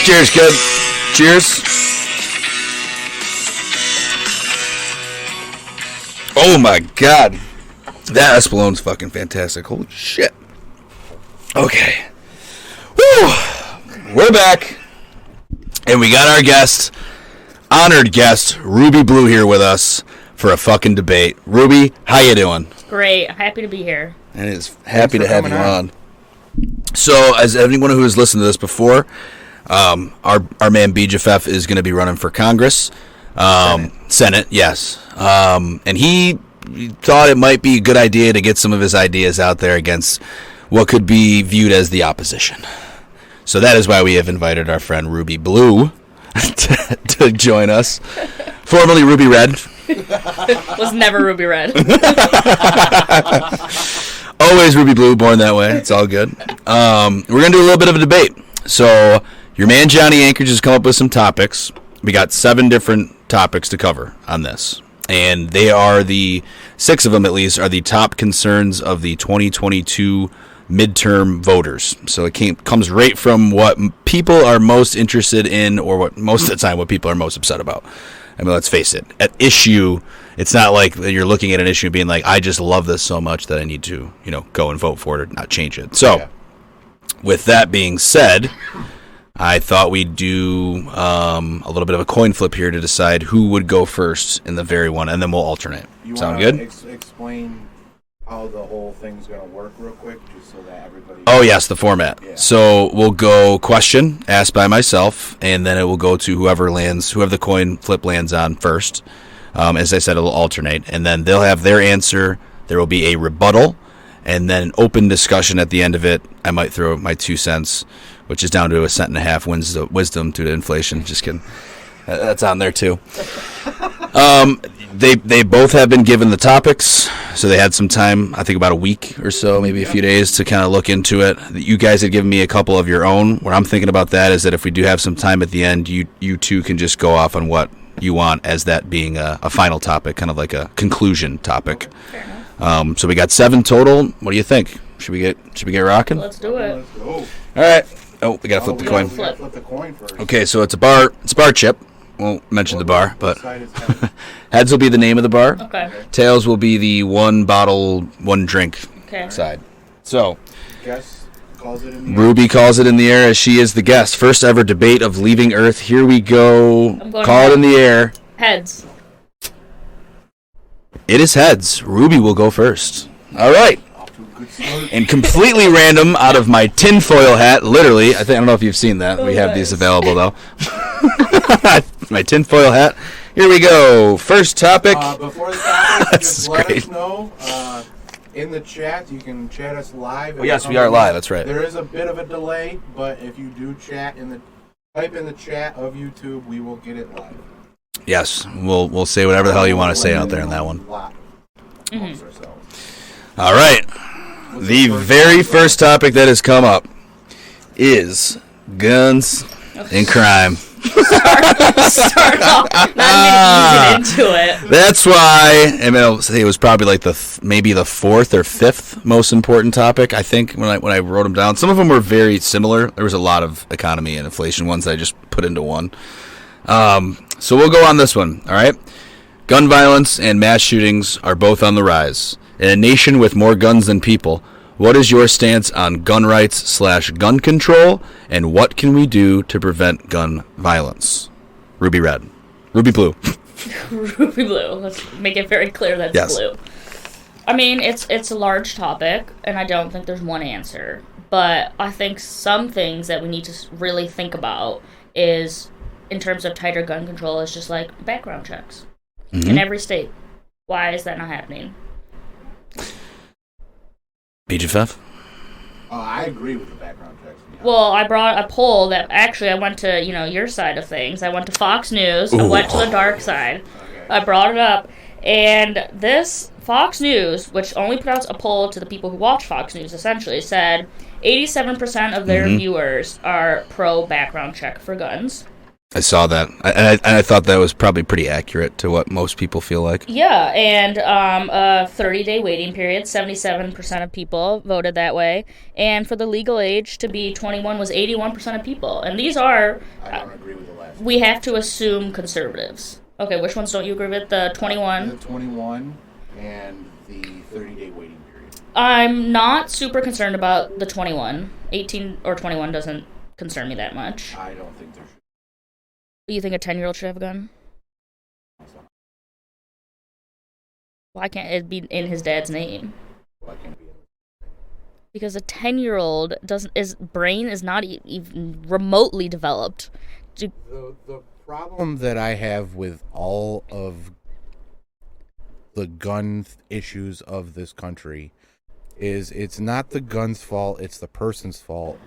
Cheers, kid. Cheers. Oh my God. That Espalone's fucking fantastic. Holy shit. Okay. Woo! We're back. And we got our guest, honored guest, Ruby Blue here with us for a fucking debate. Ruby, how you doing? Great. Happy to be here. And it's happy to have you on. So, as anyone who has listened to this before, our man Beejapheth is going to be running for Congress. Senate, yes. And he thought it might be a good idea to get some of his ideas out there against what could be viewed as the opposition. So that is why we have invited our friend Ruby Blue to join us. Formerly Ruby Red. Was never Ruby Red. Always Ruby Blue, born that way. It's all good. We're going to do a little bit of a debate. So your man Johnny Anchorage has come up with some topics. We got 7 different topics to cover on this. And they are 6 of them at least, are the top concerns of the 2022 midterm voters. So it comes right from what people are most interested in, or what most of the time what people are most upset about. I mean, let's face it. At issue, it's not like you're looking at an issue and being like, I just love this so much that I need to, go and vote for it or not change it. So, with that being said, I thought we'd do a little bit of a coin flip here to decide who would go first in the very one, and then we'll alternate. Sound good? Explain how the whole thing's going to work real quick, just so that everybody... Oh, yes, the format. Yeah. So we'll go question, asked by myself, and then it will go to whoever the coin flip lands on first. As I said, it'll alternate, and then they'll have their answer. There will be a rebuttal, and then an open discussion at the end of it. I might throw my 2 cents, which is down to a cent and a half wisdom due to inflation. Just kidding. That's on there, too. They both have been given the topics, so they had some time, I think about a week or so, maybe a few days, to kind of look into it. You guys had given me a couple of your own. What I'm thinking about that is that if we do have some time at the end, you two can just go off on what you want as that being a final topic, kind of like a conclusion topic. So we got 7 total. What do you think? Should we get rocking? Let's do it. Let's go. All right. Oh, we gotta flip the coin. We gotta flip the coin first. Okay, so it's a bar chip. Won't mention the bar, but heads will be the name of the bar. Okay. Tails will be the 1 bottle, 1 drink side. So, Guess calls it in the Ruby calls it in the air as she is the guest. First ever debate of Leaving Earth. Here we go. Call it in the air. Heads. It is heads. Ruby will go first. All right. And completely random out of my tinfoil hat, literally. I don't know if you've seen that. We have these available, though. My tinfoil hat. Here we go. First topic. Before the topic, just let us know in the chat. You can chat us live. Oh, yes, we are live. That's right. There is a bit of a delay, but if you do type in the chat of YouTube, we will get it live. Yes, we'll say whatever the hell you want to say out there in that one. All right. The very first topic that has come up is guns and crime. Start off not even into it. That's why, I'll say it was probably like maybe the 4th or 5th most important topic, I think, when I wrote them down. Some of them were very similar. There was a lot of economy and inflation ones that I just put into one. So we'll go on this one, all right? Gun violence and mass shootings are both on the rise. In a nation with more guns than people, what is your stance on gun rights/gun control, and what can we do to prevent gun violence? Ruby Red. Ruby Blue. Ruby Blue. Let's make it very clear that it's blue. I mean, it's a large topic, and I don't think there's one answer. But I think some things that we need to really think about is, in terms of tighter gun control, is just like background checks in every state. Why is that not happening? Beejapheth? I agree with the background checks. Yeah. Well, I brought a poll that actually I went to, your side of things. I went to Fox News. Ooh. I went to the dark side. Okay. I brought it up. And this Fox News, which only put out a poll to the people who watch Fox News, essentially said 87% of their viewers are pro background check for guns. I saw that, and I thought that was probably pretty accurate to what most people feel like. Yeah, and a 30-day waiting period, 77% of people voted that way. And for the legal age to be 21 was 81% of people. And these are... I don't agree with the last. We have to assume conservatives. Okay, which ones don't you agree with? The 21? The 21 and the 30-day waiting period. I'm not super concerned about the 21. 18 or 21 doesn't concern me that much. I don't think there should. You think a 10-year-old should have a gun? Why can't it be in his dad's name? Why can't it be in his name? Because a 10-year-old his brain is not even remotely developed. The problem that I have with all of the gun issues of this country is it's not the gun's fault, it's the person's fault.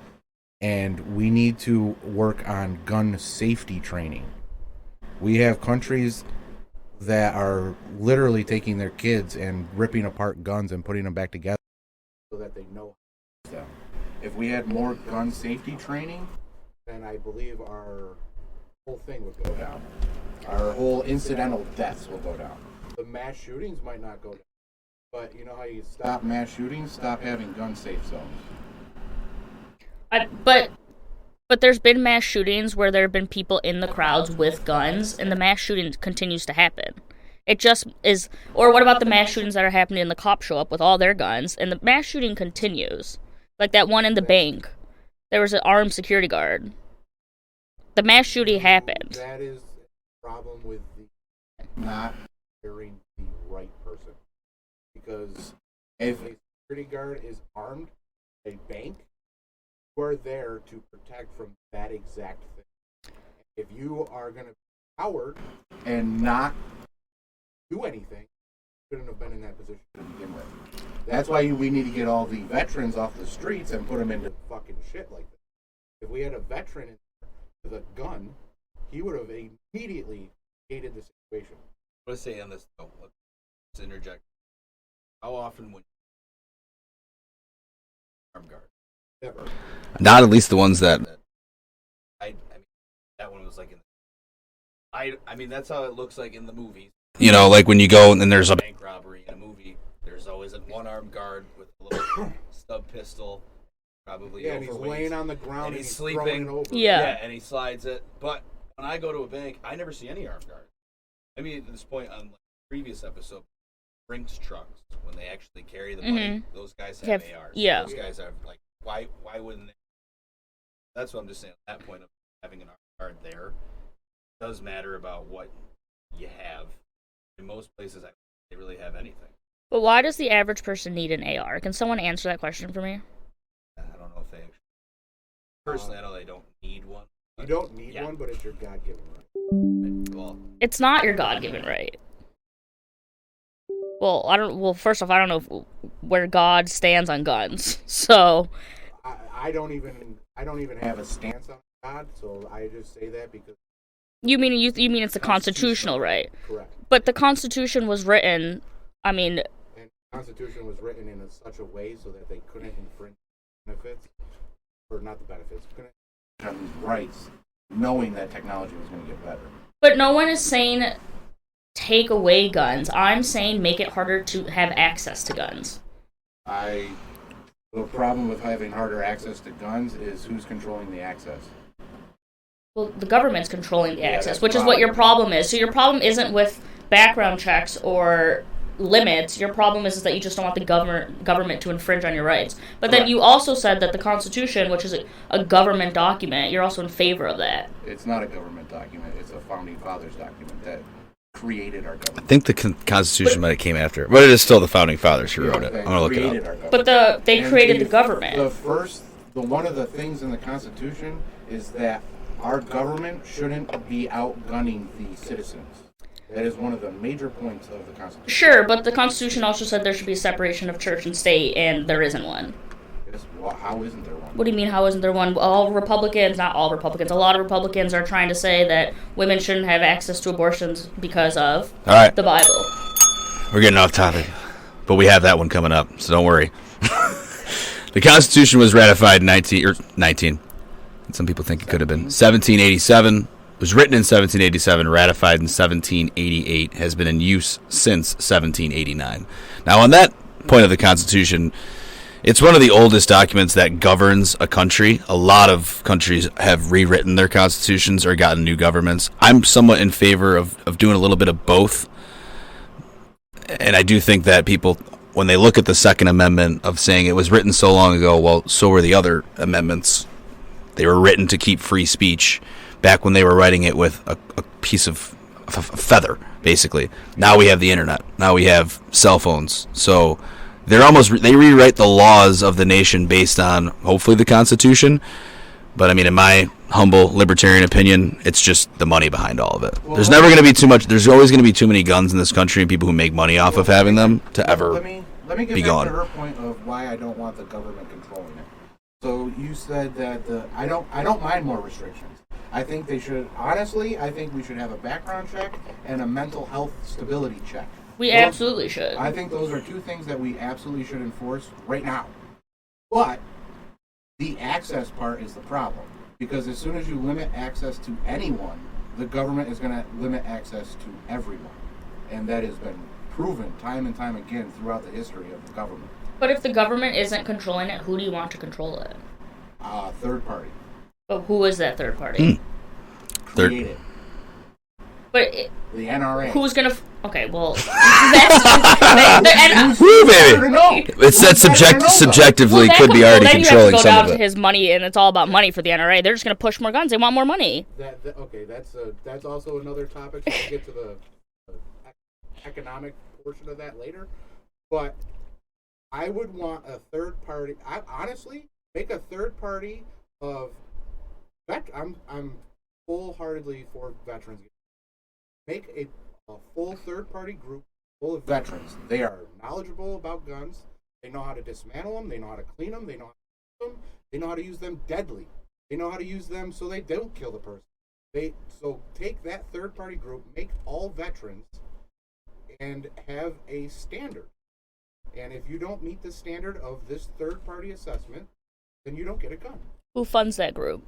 And we need to work on gun safety training. We have countries that are literally taking their kids and ripping apart guns and putting them back together so that they know them. If we had more gun safety training, then I believe our whole thing would go down. Our whole incidental deaths will go down. The mass shootings might not go down. But you know how you stop mass shootings? Stop having gun safe zones. But there's been mass shootings where there have been people in the crowds with guns, and the mass shooting continues to happen. It just is... Or what about the mass shootings that are happening and the cops show up with all their guns, and the mass shooting continues? Like that one in the bank. There was an armed security guard. The mass shooting happened. That is a problem with not hiring the right person. Because if a security guard is armed at a bank, you are there to protect from that exact thing. If you are going to be a coward and not do anything, you shouldn't have been in that position to begin with. That's why we need to get all the veterans off the streets and put them into fucking shit like that. If we had a veteran with a gun, he would have immediately hated the situation. What to say on this though? Let's interject. How often would armed guard? Never. Not at least the ones that I mean, that one was like in. I mean, that's how it looks like in the movies. You know, like when you go and there's a bank robbery in a movie, there's always one armed guard with a little stub pistol, probably. Yeah, and he's laying on the ground and he's sleeping. throwing it over. Yeah, and he slides it. But when I go to a bank, I never see any armed guard. I mean, at this point on the previous episode, Brinks trucks when they actually carry the money, those guys have ARs. Yeah, those guys are like. Why wouldn't they? That's what I'm just saying. At that point of having an armed guard there, it does matter about what you have. In most places, they really have anything. But why does the average person need an AR? Can someone answer that question for me? I don't know if they actually... Personally, I know they don't need one. You don't need one, but it's your God-given right. Well, it's not your God-given right. Well, first off, I don't know where God stands on guns. So I don't even have a stance on God, so I just say that because you mean it's a constitutional right. Correct. But the Constitution was written, and the Constitution was written in such a way so that they couldn't infringe benefits, or not the benefits, couldn't infringe rights, knowing that technology was going to get better. But no one is saying take away guns. I'm saying make it harder to have access to guns. The problem with having harder access to guns is who's controlling the access. Well, the government's controlling the access, which is what your problem is. So your problem isn't with background checks or limits. Your problem is that you just don't want the government to infringe on your rights. But then you also said that the Constitution, which is a government document, you're also in favor of that. It's not a government document. It's a Founding Fathers document that created our government. I think the Constitution might have came after, but it is still the Founding Fathers who wrote it. I'm going to look it up. But they created the government. One of the things in the Constitution is that our government shouldn't be outgunning the citizens. That is one of the major points of the Constitution. Sure, but the Constitution also said there should be a separation of church and state, and there isn't one. Well, how isn't there one? What do you mean, how isn't there one? Not all Republicans, a lot of Republicans are trying to say that women shouldn't have access to abortions because of the Bible. We're getting off topic, but we have that one coming up, so don't worry. The Constitution was ratified in 19. Some people think it could have been 1787 was written in 1787, ratified in 1788, has been in use since 1789. Now, on that point of the Constitution, it's one of the oldest documents that governs a country. A lot of countries have rewritten their constitutions or gotten new governments. I'm somewhat in favor of doing a little bit of both. And I do think that people, when they look at the Second Amendment of saying it was written so long ago, well, so were the other amendments. They were written to keep free speech back when they were writing it with a piece of feather, basically. Now we have the internet. Now we have cell phones. So they rewrite the laws of the nation based on, hopefully, the Constitution. But, I mean, in my humble libertarian opinion, it's just the money behind all of it. Well, there's never going to be too much. There's always going to be too many guns in this country and people who make money off of having them to ever let me get be back gone. to her point of why I don't want the government controlling it. So you said that I don't mind more restrictions. I think they should, honestly, I think we should have a background check and a mental health stability check. We absolutely should. I think those are two things that we absolutely should enforce right now. But the access part is the problem. Because as soon as you limit access to anyone, the government is going to limit access to everyone. And that has been proven time and time again throughout the history of the government. But if the government isn't controlling it, who do you want to control it? Third party. But who is that third party? Create it. But the NRA. Who's gonna? Okay, well, that's Woo, baby! It's that subjectively could be already controlling some of it. Then you have to go down to his money, and it's all about money for the NRA. They're just gonna push more guns. They want more money. Okay, that's also another topic. So we'll get to the economic portion of that later. But I would want a third party. I honestly make a third party of. I'm full-heartedly for veterans. Make a full third-party group full of veterans. They are knowledgeable about guns. They know how to dismantle them. They know how to clean them. They know how to use them. They know how to use them deadly. They know how to use them so they don't kill the person. So take that third-party group, make all veterans, and have a standard. And if you don't meet the standard of this third-party assessment, then you don't get a gun. Who funds that group?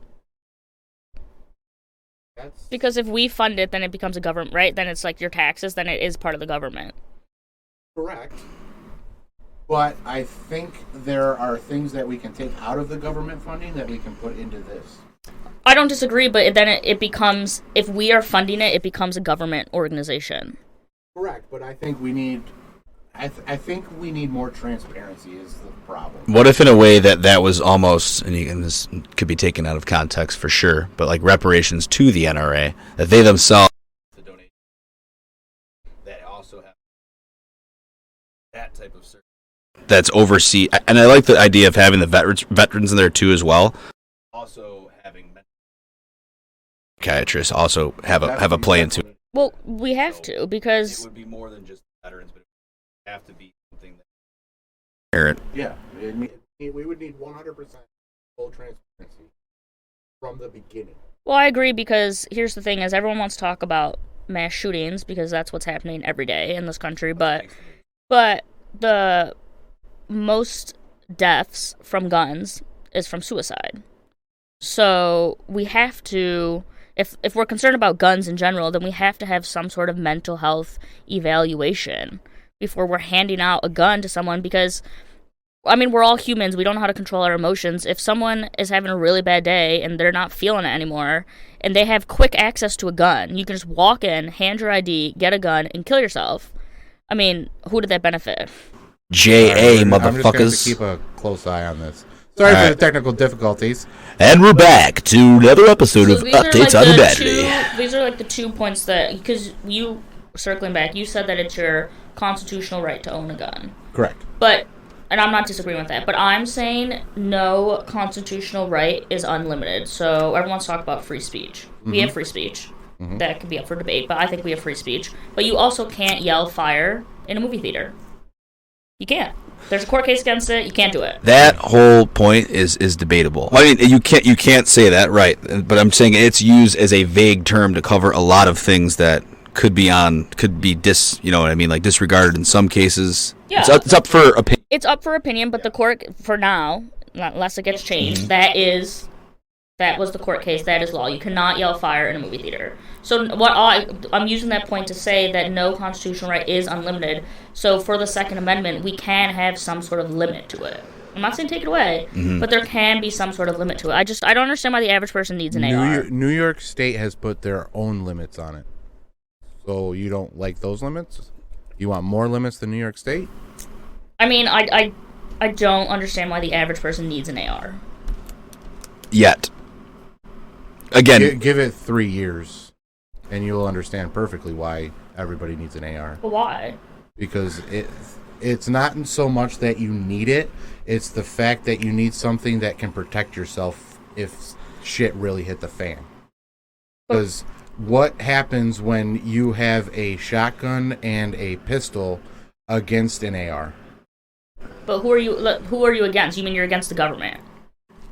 Because if we fund it, then it becomes a government, right? Then it's like your taxes, then it is part of the government. Correct. But I think there are things that we can take out of the government funding that we can put into this. I don't disagree, but then it becomes, if we are funding it, it becomes a government organization. Correct, but I think we need... I think we need more transparency is the problem. What if in a way that was almost, and this could be taken out of context for sure, but like reparations to the NRA, that they themselves the donation that also have that type of service that's oversee, and I like the idea of having the veterans in there too as well. Also having psychiatrists also have a play into it. Well, we have to because it would be more than just veterans, but have to be something that yeah, we would need 100% full transparency from the beginning. Well, I agree because here's the thing: is everyone wants to talk about mass shootings because that's what's happening every day in this country, but the most deaths from guns is from suicide. So we have to. If we're concerned about guns in general, then we have to have some sort of mental health evaluation before we're handing out a gun to someone because, I mean, we're all humans. We don't know how to control our emotions. If someone is having a really bad day and they're not feeling it anymore and they have quick access to a gun, you can just walk in, hand your ID, get a gun, and kill yourself. I mean, who did that benefit? J.A. I'm motherfuckers. just going to keep a close eye on this. Sorry for the technical difficulties. And we're back to another episode of Updates on Humanity. These are like the 2 points that, because you, circling back, you said that it's your constitutional right to own a gun. Correct. But, and I'm not disagreeing with that, but I'm saying no constitutional right is unlimited. So everyone's talking about free speech. Mm-hmm. We have free speech. Mm-hmm. That could be up for debate, but I think we have free speech. But you also can't yell fire in a movie theater. You can't. There's a court case against it. You can't do it. That whole point is debatable. I mean, you can't say that, right? But I'm saying it's used as a vague term to cover a lot of things that could be you know what I mean, like disregarded in some cases. Yeah, it's up for opinion. It's up for opinion, but the court for now, unless it gets changed, that is That was the court case. That is law. You cannot yell fire in a movie theater. So I'm using that point to say that no constitutional right is unlimited. So for the Second Amendment, we can have some sort of limit to it. I'm not saying take it away, but there can be some sort of limit to it. I don't understand why the average person needs an AR. New York State has put their own limits on it. So you don't like those limits? You want more limits than New York State? I mean, I don't understand why the average person needs an AR. Yet. Again, give it 3 years, and you'll understand perfectly why everybody needs an AR. But why? Because it's not so much that you need it; it's the fact that you need something that can protect yourself if shit really hit the fan. Because what happens when you have a shotgun and a pistol against an AR? But who are you against? You mean you're against the government?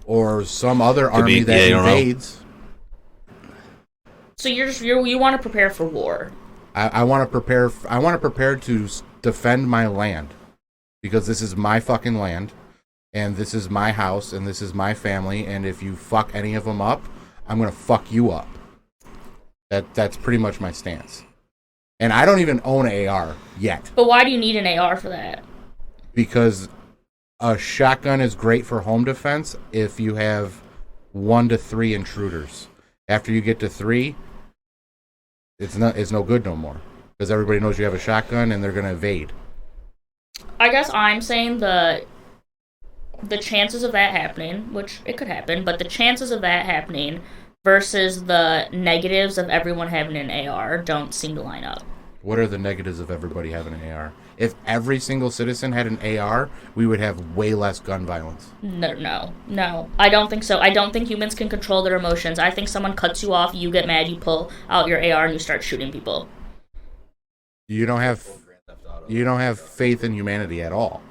Or some other army that invades? So you want to prepare for war. I want to prepare. I want to prepare to defend my land, because this is my fucking land, and this is my house, and this is my family. And if you fuck any of them up, I'm gonna fuck you up. That's pretty much my stance. And I don't even own an AR yet. But why do you need an AR for that? Because a shotgun is great for home defense if you have 1 to 3 intruders. After you get to 3. It's no good no more, because everybody knows you have a shotgun and they're going to evade. I guess I'm saying the chances of that happening, which it could happen, but the chances of that happening versus the negatives of everyone having an AR don't seem to line up. What are the negatives of everybody having an AR? If every single citizen had an AR, we would have way less gun violence. No. I don't think so. I don't think humans can control their emotions. I think someone cuts you off, you get mad, you pull out your AR, and you start shooting people. You don't have faith in humanity at all.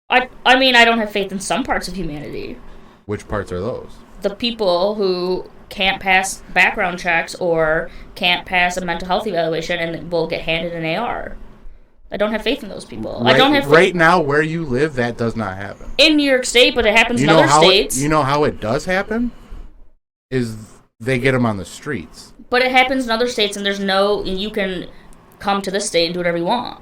I mean, I don't have faith in some parts of humanity. Which parts are those? The people who can't pass background checks or can't pass a mental health evaluation and will get handed an AR. I don't have faith in those people. I don't have faith. Right now, where you live, that does not happen. In New York State, but it happens in other states. You know how it does happen? Is they get them on the streets. But it happens in other states, and you can come to this state and do whatever you want.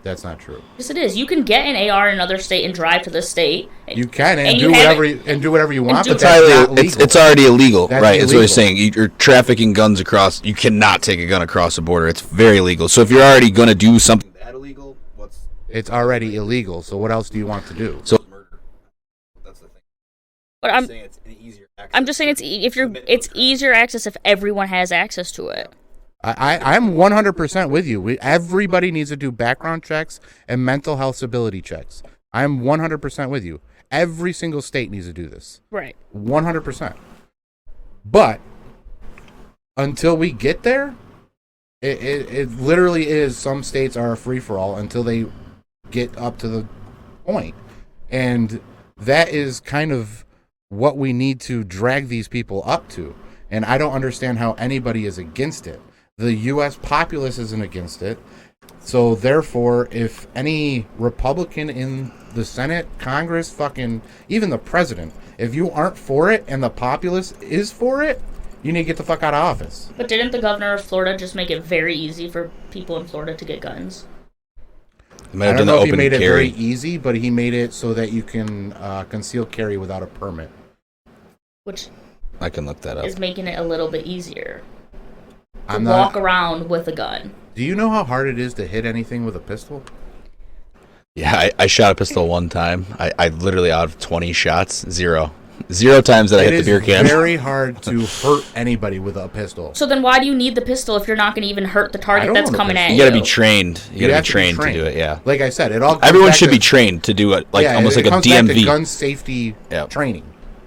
That's not true. Yes, it is. You can get an AR in another state and drive to this state. You can and do whatever you want, but that's not legal. It's already illegal, right? That's what you're saying. You're trafficking guns across. You cannot take a gun across the border. It's very illegal. So if you're already going to do something that illegal, it's already illegal. So what else do you want to do? So murder. That's the thing. But I'm saying it's an easier access. I'm just saying it's easier access if everyone has access to it. I'm 100% with you. Everybody needs to do background checks and mental health stability checks. I'm 100% with you. Every single state needs to do this. Right. 100%. But until we get there, it literally is, some states are a free-for-all until they get up to the point. And that is kind of what we need to drag these people up to. And I don't understand how anybody is against it. The U.S. populace isn't against it. So, therefore, if any Republican in the Senate, Congress, even the president, if you aren't for it and the populace is for it, you need to get the fuck out of office. But didn't the governor of Florida just make it very easy for people in Florida to get guns? I don't know if he made it very easy, but he made it so that you can conceal carry without a permit. Which I can look that up. Is making it a little bit easier. Walk around with a gun. Do you know how hard it is to hit anything with a pistol? Yeah, I shot a pistol one time. I literally, out of 20 shots, zero times that I hit the beer can. It's very hard to hurt anybody with a pistol. So then why do you need the pistol if you're not going to even hurt the target that's coming at you? You got to be trained. You got to be trained to do it, yeah. Like I said, everyone should be trained to do it, almost like a DMV. Back to gun safety training.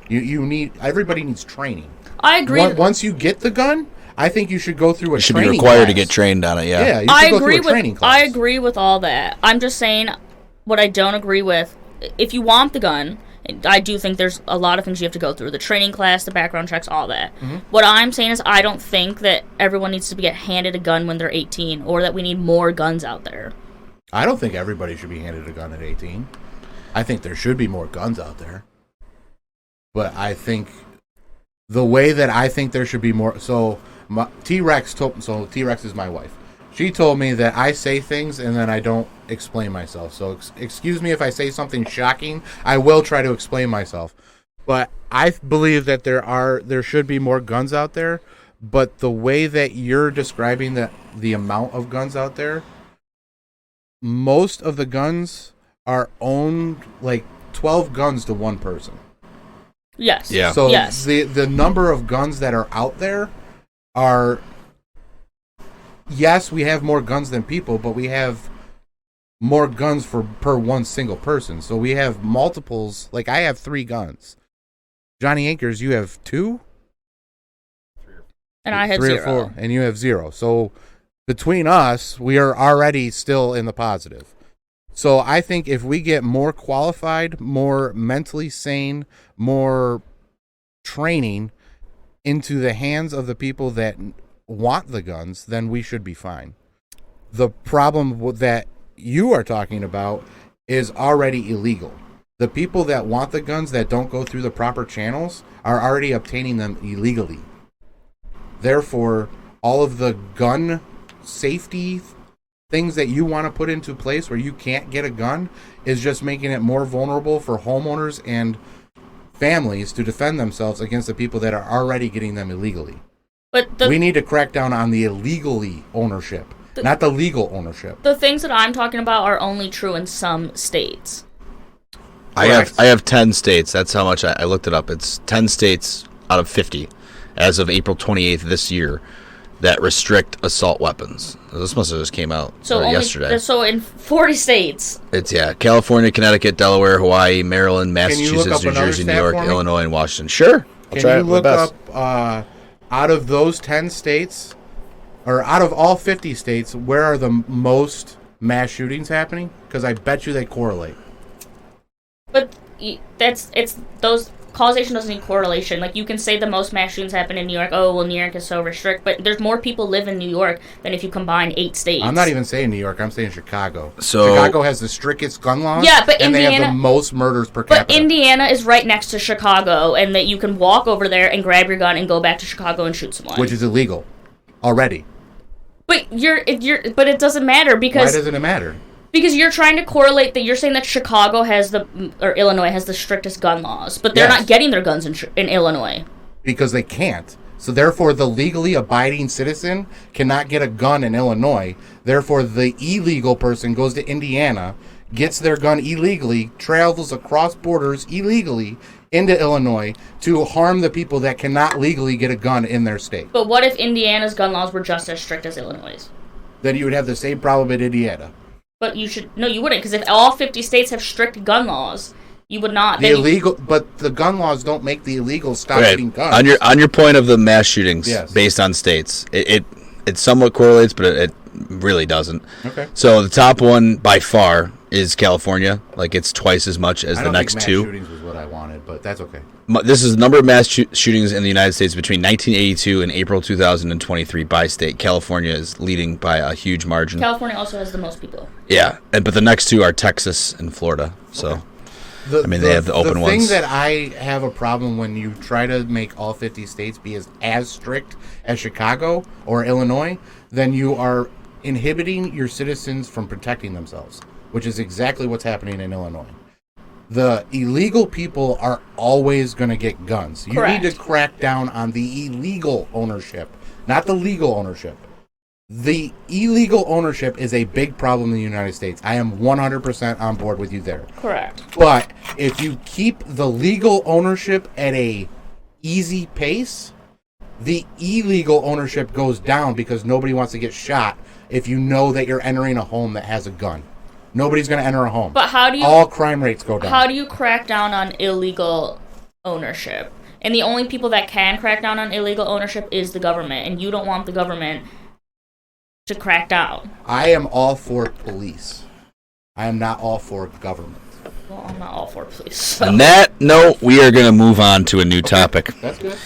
Everybody needs training. I agree. Once you get the gun, I think you should go through a training class. You should be required to get trained on it, yeah. Yeah, you should go through a training class. I agree with all that. I'm just saying what I don't agree with. If you want the gun, I do think there's a lot of things you have to go through. The training class, the background checks, all that. Mm-hmm. What I'm saying is I don't think that everyone needs to get handed a gun when they're 18 or that we need more guns out there. I don't think everybody should be handed a gun at 18. I think there should be more guns out there. But I think the way that I think there should be more. So T-Rex is my wife. She told me that I say things and then I don't explain myself. So excuse me if I say something shocking. I will try to explain myself. But I believe that there should be more guns out there. But the way that you're describing the amount of guns out there, most of the guns are owned like 12 guns to one person. Yes. Yeah. So yes. the number of guns that are out there are, yes, we have more guns than people, but we have more guns per one single person. So we have multiples. Like I have 3 guns. Johnny Anchors, you have 2? And I had 3 0. or 4, and you have 0. So between us, we are already still in the positive. So I think if we get more qualified, more mentally sane, more training into the hands of the people that want the guns, then we should be fine. The problem that you are talking about is already illegal. The people that want the guns that don't go through the proper channels are already obtaining them illegally. Therefore, all of the gun safety things that you want to put into place where you can't get a gun is just making it more vulnerable for homeowners and families to defend themselves against the people that are already getting them illegally. But we need to crack down on the illegally ownership, not the legal ownership. The things that I'm talking about are only true in some states. I have 10 states. That's how much I looked it up. It's 10 states out of 50 as of April 28th this year that restrict assault weapons. This must have just came out yesterday. So in 40 states. It's, California, Connecticut, Delaware, Hawaii, Maryland, Massachusetts, New Jersey, New York, Illinois, and Washington. Sure. Can you look up, out of those 10 states, or out of all 50 states, where are the most mass shootings happening? Because I bet you they correlate. But those causation doesn't need correlation. Like, you can say the most mass shootings happen in New York. Oh, well, New York is so restrict. But there's more people live in New York than if you combine 8 states. I'm not even saying New York. I'm saying Chicago. So Chicago has the strictest gun laws. Yeah, but and Indiana, they have the most murders per capita. But Indiana is right next to Chicago, and that you can walk over there and grab your gun and go back to Chicago and shoot someone. Which is illegal already. But but it doesn't matter because. Why doesn't it matter? Because you're trying to correlate that you're saying that Chicago or Illinois has the strictest gun laws, but they're not getting their guns in Illinois. Because they can't. So therefore, the legally abiding citizen cannot get a gun in Illinois. Therefore, the illegal person goes to Indiana, gets their gun illegally, travels across borders illegally into Illinois to harm the people that cannot legally get a gun in their state. But what if Indiana's gun laws were just as strict as Illinois'? Then you would have the same problem in Indiana. But you wouldn't, because if all 50 states have strict gun laws, you would not. But the gun laws don't make the illegals stop getting guns. On your point of the mass shootings based on states, it somewhat correlates, but it really doesn't. Okay. So the top one by far is California. Like, it's twice as much as the next 2. Mass shootings was what I wanted, but that's okay. This is the number of mass shootings in the United States between 1982 and April 2023 by state. California is leading by a huge margin. California also has the most people. Yeah, but the next 2 are Texas and Florida. So, okay. They have the open ones. The thing that I have a problem when you try to make all 50 states be as strict as Chicago or Illinois, then you are inhibiting your citizens from protecting themselves, which is exactly what's happening in Illinois. The illegal people are always going to get guns. You Correct. need to crack down on the illegal ownership, not the legal ownership. The illegal ownership is a big problem in the United States. I am 100% on board with you there. Correct. But if you keep the legal ownership at a easy pace, the illegal ownership goes down because nobody wants to get shot if you know that you're entering a home that has a gun. Nobody's going to enter a home. But all crime rates go down. How do you crack down on illegal ownership? And the only people that can crack down on illegal ownership is the government, and you don't want the government to crack down. I am all for police. I am not all for government. Well, I'm not all for police. So. On that note, we are going to move on to a new topic. That's good.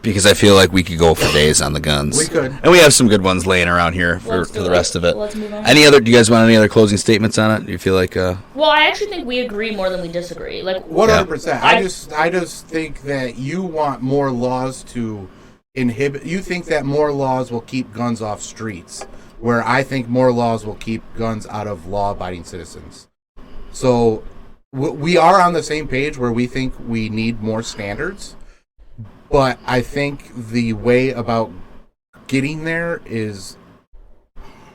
because I feel like we could go for days on the guns. We could. And we have some good ones laying around here for the rest of it. Let's move on. Do you guys want any other closing statements on it? Do you feel like... Well, I actually think we agree more than we disagree. 100%. I just think that you want more laws to inhibit... You think that more laws will keep guns off streets, where I think more laws will keep guns out of law-abiding citizens. So we are on the same page where we think we need more standards, but I think the way about getting there is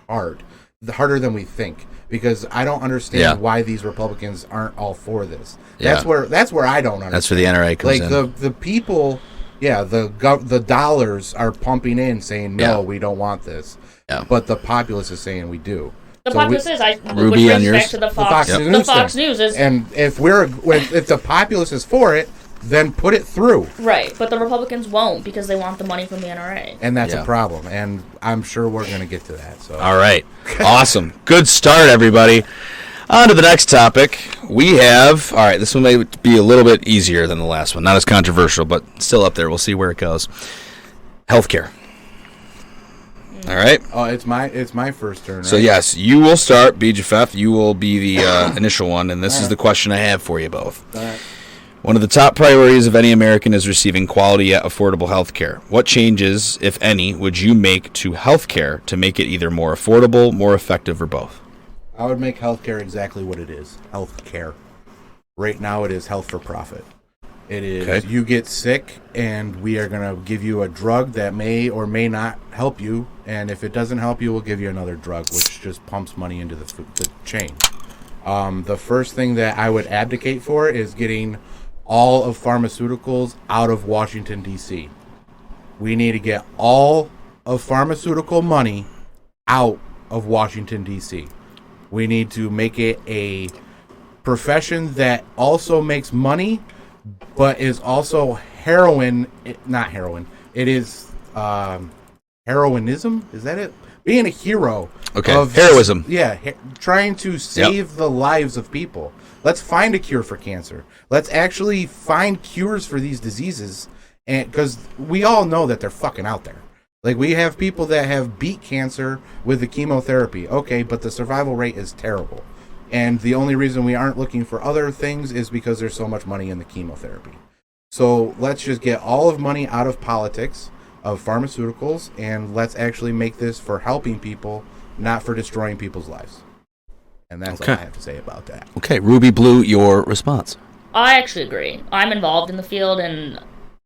harder than we think, because I don't understand why these Republicans aren't all for this. That's where I don't understand. That's where the NRA comes in. Like the people, the dollars are pumping in saying no, we don't want this. Yeah. But the populace is saying we do. The populace is Ruby which on brings yours? back to the Fox News is, and if the populace is for it, then put it through. Right, but the Republicans won't because they want the money from the NRA. And that's a problem, and I'm sure we're going to get to that. So. All right. Awesome. Good start, everybody. On to the next topic. We have... All right, this one may be a little bit easier than the last one. Not as controversial, but still up there. We'll see where it goes. Healthcare. All right. Oh, it's my first turn, right? So, yes, you will start, Beejapheth. You will be the initial one, and this is the question I have for you both. All right. One of the top priorities of any American is receiving quality yet affordable health care. What changes, if any, would you make to health care to make it either more affordable, more effective, or both? I would make health care exactly what it is. Health care. Right now it is health for profit. It is you get sick and we are going to give you a drug that may or may not help you. And if it doesn't help you, we'll give you another drug, which just pumps money into the chain. The first thing that I would abdicate for is getting all of pharmaceuticals out of Washington, D.C. We need to get all of pharmaceutical money out of Washington, D.C. We need to make it a profession that also makes money, but is also not heroin. It is heroinism? Is that it? Being a hero. Okay, heroism. Yeah, trying to save the lives of people. Let's find a cure for cancer. Let's actually find cures for these diseases, and because we all know that they're fucking out there. Like, we have people that have beat cancer with the chemotherapy. Okay, but the survival rate is terrible. And the only reason we aren't looking for other things is because there's so much money in the chemotherapy. So let's just get all of money out of politics, of pharmaceuticals, and let's actually make this for helping people, not for destroying people's lives. And that's all I have to say about that. Okay, Ruby Blue, your response. I actually agree. I'm involved in the field, and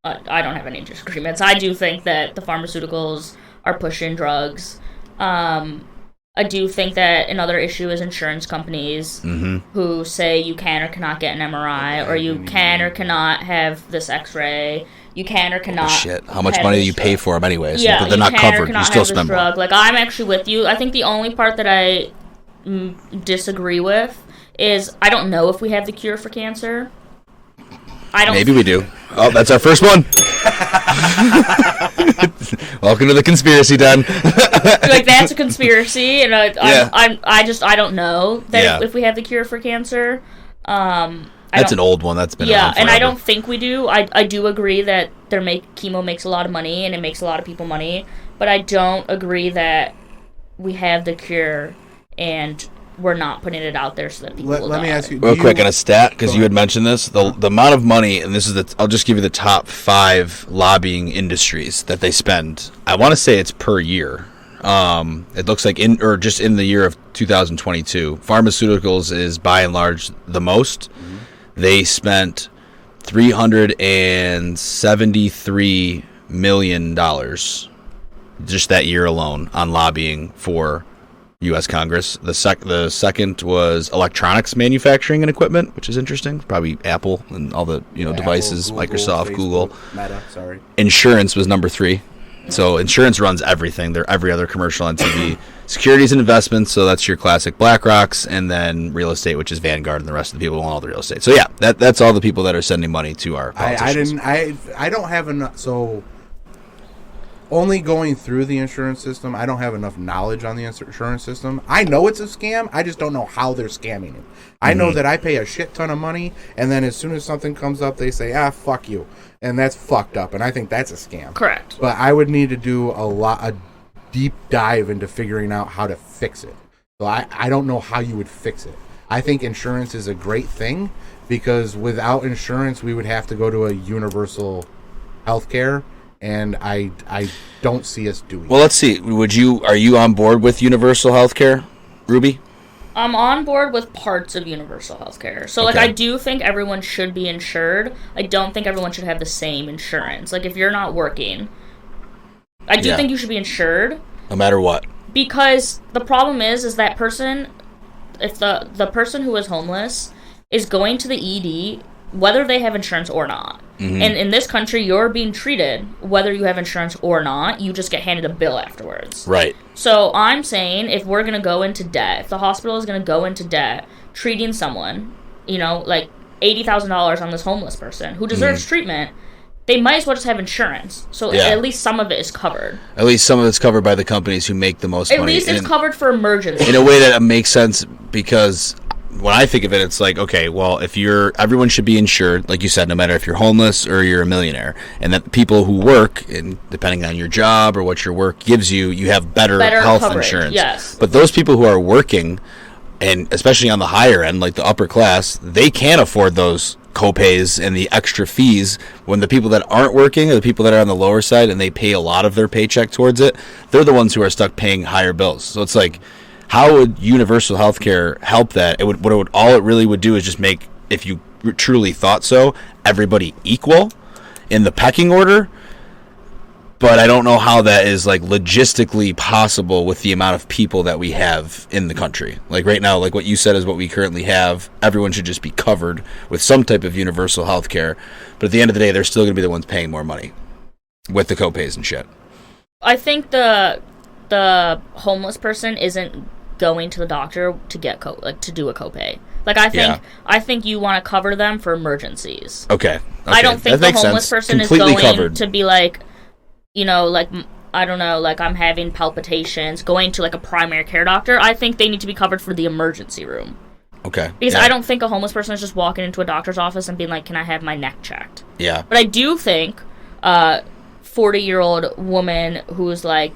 I don't have any disagreements. I do think that the pharmaceuticals are pushing drugs. I do think that another issue is insurance companies who say you can or cannot get an MRI, or you can or cannot have this X-ray. You can or cannot. Oh, shit. How much money do you pay for them anyways? Yeah, but they're not covered. You still spend more. Like, I'm actually with you. I think the only part that I disagree with is I don't know if we have the cure for cancer. Maybe we do. Oh, that's our first one. Welcome to the conspiracy, Dan. Like, that's a conspiracy, and I don't know that if we have the cure for cancer. That's an old one. That's been around forever. And I don't think we do. I do agree that chemo makes a lot of money, and it makes a lot of people money, but I don't agree that we have the cure and we're not putting it out there so that people will Let me die. ask you real quick on a stat, because you had mentioned this, the amount of money, and this is I'll just give you the top 5 lobbying industries that they spend. I want to say it's per year. It looks like just in the year of 2022, pharmaceuticals is by and large the most. They spent $373 million just that year alone on lobbying for U.S. Congress. The second was electronics manufacturing and equipment, which is interesting. Probably Apple and all the devices, Apple, Google, Microsoft, Facebook, Google. Meta, sorry. Insurance was number 3. So insurance runs everything. They're every other commercial on TV. Securities and investments, so that's your classic BlackRocks, and then real estate, which is Vanguard, and the rest of the people who own all the real estate. So yeah, that's all the people that are sending money to our politicians. I don't have enough. So only going through the insurance system, I don't have enough knowledge on the insurance system. I know it's a scam. I just don't know how they're scamming it. I know that I pay a shit ton of money, and then as soon as something comes up, they say, fuck you. And that's fucked up, and I think that's a scam. Correct. But I would need to do a deep dive into figuring out how to fix it. So I don't know how you would fix it. I think insurance is a great thing, because without insurance, we would have to go to a universal healthcare, and I don't see us doing Well, let's see. Are you on board with universal healthcare, Ruby? I'm on board with parts of universal healthcare. So, like, Okay. I do think everyone should be insured. I don't think everyone should have the same insurance. Like, if you're not working, I do think you should be insured. No matter what. Because the problem is that person, if the person who is homeless is going to the ED, whether they have insurance or not. Mm-hmm. And in this country, you're being treated whether you have insurance or not. You just get handed a bill afterwards. Right. So I'm saying if we're going to go into debt, if the hospital is going to go into debt treating someone, like $80,000 on this homeless person who deserves treatment, they might as well just have insurance. So at least some of it is covered. At least some of it's covered by the companies who make the most money. At least it's covered for emergency. In a way that makes sense, because when I think of it, it's like, okay, well, everyone should be insured, like you said, no matter if you're homeless or you're a millionaire, and that people who work, and depending on your job or what your work gives you, you have better health coverage, insurance. Yes. But those people who are working, and especially on the higher end, like the upper class, they can't afford those copays and the extra fees, when the people that aren't working, or the people that are on the lower side and they pay a lot of their paycheck towards it, they're the ones who are stuck paying higher bills. So it's like, how would universal healthcare help that? All it really would do is just make, if you truly thought so, everybody equal in the pecking order. But I don't know how that is like logistically possible with the amount of people that we have in the country. Like right now, like what you said is what we currently have. Everyone should just be covered with some type of universal healthcare. But at the end of the day, they're still going to be the ones paying more money with the copays and shit. I think the homeless person isn't going to the doctor to get to do a copay. Like I think you want to cover them for emergencies. Okay. I don't think the homeless person completely is going covered. to be like, like, I don't know, like I'm having palpitations, going to like a primary care doctor. I think they need to be covered for the emergency room. Okay. Because I don't think a homeless person is just walking into a doctor's office and being like, can I have my neck checked? Yeah. But I do think 40-year-old woman who's like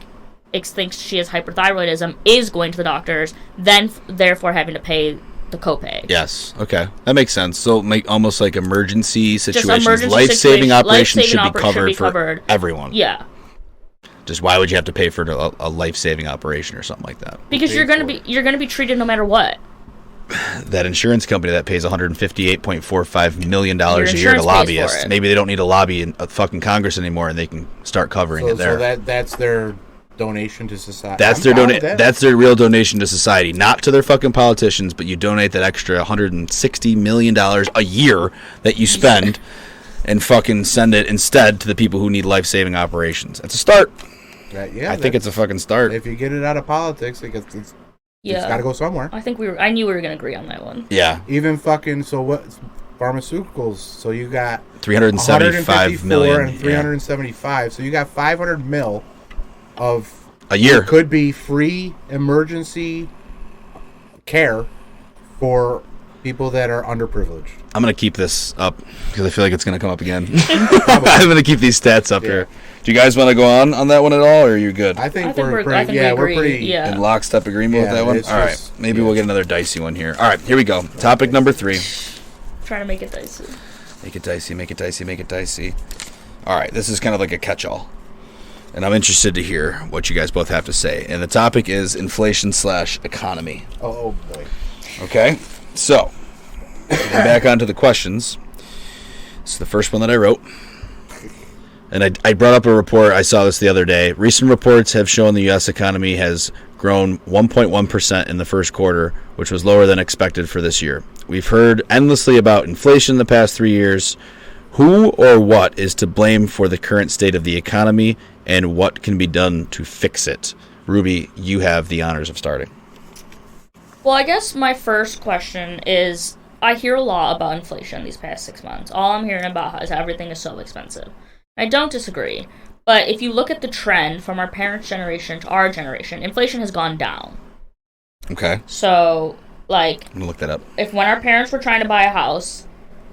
thinks she has hyperthyroidism is going to the doctors, then therefore having to pay the copay. Yes. Okay. That makes sense. So make almost like emergency situations, emergency life-saving operations should be covered for everyone. Yeah. Just why would you have to pay for a life-saving operation or something like that? Because you're going to be treated no matter what. That insurance company that pays $158.45 million a year to pays lobbyists, for it. maybe they don't need to lobby in a fucking Congress anymore, and they can start covering it there. So that's their donation to society. That's That's their real donation to society, not to their fucking politicians. But you donate that extra $160 million a year that you spend, and fucking send it instead to the people who need life-saving operations. That's a start. I think it's a fucking start. If you get it out of politics, it's got to go somewhere. I knew we were going to agree on that one. Yeah. Even fucking pharmaceuticals. So you got 375 million and 375. So you got 500 mil of a year. It could be free emergency care for people that are underprivileged. I'm going to keep this up because I feel like it's going to come up again. I'm going to keep these stats up here. Do you guys want to go on that one at all, or are you good? I think we're pretty in lockstep agreement with that one. All right, maybe we'll get another dicey one here. All right, here we go. Topic number 3. Trying to make it dicey. Make it dicey, make it dicey, make it dicey. All right, this is kind of like a catch-all, and I'm interested to hear what you guys both have to say. And the topic is inflation/economy. Oh boy. Okay, so getting back onto the questions. This is the first one that I wrote. And I brought up a report. I saw this the other day. Recent reports have shown the U.S. economy has grown 1.1% in the first quarter, which was lower than expected for this year. We've heard endlessly about inflation the past 3 years. Who or what is to blame for the current state of the economy, and what can be done to fix it? Ruby, you have the honors of starting. Well, I guess my first question is, I hear a lot about inflation these past 6 months. All I'm hearing about is everything is so expensive. I don't disagree, But if you look at the trend from our parents' generation to our generation, inflation has gone down. Okay. So, like... I'm going to look that up. If when our parents were trying to buy a house,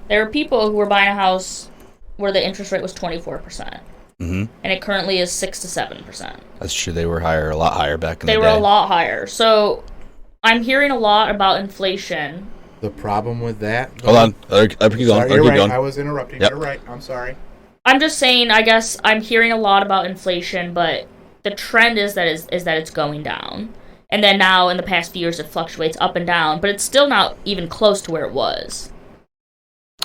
there were people who were buying a house where the interest rate was 24%. Mm-hmm. And it currently is 6 to 7%. That's true. They were a lot higher back in the day. They were a lot higher. So, I'm hearing a lot about inflation. The problem with that... Hold on. I'll keep going. Sorry, you're right. I was interrupting. Yep. You're right. I'm sorry. I'm just saying, I guess I'm hearing a lot about inflation, but the trend is that it's going down. And then now, in the past few years, it fluctuates up and down, but it's still not even close to where it was.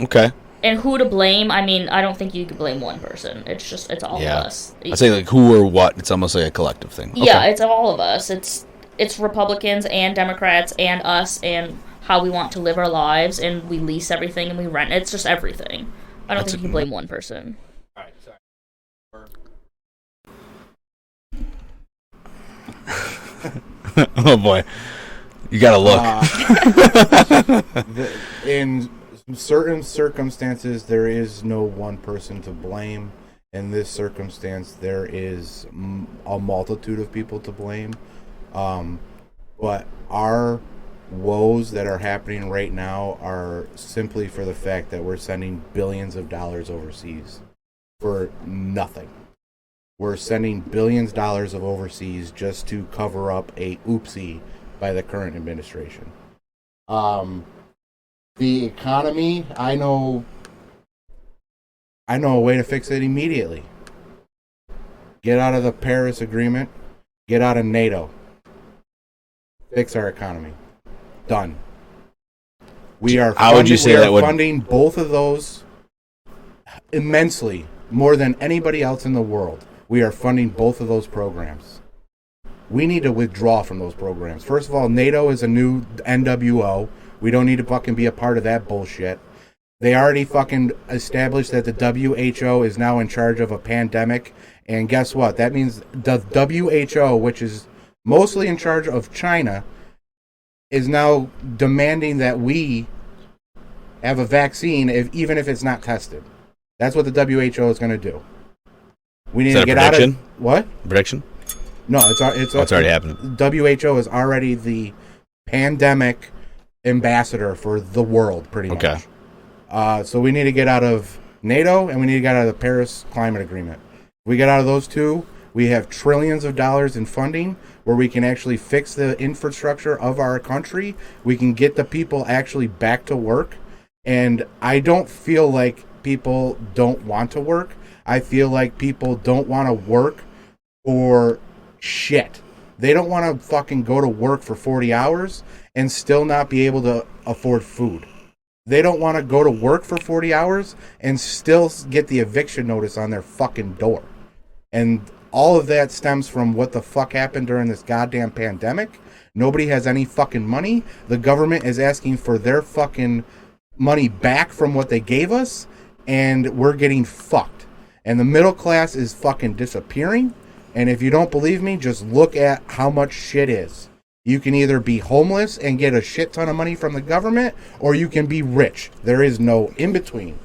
Okay. And who to blame? I mean, I don't think you could blame one person. It's all of us. I say like who or what. It's almost like a collective thing. Okay. Yeah, it's all of us. It's Republicans and Democrats and us and how we want to live our lives, and we lease everything and we rent. It's just everything. I don't think you can blame one person. All right, sorry. Oh boy, you gotta look. In certain circumstances, there is no one person to blame. In this circumstance, there is a multitude of people to blame. But our woes that are happening right now are simply for the fact that we're sending billions of dollars overseas for nothing. We're sending billions of dollars of overseas just to cover up a oopsie by the current administration. The economy, I know a way to fix it immediately. Get out of the Paris Agreement. Get out of NATO. Fix our economy. Done. We are funding both of those immensely, more than anybody else in the world. We are funding both of those programs. We need to withdraw from those programs. First of all, NATO is a new NWO. We don't need to fucking be a part of that bullshit. They already fucking established that the WHO is now in charge of a pandemic. And guess what? That means the WHO, which is mostly in charge of China, is now demanding that we have a vaccine, even if it's not tested. That's what the WHO is going to do. We need to get out of what? Prediction? No, it's already happening. WHO is already the pandemic ambassador for the world, pretty much. Okay. So we need to get out of NATO and we need to get out of the Paris Climate Agreement. If we get out of those two, we have trillions of dollars in funding where we can actually fix the infrastructure of our country. We can get the people actually back to work. And I don't feel like people don't want to work. I feel like people don't want to work for shit. They don't want to fucking go to work for 40 hours and still not be able to afford food. They don't want to go to work for 40 hours and still get the eviction notice on their fucking door. And all of that stems from what the fuck happened during this goddamn pandemic. Nobody has any fucking money. The government is asking for their fucking money back from what they gave us, and we're getting fucked. And the middle class is fucking disappearing. And if you don't believe me, just look at how much shit is. You can either be homeless and get a shit ton of money from the government, or you can be rich. There is no in between.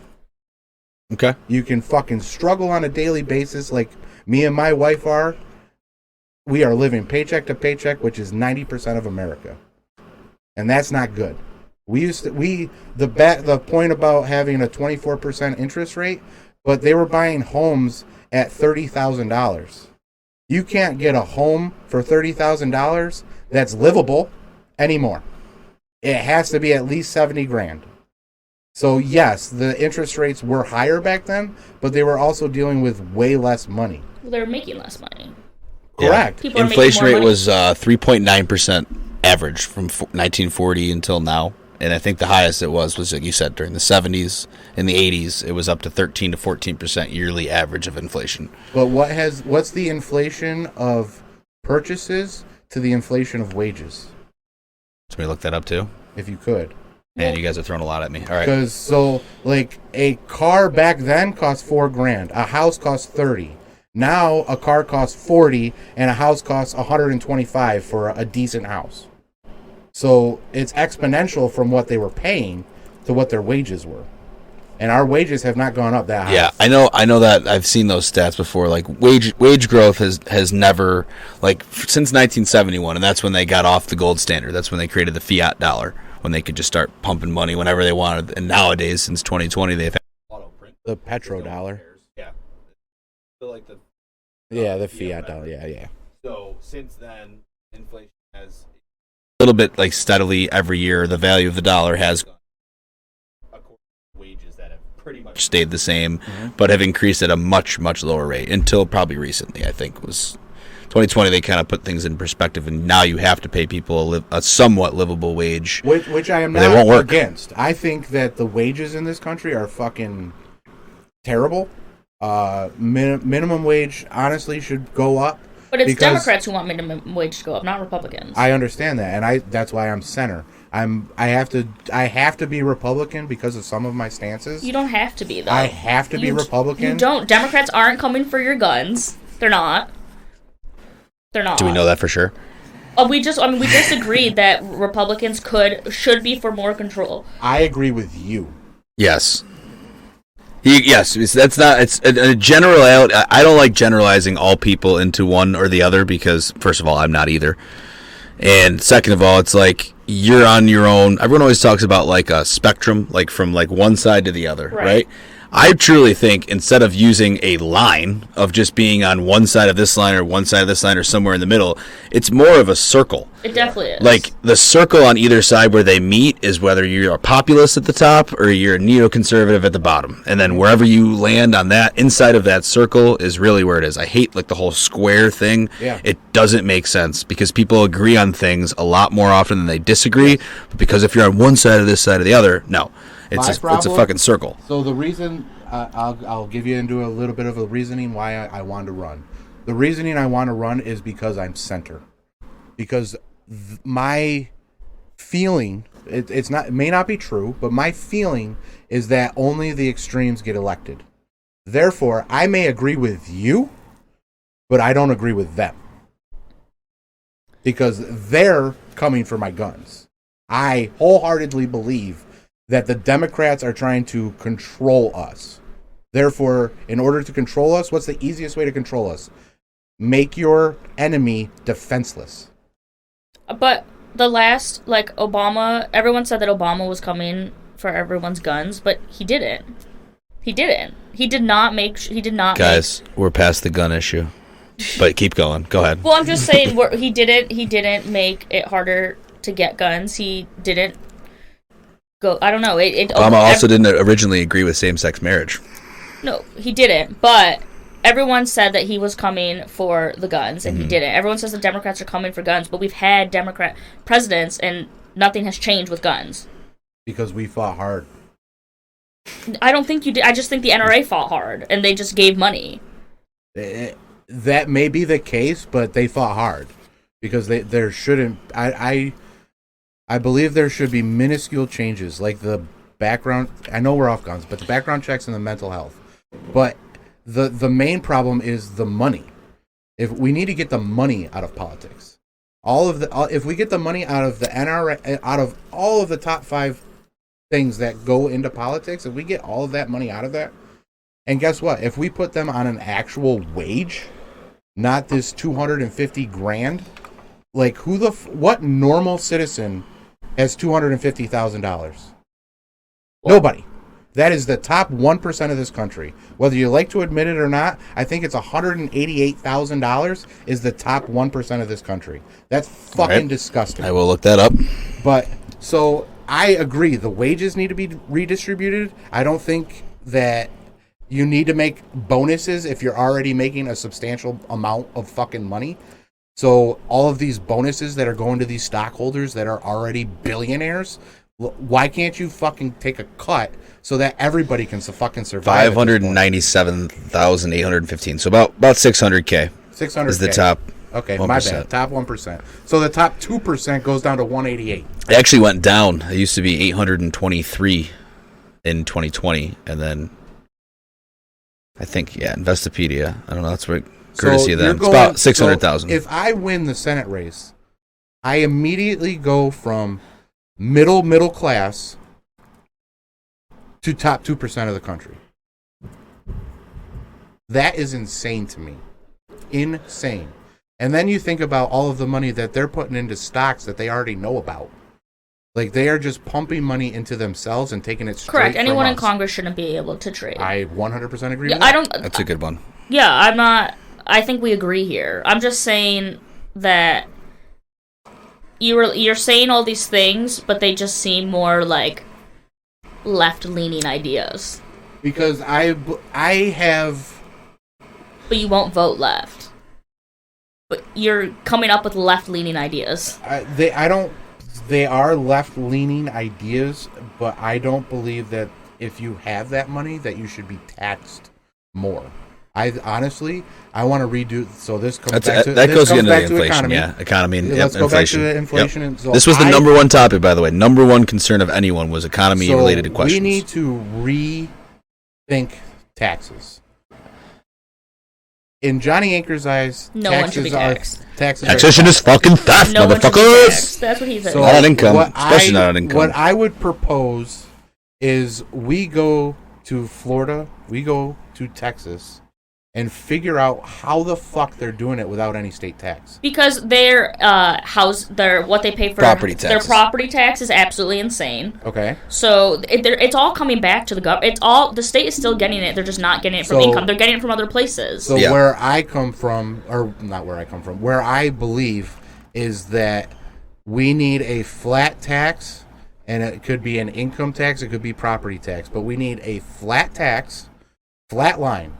Okay. You can fucking struggle on a daily basis like me and my wife are. We are living paycheck to paycheck, which is 90% of America. And that's not good. The point about having a 24% interest rate, but they were buying homes at $30,000. You can't get a home for $30,000 that's livable anymore. It has to be at least 70 grand. So yes, the interest rates were higher back then, but they were also dealing with way less money. Well, they were making less money. Correct. Yeah. Inflation rate was 3.9% average from 1940 until now. And I think the highest it was like you said, during the 70s. In the 80s, it was up to 13 to 14% yearly average of inflation. But what's the inflation of purchases to the inflation of wages? Somebody look that up too? If you could. Man, you guys are throwing a lot at me. All right. Because like a car back then cost $4,000. A house cost $30,000. Now a car costs $40,000 and a house costs $125,000 for a decent house. So it's exponential from what they were paying to what their wages were. And our wages have not gone up that high. Yeah, I know that. I've seen those stats before. Like wage growth has never, like, since 1971, and that's when they got off the gold standard. That's when they created the fiat dollar, when they could just start pumping money whenever they wanted. And nowadays, since 2020, they've had the petrodollar. Yeah. So like the fiat dollar. Yeah. So since then, inflation has a little bit, like, steadily every year. The value of the dollar has gone according to wages that have pretty much stayed the same, but have increased at a much, much lower rate until probably recently. I think was 2020. They kind of put things in perspective, and now you have to pay people a somewhat livable wage, which I am not against. I think that the wages in this country are fucking terrible. Minimum wage honestly should go up. But it's Democrats who want minimum wage to go up, not Republicans. I understand that, and that's why I'm center. I have to be Republican because of some of my stances. You don't have to be, though. I have to be Republican. You don't. Democrats aren't coming for your guns. They're not. Do we know that for sure? We just agreed that Republicans should be for more control. I agree with you. Yes. Yes, that's not. It's a general. I don't like generalizing all people into one or the other because, first of all, I'm not either, and second of all, it's like you're on your own. Everyone always talks about like a spectrum, like from like one side to the other, right? I truly think instead of using a line of just being on one side of this line or one side of this line or somewhere in the middle, it's more of a circle. It definitely is. Like the circle on either side where they meet is whether you're a populist at the top or you're a neoconservative at the bottom. And then wherever you land on that, inside of that circle is really where it is. I hate like the whole square thing. Yeah. It doesn't make sense because people agree on things a lot more often than they disagree. But because if you're on one side or this side or the other, no. It's a fucking circle. So the reason I'll give you into a little bit of a reasoning why I want to run. The reasoning I want to run is because I'm center. Because my feeling, it may not be true, but my feeling is that only the extremes get elected. Therefore, I may agree with you, but I don't agree with them. Because they're coming for my guns. I wholeheartedly believe that the Democrats are trying to control us. Therefore, in order to control us, what's the easiest way to control us? Make your enemy defenseless. But the last, like, Obama, everyone said that Obama was coming for everyone's guns, but he didn't. He didn't. He did not make... Guys, we're past the gun issue. But keep going. Go ahead. Well, I'm just saying he didn't make it harder to get guns. He didn't go... I don't know. Obama also didn't originally agree with same-sex marriage. No, he didn't. But everyone said that he was coming for the guns, and he didn't. Everyone says the Democrats are coming for guns, but we've had Democrat presidents, and nothing has changed with guns. Because we fought hard. I don't think you did. I just think the NRA fought hard, and they just gave money. That may be the case, but they fought hard. Because there shouldn't... I believe there should be minuscule changes, like the background... I know we're off guns, but the background checks and the mental health. But the main problem is the money. If we need to get the money out of politics, if we get the money out of the NRA, out of all of the top 5 things that go into politics, if we get all of that money out of that, and guess what? If we put them on an actual wage, not this $250,000, like what normal citizen has $250,000? Nobody. That is the top 1% of this country. Whether you like to admit it or not, I think it's $188,000 is the top 1% of this country. That's fucking disgusting. I will look that up. But, so, I agree. The wages need to be redistributed. I don't think that you need to make bonuses if you're already making a substantial amount of fucking money. So, all of these bonuses that are going to these stockholders that are already billionaires, why can't you fucking take a cut so that everybody can fucking survive? 597,815. So about $600K. 600K is the top. Okay, 1%. My bad. Top 1%. So the top 2% goes down to 188. It actually went down. It used to be 823 in 2020, and then I think Investopedia. I don't know. That's what courtesy of them. It's about 600,000. So if I win the Senate race, I immediately go from middle class top 2% of the country. That is insane to me. Insane. And then you think about all of the money that they're putting into stocks that they already know about. Like, they are just pumping money into themselves and taking it straight Correct. from Anyone us. in Congress shouldn't be able to trade. I 100% agree Yeah, with that. That's a good one. Yeah, I'm not... I think we agree here. I'm just saying that you're saying all these things, but they just seem more like left-leaning ideas. Because I have... But you won't vote left. But you're coming up with left-leaning ideas. They are left-leaning ideas, but I don't believe that if you have that money, that you should be taxed more. I want to redo. So this comes back to that goes into the inflation. Economy. Yeah, economy and Let's go inflation. back to the inflation. Yep. And so this was the number one topic, by the way. Number one concern of anyone was economy-related questions. We need to rethink taxes. In Johnny Anchor's eyes, No one should be taxed. Taxation is fucking theft, No one should be motherfuckers. taxed. That's what he said. So Not on income, especially not on income. What I would propose is we go to Florida, we go to Texas, and figure out how the fuck they're doing it without any state tax. Because their what they pay for Property their taxes. property tax is absolutely insane. Okay. So it's all coming back to the government. It's all the state is still getting it. They're just not getting it from So- income. They're getting it from other places. So Yeah. where I come from, or not where I come from, where I believe is that we need a flat tax, and it could be an income tax, it could be property tax, but we need a flat tax, flat line.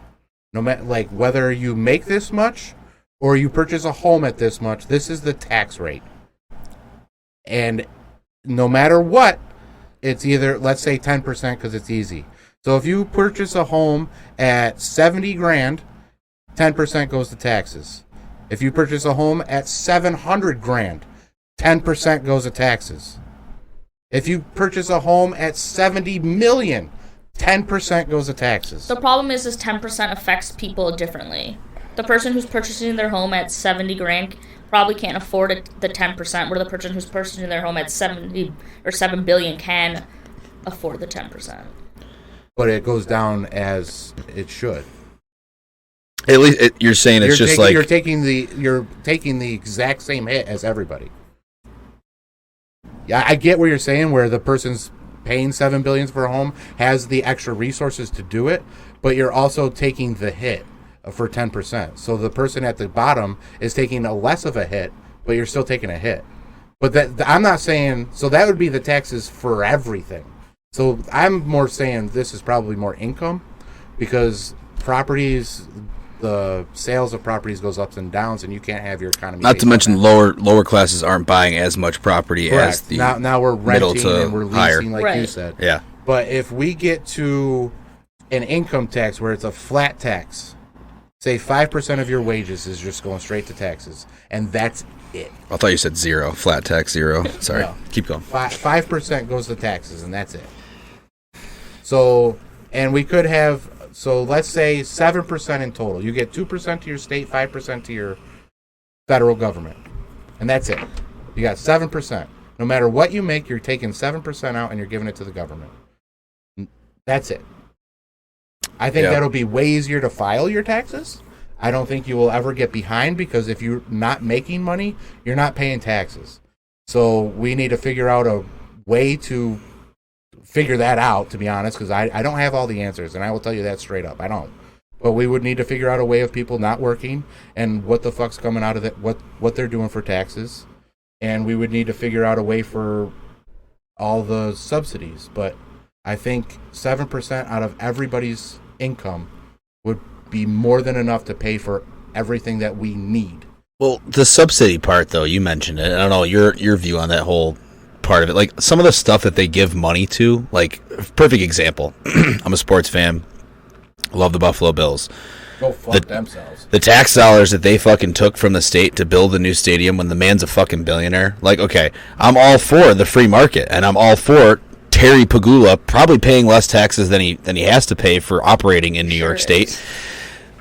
No matter, like, whether you make this much or you purchase a home at this much, this is the tax rate. And no matter what, it's either, let's say 10% because it's easy. So if you purchase a home at 70 grand, 10% goes to taxes. If you purchase a home at 700 grand, 10% goes to taxes. If you purchase a home at 70 million, 10% goes to taxes. The problem is 10% affects people differently. The person who's purchasing their home at 70 grand probably can't afford the 10%, where the person who's purchasing their home at 70 or 7 billion can afford the 10%. But it goes down as it should. At least you're saying it's just like you're taking the exact same hit as everybody. Yeah, I get what you're saying, where the person's paying $7 billion for a home has the extra resources to do it, but you're also taking the hit for 10%. So the person at the bottom is taking a less of a hit, but you're still taking a hit. But that I'm not saying, so that would be the taxes for everything. So I'm more saying this is probably more income, because properties, the sales of properties goes ups and downs, and you can't have your economy. not to mention lower classes aren't buying as much property as Correct. the now we're middle renting to and we're higher. leasing, like you Right. said. Yeah. But if we get to an income tax where it's a flat tax, say 5% of your wages is just going straight to taxes, and that's it. I thought you said zero. Flat tax, zero. Sorry. No. Keep going. 5% goes to taxes, and that's it. So, and we could have, so let's say 7% in total. You get 2% to your state, 5% to your federal government, and that's it. You got 7%. No matter what you make, you're taking 7% out and you're giving it to the government. That's it. I think that'll be way easier to file your taxes. I don't think you will ever get behind, because if you're not making money, you're not paying taxes. So we need to figure out a way to figure that out, to be honest, because I don't have all the answers, and I will tell you that straight up. I don't. But we would need to figure out a way of people not working and what the fuck's coming out of it, what they're doing for taxes. And we would need to figure out a way for all the subsidies. But I think 7% out of everybody's income would be more than enough to pay for everything that we need. Well, the subsidy part, though, you mentioned it. I don't know your view on that whole part of it. Like, some of the stuff that they give money to, like, perfect example. I'm a sports fan. Love the Buffalo Bills. Go fuck themselves. The tax dollars that they fucking took from the state to build a new stadium when the man's a fucking billionaire. Like, okay, I'm all for the free market, and I'm all for Terry Pagula probably paying less taxes than he has to pay for operating in New York State.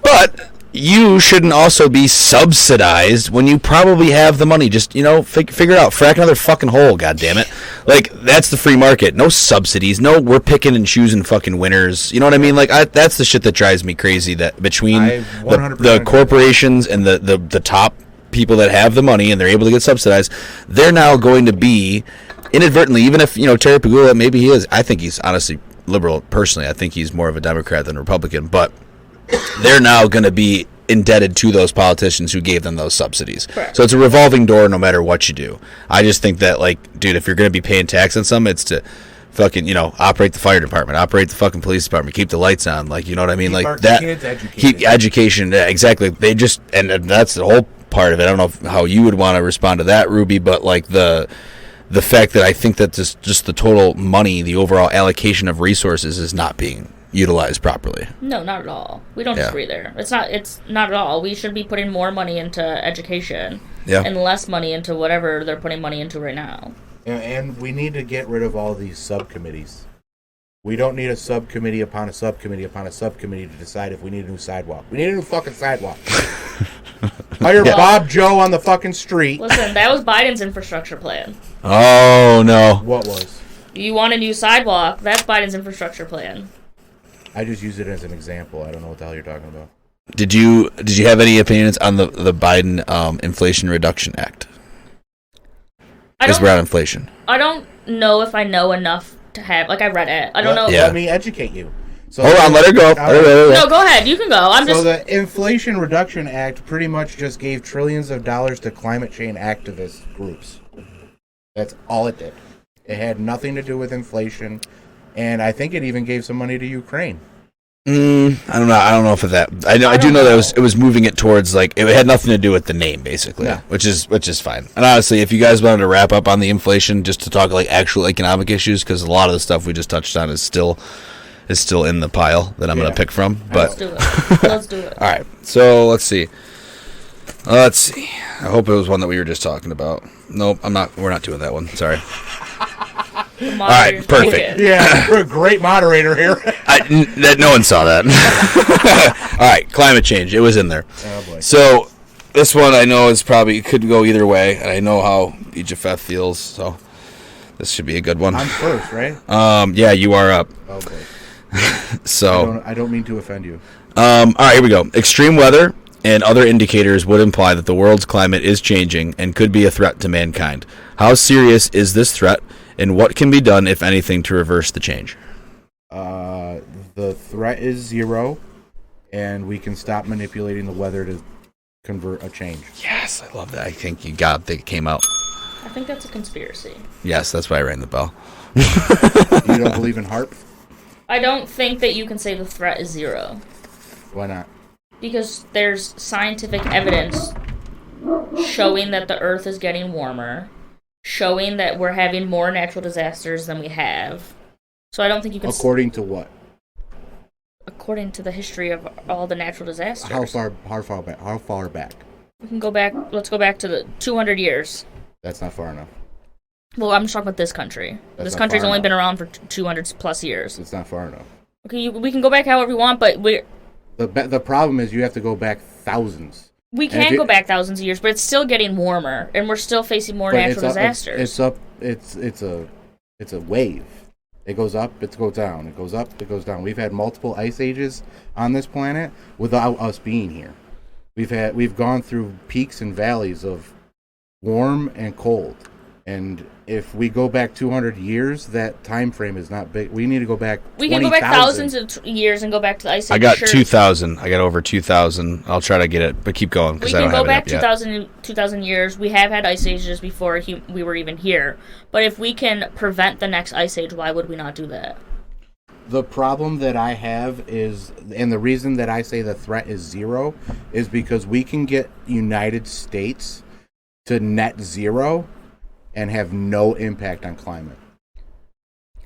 But you shouldn't also be subsidized when you probably have the money. Just, figure it out. Frack another fucking hole, goddammit. Like, that's the free market. No subsidies. No, we're picking and choosing fucking winners. You know what I mean? Like, that's the shit that drives me crazy, that between the corporations and the top people that have the money and they're able to get subsidized, they're now going to be, inadvertently, even if, Terry Pagula, maybe he is. I think he's honestly liberal personally. I think he's more of a Democrat than a Republican, but they're now going to be indebted to those politicians who gave them those subsidies. Correct. So it's a revolving door no matter what you do. I just think that, like, dude, if you're going to be paying tax on something, it's to fucking, operate the fire department, operate the fucking police department, keep the lights on, like, you know what I mean? Keep like that. Kids educated. Keep education. Exactly. They just, and that's the whole part of it. I don't know how you would want to respond to that, Ruby, but like the fact that I think that just the total money, the overall allocation of resources is not being utilized properly. No, not at all. We don't disagree there. It's not at all. We should be putting more money into education and less money into whatever they're putting money into right now. And we need to get rid of all these subcommittees. We don't need a subcommittee upon a subcommittee upon a subcommittee to decide if we need a new sidewalk. We need a new fucking sidewalk. Hire Bob Joe on the fucking street. Listen, that was Biden's infrastructure plan. Oh, no. What was? You want a new sidewalk, that's Biden's infrastructure plan. I just use it as an example. I don't know what the hell you're talking about. Did you have any opinions on the Biden Inflation Reduction Act? Because we're on inflation. I don't know if I know enough to have, like, I read it. I don't know. Let me educate you. So hold on, let her go. No, go ahead. You can go. So the Inflation Reduction Act pretty much just gave trillions of dollars to climate change activist groups. That's all it did. It had nothing to do with inflation, and I think it even gave some money to Ukraine. I don't know. I don't know if that. I do know that it was moving it towards, like, it had nothing to do with the name, basically, which is fine. And honestly, if you guys wanted to wrap up on the inflation, just to talk like actual economic issues, because a lot of the stuff we just touched on is still in the pile that I'm going to pick from. But Let's do it. All right. So let's see. I hope it was one that we were just talking about. Nope, I'm not. We're not doing that one. Sorry. All right, perfect. Yeah, we're a great moderator here. No one saw that. All right, climate change. It was in there. Oh, boy. So this one I know could go either way, and I know how Beejapheth feels, so this should be a good one. I'm first, right? Yeah, you are up. Oh, boy. So I don't mean to offend you. All right, here we go. Extreme weather and other indicators would imply that the world's climate is changing and could be a threat to mankind. How serious is this threat, and what can be done, if anything, to reverse the change? The threat is zero, and we can stop manipulating the weather to convert a change. Yes, I love that. I think it came out. I think that's a conspiracy. Yes, that's why I rang the bell. You don't believe in HARP? I don't think that you can say the threat is zero. Why not? Because there's scientific evidence showing that the Earth is getting warmer, showing that we're having more natural disasters than we have. So I don't think you can... According to what? According to the history of all the natural disasters. How far back? We can go back... Let's go back to the 200 years. That's not far enough. Well, I'm just talking about this country. This country's only been around for 200 plus years. It's not far enough. Okay, we can go back however we want, but we're... The problem is you have to go back thousands. We can go back thousands of years, but it's still getting warmer, and we're still facing more natural disasters. It's a wave. It goes up, it goes down. It goes up, it goes down. We've had multiple ice ages on this planet without us being here. We've gone through peaks and valleys of warm and cold. And if we go back 200 years, that time frame is not big. We need to go back 20,000. We can go back thousands of years and go back to the ice age. I got 2,000. I got over 2,000. I'll try to get it, but keep going because I don't have it up yet. We can go back 2,000 years. We have had ice ages before we were even here. But if we can prevent the next ice age, why would we not do that? The problem that I have is, and the reason that I say the threat is zero, is because we can get United States to net zero and have no impact on climate.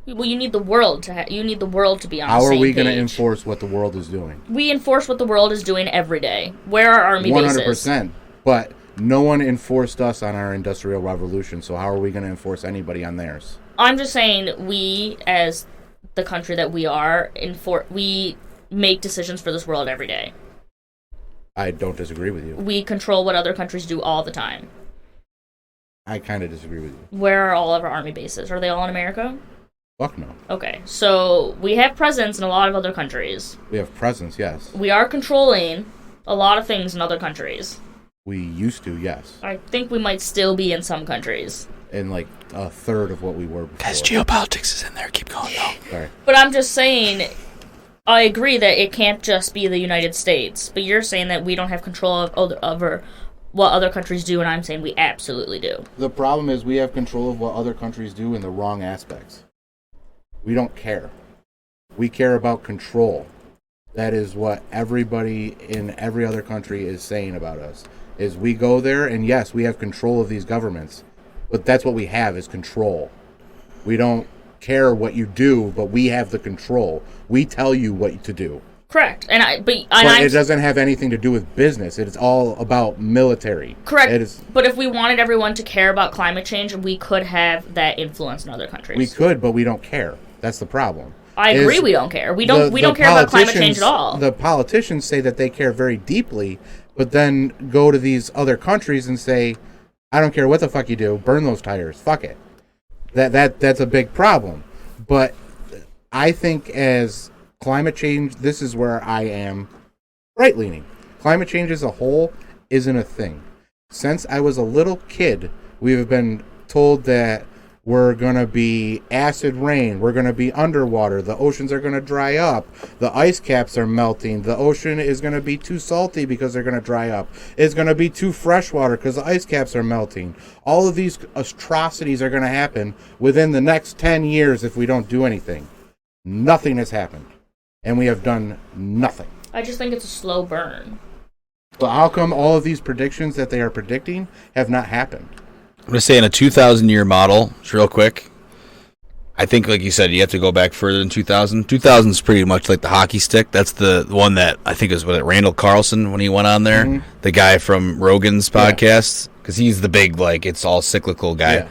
Well, you need the world to be on the same page. How are we going to enforce what the world is doing? We enforce what the world is doing every day. Where are army bases? 100%. But no one enforced us on our Industrial Revolution, so how are we going to enforce anybody on theirs? I'm just saying, we, as the country that we are, we make decisions for this world every day. I don't disagree with you. We control what other countries do all the time. I kind of disagree with you. Where are all of our army bases? Are they all in America? Fuck no. Okay, so we have presence in a lot of other countries. We have presence, yes. We are controlling a lot of things in other countries. We used to, yes. I think we might still be in some countries. And like a third of what we were before. Guys, geopolitics is in there. Keep going, though. Sorry. But I'm just saying, I agree that it can't just be the United States. But you're saying that we don't have control over what other countries do, and I'm saying we absolutely do. The problem is we have control of what other countries do in the wrong aspects. We don't care. We care about control. That is what everybody in every other country is saying about us. Is we go there, and yes, we have control of these governments. But that's what we have, is control. We don't care what you do, but we have the control. We tell you what to do. Correct. But it doesn't have anything to do with business. It is all about military. Correct. But if we wanted everyone to care about climate change, we could have that influence in other countries. We could, but we don't care. That's the problem. I agree we don't care. We don't care about climate change at all. The politicians say that they care very deeply, but then go to these other countries and say, I don't care what the fuck you do, burn those tires, fuck it. That's a big problem. But I think as climate change, this is where I am right-leaning. Climate change as a whole isn't a thing. Since I was a little kid, we have been told that we're going to be acid rain, we're going to be underwater, the oceans are going to dry up, the ice caps are melting, the ocean is going to be too salty because they're going to dry up, it's going to be too freshwater because the ice caps are melting. All of these atrocities are going to happen within the next 10 years if we don't do anything. Nothing has happened. And we have done nothing. I just think it's a slow burn. But how come all of these predictions that they are predicting have not happened? I'm going to say in a 2,000-year model, just real quick, I think, like you said, you have to go back further than 2000. 2000 is pretty much like the hockey stick. That's the one that I think is Randall Carlson when he went on there, the guy from Rogan's podcast, because he's the big, like, it's all cyclical guy. Yeah.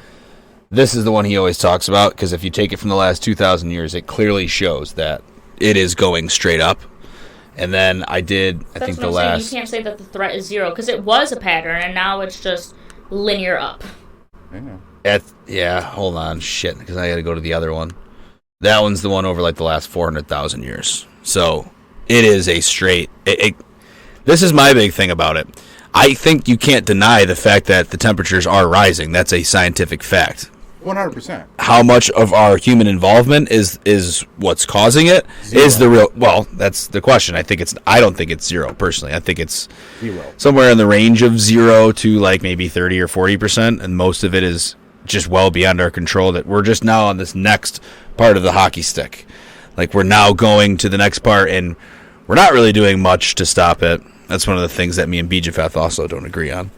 This is the one he always talks about, because if you take it from the last 2,000 years, it clearly shows that it is going straight up. And then I think the last... You can't say that the threat is zero, because it was a pattern, and now it's just linear up. Hold on, shit, because I got to go to the other one. That one's the one over like the last 400,000 years. So it is a straight. This is my big thing about it. I think you can't deny the fact that the temperatures are rising. That's a scientific fact. 100%. How much of our human involvement is what's causing it? Zero. Is the real? Well, that's the question. I don't think it's zero personally. I think it's zero, somewhere in the range of 0 to like maybe 30 or 40%, and most of it is just well beyond our control. That we're just now on this next part of the hockey stick. Like we're now going to the next part, and we're not really doing much to stop it. That's one of the things that me and Beejapheth also don't agree on.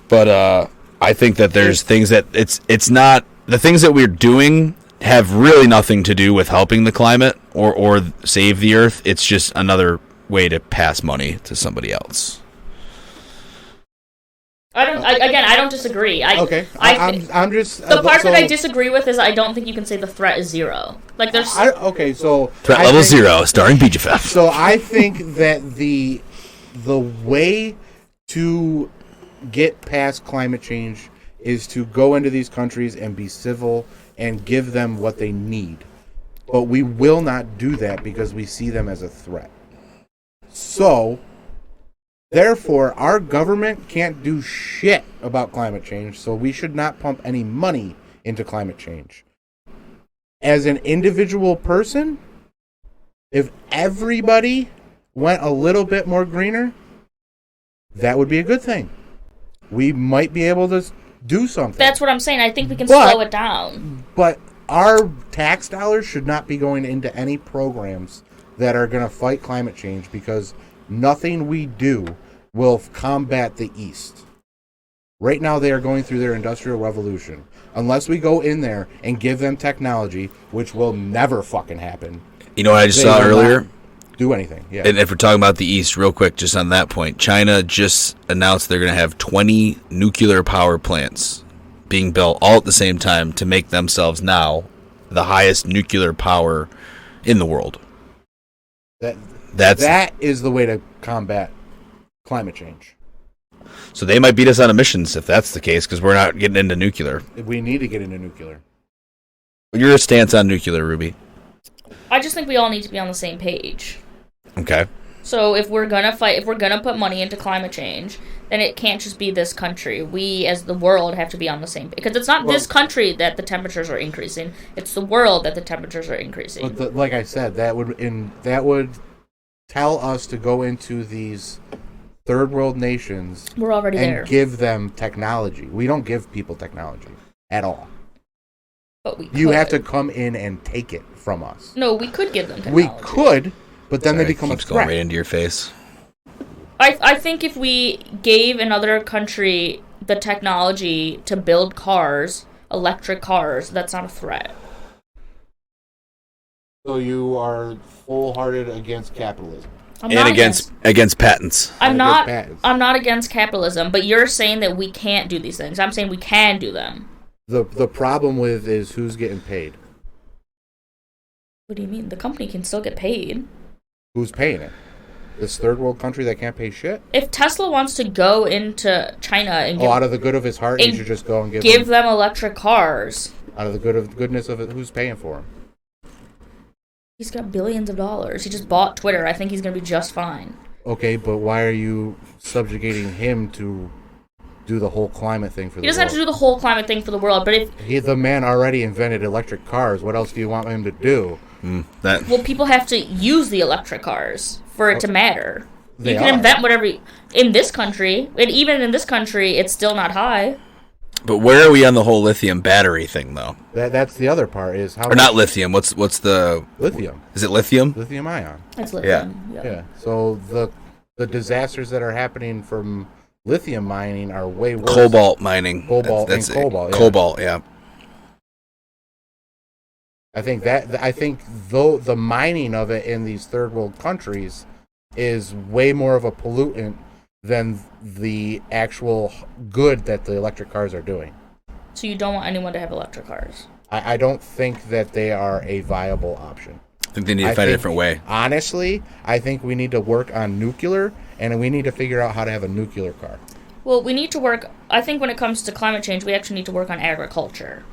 But I think that there's things that it's not the things that we're doing have really nothing to do with helping the climate or save the earth. It's just another way to pass money to somebody else. I don't disagree. I'm just the part that I disagree with is I don't think you can say the threat is zero. Like there's threat level 0 starring Beejapheth. So I think that the way to get past climate change is to go into these countries and be civil and give them what they need. But we will not do that because we see them as a threat. So, therefore, our government can't do shit about climate change, so we should not pump any money into climate change. As an individual person, if everybody went a little bit more greener, that would be a good thing. We might be able to do something. That's what I'm saying. I think we can slow it down. But our tax dollars should not be going into any programs that are going to fight climate change because nothing we do will combat the East. Right now they are going through their industrial revolution. Unless we go in there and give them technology, which will never fucking happen. You know what I just saw earlier? Do anything, yeah. And if we're talking about the East, real quick, just on that point, China just announced they're going to have 20 nuclear power plants being built all at the same time to make themselves now the highest nuclear power in the world. That is the way to combat climate change. So they might beat us on emissions if that's the case, because we're not getting into nuclear. We need to get into nuclear. Your stance on nuclear, Ruby? I just think we all need to be on the same page. Okay. So if we're gonna fight, if we're gonna put money into climate change, then it can't just be this country. We, as the world, have to be on the same page. Because it's not this country that the temperatures are increasing. It's the world that the temperatures are increasing. But like I said, that would tell us to go into these third world nations. We're already there. And give them technology. We don't give people technology at all. But we You have to come in and take it from us. No, we could give them technology. We could, but then they become a keeps threat. going right into your face. I think if we gave another country the technology to build cars, electric cars, that's not a threat. So you are full-hearted against capitalism. Against patents. I'm not against capitalism, but you're saying that we can't do these things. I'm saying we can do them. The problem with is who's getting paid. What do you mean? The company can still get paid. Who's paying it? This third world country that can't pay shit? If Tesla wants to go into China and out of the good of his heart, he should just go and give them electric cars. Out of the goodness of it, who's paying for him? He's got billions of dollars. He just bought Twitter. I think he's going to be just fine. Okay, but why are you subjugating him to do the whole climate thing for the world? He doesn't have to do the whole climate thing for the world, but if... the man already invented electric cars. What else do you want him to do? Well, people have to use the electric cars for it to matter. You can invent whatever... In this country, and even in this country, it's still not high. But where are we on the whole lithium battery thing, though? That's the other part, is how... Or not lithium, what's the... Lithium. Is it lithium? Lithium ion. It's lithium. Yeah. So the disasters that are happening from lithium mining are way worse. Cobalt mining. Cobalt. Yeah. Cobalt, yeah. I think though the mining of it in these third world countries is way more of a pollutant than the actual good that the electric cars are doing. So you don't want anyone to have electric cars? I don't think that they are a viable option. I think they need to find a different way. Honestly, I think we need to work on nuclear, and we need to figure out how to have a nuclear car. Well, we need to work... I think when it comes to climate change, we actually need to work on agriculture.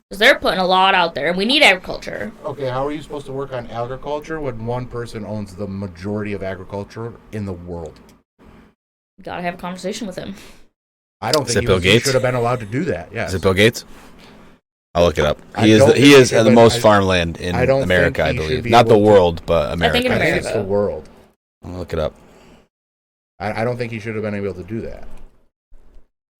Because they're putting a lot out there, and we need agriculture. Okay, how are you supposed to work on agriculture when one person owns the majority of agriculture in the world? You gotta have a conversation with him. I don't think he should have been allowed to do that. Yes. Is it Bill Gates? I'll look it up. He is the most farmland in America, I believe. Not the world, but America. I think it's the world. I'll look it up. I don't think he should have been able to do that.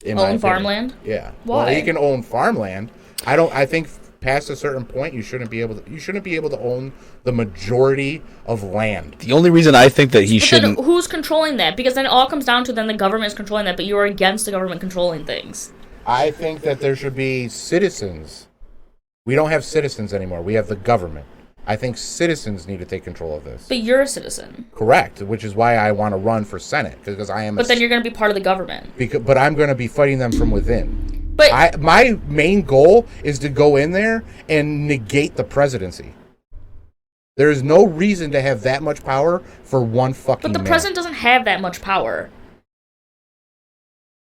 Own farmland? Yeah. Why? Well, he can own farmland. I think past a certain point, you shouldn't be able to own the majority of land. The only reason I think that he shouldn't... Then who's controlling that? Because then it all comes down to then the government is controlling that, but you're against the government controlling things. I think that there should be citizens. We don't have citizens anymore. We have the government. I think citizens need to take control of this. But you're a citizen. Correct, which is why I want to run for Senate, because I am. But then you're going to be part of the government. But I'm going to be fighting them from within. But my main goal is to go in there and negate the presidency. There is no reason to have that much power for one fucking man. But the president doesn't have that much power.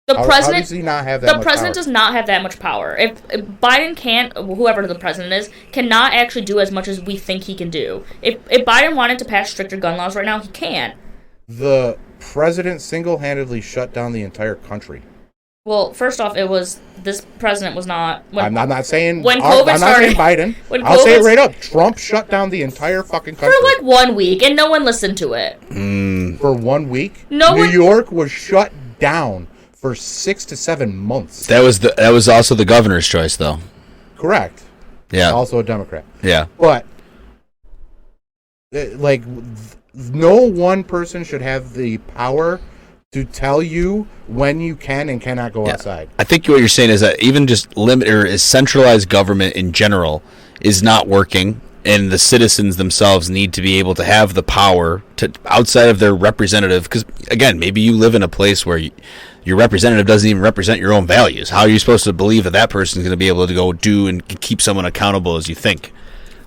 How does he not have that much power? The president does not have that much power. If Biden can't, whoever the president is, cannot actually do as much as we think he can do. If Biden wanted to pass stricter gun laws right now, he can't. The president single-handedly shut down the entire country. Well, first off, this president was not... I'm not saying... When COVID started... I'm not saying Biden. I'll say it right up. Trump shut down the entire fucking country. For like 1 week, and no one listened to it. For 1 week? New York was shut down for 6 to 7 months. That was also the governor's choice, though. Correct. Yeah. Also a Democrat. Yeah. But, like, no one person should have the power to tell you when you can and cannot go outside. I think what you're saying is that even just centralized government in general is not working, and the citizens themselves need to be able to have the power to outside of their representative. Because again, maybe you live in a place where your representative doesn't even represent your own values. How are you supposed to believe that person is going to be able to go do and keep someone accountable as you think?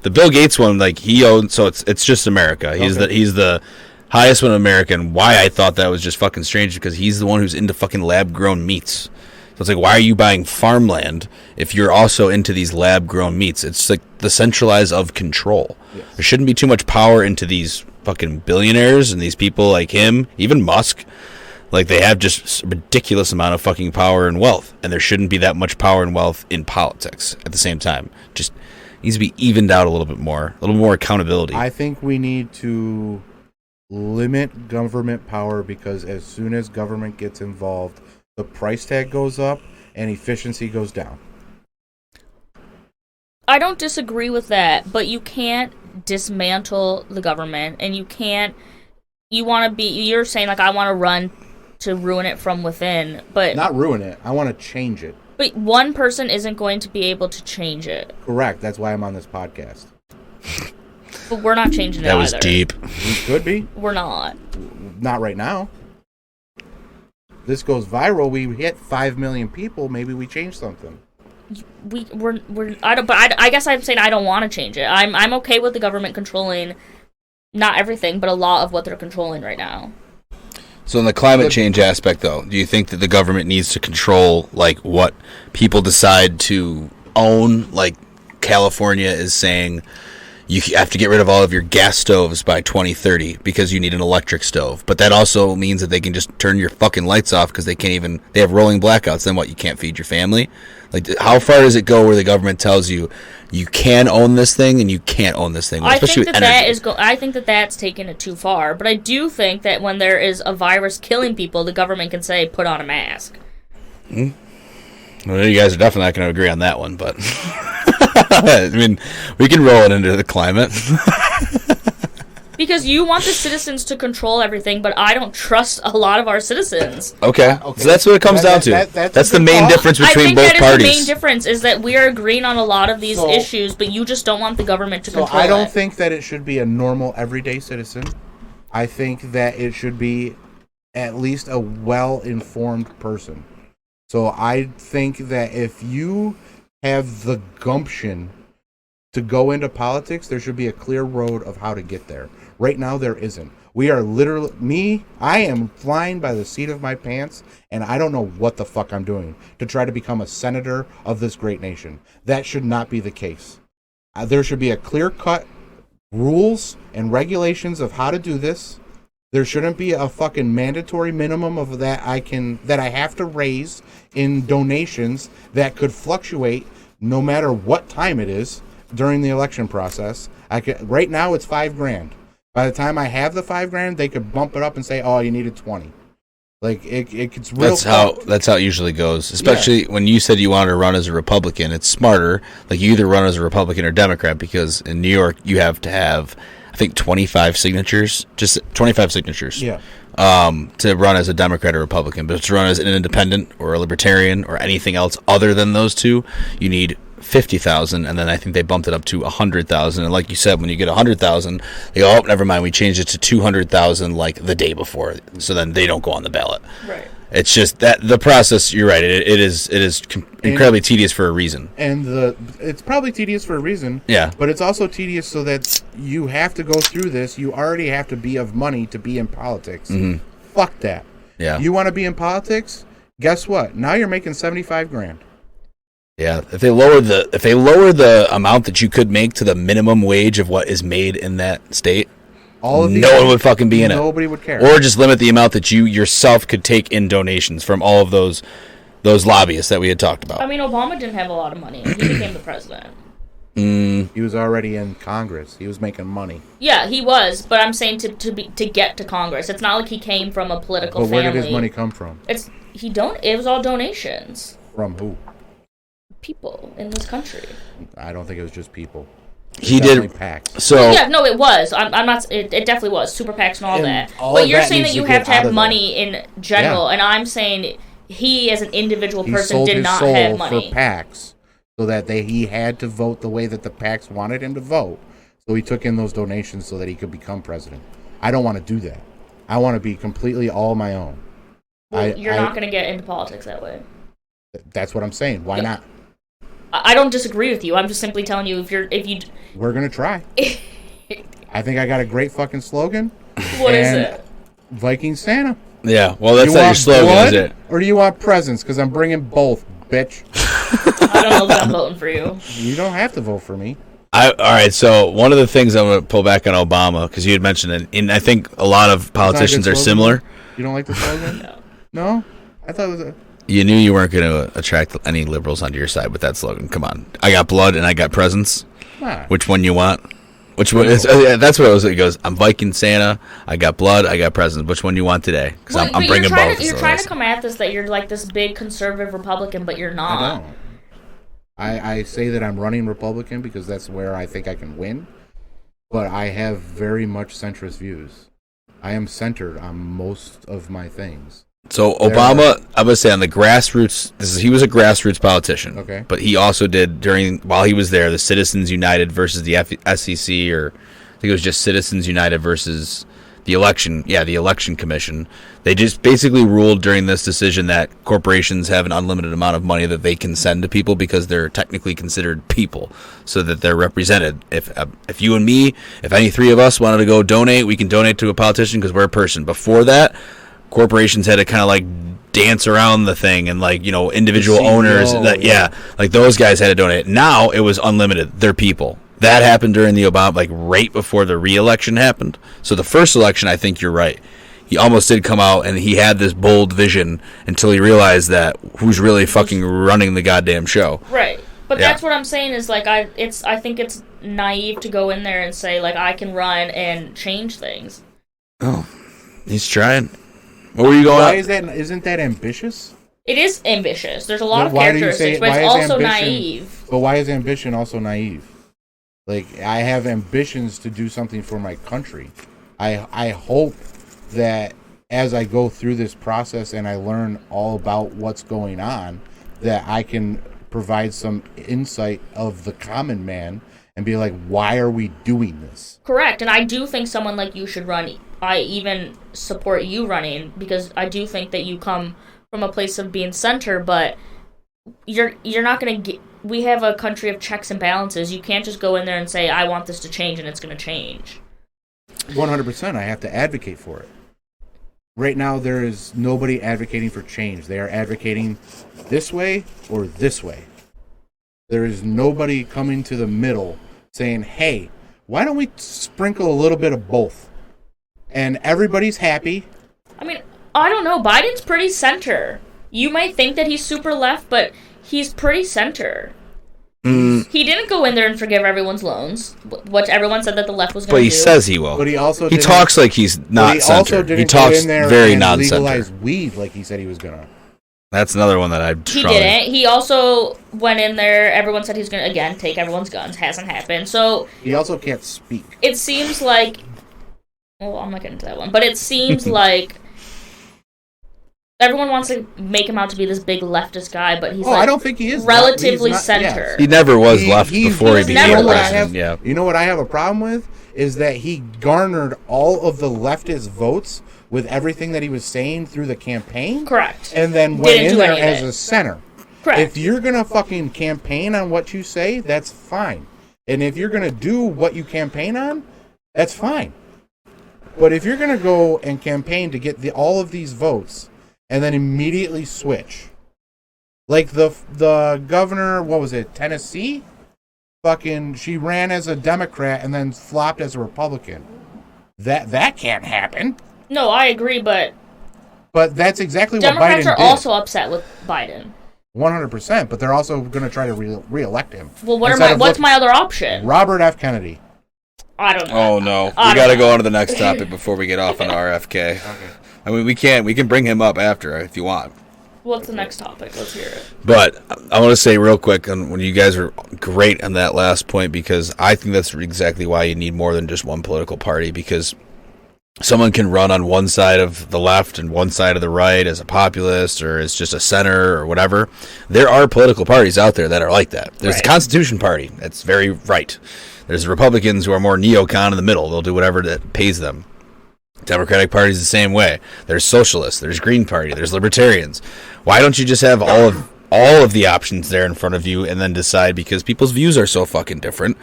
The Bill Gates one, like he owns, so it's just America. He's the highest one in America, and why I thought that was just fucking strange because he's the one who's into fucking lab-grown meats. So it's like, why are you buying farmland if you're also into these lab-grown meats? It's like the centralized of control. Yes. There shouldn't be too much power into these fucking billionaires and these people like him, even Musk. Like, they have just a ridiculous amount of fucking power and wealth, and there shouldn't be that much power and wealth in politics at the same time. Just needs to be evened out a little bit more, a little more accountability. I think we need to limit government power because as soon as government gets involved, the price tag goes up and efficiency goes down. I don't disagree with that, but you can't dismantle the government, and you're saying, like, I want to run to ruin it from within, but... Not ruin it, I want to change it. But one person isn't going to be able to change it. Correct, that's why I'm on this podcast. But we're not changing it either. That was either. deep. We could be. We're not. Not right now. This goes viral, we hit 5 million people, maybe we change something. I guess I'm saying I don't want to change it. I'm okay with the government controlling not everything, but a lot of what they're controlling right now. So in the climate change aspect, though, do you think that the government needs to control, like, what people decide to own? Like, California is saying you have to get rid of all of your gas stoves by 2030 because you need an electric stove. But that also means that they can just turn your fucking lights off because they have rolling blackouts. Then what, you can't feed your family? Like, how far does it go where the government tells you you can own this thing and you can't own this thing? Especially with energy. I think that that's taken it too far. But I do think that when there is a virus killing people, the government can say, put on a mask. Well, you guys are definitely not going to agree on that one, but... I mean, we can roll it into the climate. Because you want the citizens to control everything, but I don't trust a lot of our citizens. Okay. So that's what it comes down to. That's the main difference between both parties. I think that is the main difference, is that we are agreeing on a lot of these issues, but you just don't want the government to control it. I don't think that it should be a normal, everyday citizen. I think that it should be at least a well-informed person. So I think that if you have the gumption to go into politics, there should be a clear road of how to get there. Right now, there isn't. We are literally, I am flying by the seat of my pants, and I don't know what the fuck I'm doing to try to become a senator of this great nation. That should not be the case. There should be a clear-cut rules and regulations of how to do this. There shouldn't be a fucking mandatory minimum of that I have to raise in donations that could fluctuate no matter what time it is during the election process. Right now it's $5,000. By the time I have the $5,000, they could bump it up and say, "Oh, you needed 20." Like it's real. That's how it usually goes. Especially when you said you wanted to run as a Republican, it's smarter. Like, you either run as a Republican or Democrat, because in New York you have to have, I think, 25 signatures. Just 25 signatures. Yeah. To run as a Democrat or Republican, but to run as an independent or a libertarian or anything else other than those two, you need 50,000, and then I think they bumped it up to 100,000. And like you said, when you get 100,000, they go, "Oh, never mind, we changed it to 200,000 like the day before," so then they don't go on the ballot. Right. It's just that the process. You're right. It is incredibly tedious for a reason. And it's probably tedious for a reason. Yeah. But it's also tedious so that you have to go through this. You already have to be of money to be in politics. Mm-hmm. Fuck that. Yeah. You want to be in politics? Guess what? Now you're making $75,000. Yeah. If they lower the amount that you could make to the minimum wage of what is made in that state, no one would fucking be in it. Nobody would care. Or just limit the amount that you yourself could take in donations from all of those lobbyists that we had talked about. I mean, Obama didn't have a lot of money. He became the president. He was already in Congress. He was making money. Yeah, he was. But I'm saying to get to Congress. It's not like he came from a political family. But where did his money come from? It was all donations. From who? People in this country. I don't think it was just people. He did PACs. So yeah, no, it was. I'm not. It definitely was super PACs and all that. But you're saying that you have to have money in general, and I'm saying he, as an individual person, did not have money for PACs, so that he had to vote the way that the PACs wanted him to vote. So he took in those donations so that he could become president. I don't want to do that. I want to be completely all my own. Well, you're not going to get into politics that way. That's what I'm saying. Why not? I don't disagree with you. I'm just simply telling you if you. We're gonna try. I think I got a great fucking slogan. What is it? Viking Santa. Yeah, well, that's not your slogan, blood, is it? Or do you want presents? Because I'm bringing both, bitch. I don't know that I'm voting for you. You don't have to vote for me. All right, so one of the things I'm going to pull back on Obama, because you had mentioned it, and I think a lot of politicians are similar. You don't like the slogan? No. No? I thought it was You knew you weren't going to attract any liberals onto your side with that slogan. Come on. I got blood and I got presents. Nah. Which one you want? Which one is? That's what it was. It goes, I'm Viking Santa. I got blood. I got presents. Which one you want today? Because I'm bringing both. You're trying to come at this that you're like this big conservative Republican, but you're not. I don't. I say that I'm running Republican because that's where I think I can win. But I have very much centrist views. I am centered on most of my things. So Obama, I'm going to say on the grassroots, he was a grassroots politician. Okay. But he also did, while he was there, the Citizens United versus the SEC, or I think it was just Citizens United versus the election commission. They just basically ruled during this decision that corporations have an unlimited amount of money that they can send to people because they're technically considered people, so that they're represented. If you and me, if any three of us wanted to go donate, we can donate to a politician because we're a person. Before that, corporations had to kind of like dance around the thing, and like, individual owners, like those guys had to donate. Now it was unlimited. They're people. That happened during the Obama, like right before the re-election happened. So the first election, I think you're right. He almost did come out and he had this bold vision until he realized that who's really fucking running the goddamn show. Right. But that's what I'm saying is like I think it's naive to go in there and say like I can run and change things. Oh, he's trying. What were you going? Why is that? Isn't that ambitious? It is ambitious. There's a lot of characteristics, but it's also naive. But why is ambition also naive? Like, I have ambitions to do something for my country. I hope that as I go through this process and I learn all about what's going on, that I can provide some insight of the common man and be like, why are we doing this? Correct, and I do think someone like you should run. I even support you running because I do think that you come from a place of being center, but you're not going to get... We have a country of checks and balances. You can't just go in there and say, I want this to change, and it's going to change. 100%. I have to advocate for it. Right now, there is nobody advocating for change. They are advocating this way or this way. There is nobody coming to the middle saying, hey, why don't we sprinkle a little bit of both? And everybody's happy. I mean, I don't know. Biden's pretty center. You might think that he's super left, but he's pretty center. He didn't go in there and forgive everyone's loans, which everyone said that the left was going to do. But he says he will. But he also talks like he's not center. He talks very non-center. Legalize weed like he said he was going to. That's another one that He didn't. He also went in there. Everyone said he's going to, again, take everyone's guns. Hasn't happened. So he also can't speak. It seems like... Well, I'm not getting into that one. But it seems like everyone wants to make him out to be this big leftist guy, but he's I don't think he is relatively center. Yes. He never was left before he became president. You know what I have a problem with? Is that he garnered all of the leftist votes with everything that he was saying through the campaign. Correct. And then went in there as a center. Correct. If you're going to fucking campaign on what you say, that's fine. And if you're going to do what you campaign on, that's fine. But if you're going to go and campaign to get all of these votes and then immediately switch, like the governor, what was it, Tennessee? Fucking, she ran as a Democrat and then flopped as a Republican. That can't happen. No, I agree, but that's exactly what Biden did. Democrats are also upset with Biden. 100%, but they're also going to try to re-elect him. Well, what's my other option? Robert F. Kennedy. I don't know. Oh, no. We got to go on to the next topic before we get off on RFK. Okay. I mean, we can bring him up after if you want. What's the next topic? Let's hear it. But I want to say real quick, when you guys are great on that last point, because I think that's exactly why you need more than just one political party, because someone can run on one side of the left and one side of the right as a populist or as just a center or whatever. There are political parties out there that are like that. There's the Constitution Party. That's very right. There's Republicans who are more neocon in the middle. They'll do whatever that pays them. Democratic Party is the same way. There's socialists. There's Green Party. There's libertarians. Why don't you just have all of the options there in front of you and then decide, because people's views are so fucking different.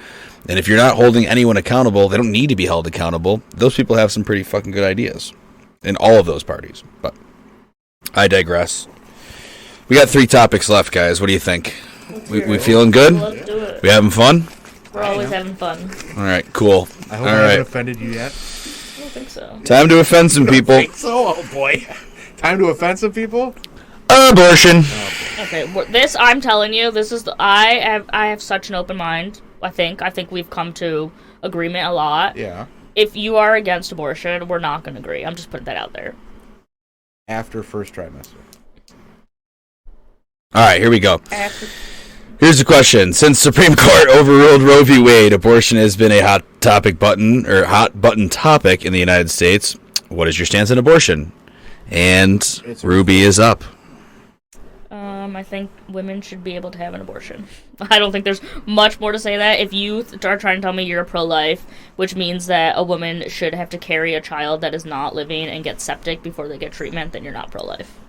And if you're not holding anyone accountable, they don't need to be held accountable. Those people have some pretty fucking good ideas in all of those parties. But I digress. We got 3 topics left, guys. What do you think? We feeling good? Let's do it. We having fun? We're always having fun. All right, cool. I hope all I right. haven't offended you yet. I don't think so. Time to offend some people. I think so? Oh, boy. Time to offend some people? Abortion. Okay, this, I'm telling you, this is I have such an open mind. I think we've come to agreement a lot. Yeah. If you are against abortion, we're not going to agree. I'm just putting that out there. After first trimester. All right, here we go. Here's the question. Since Supreme Court overruled Roe v. Wade, abortion has been a hot button topic in the United States. What is your stance on abortion? And Ruby is up. I think women should be able to have an abortion. I don't think there's much more to say that. If you are trying to tell me you're pro-life, which means that a woman should have to carry a child that is not living and get septic before they get treatment, then you're not pro-life.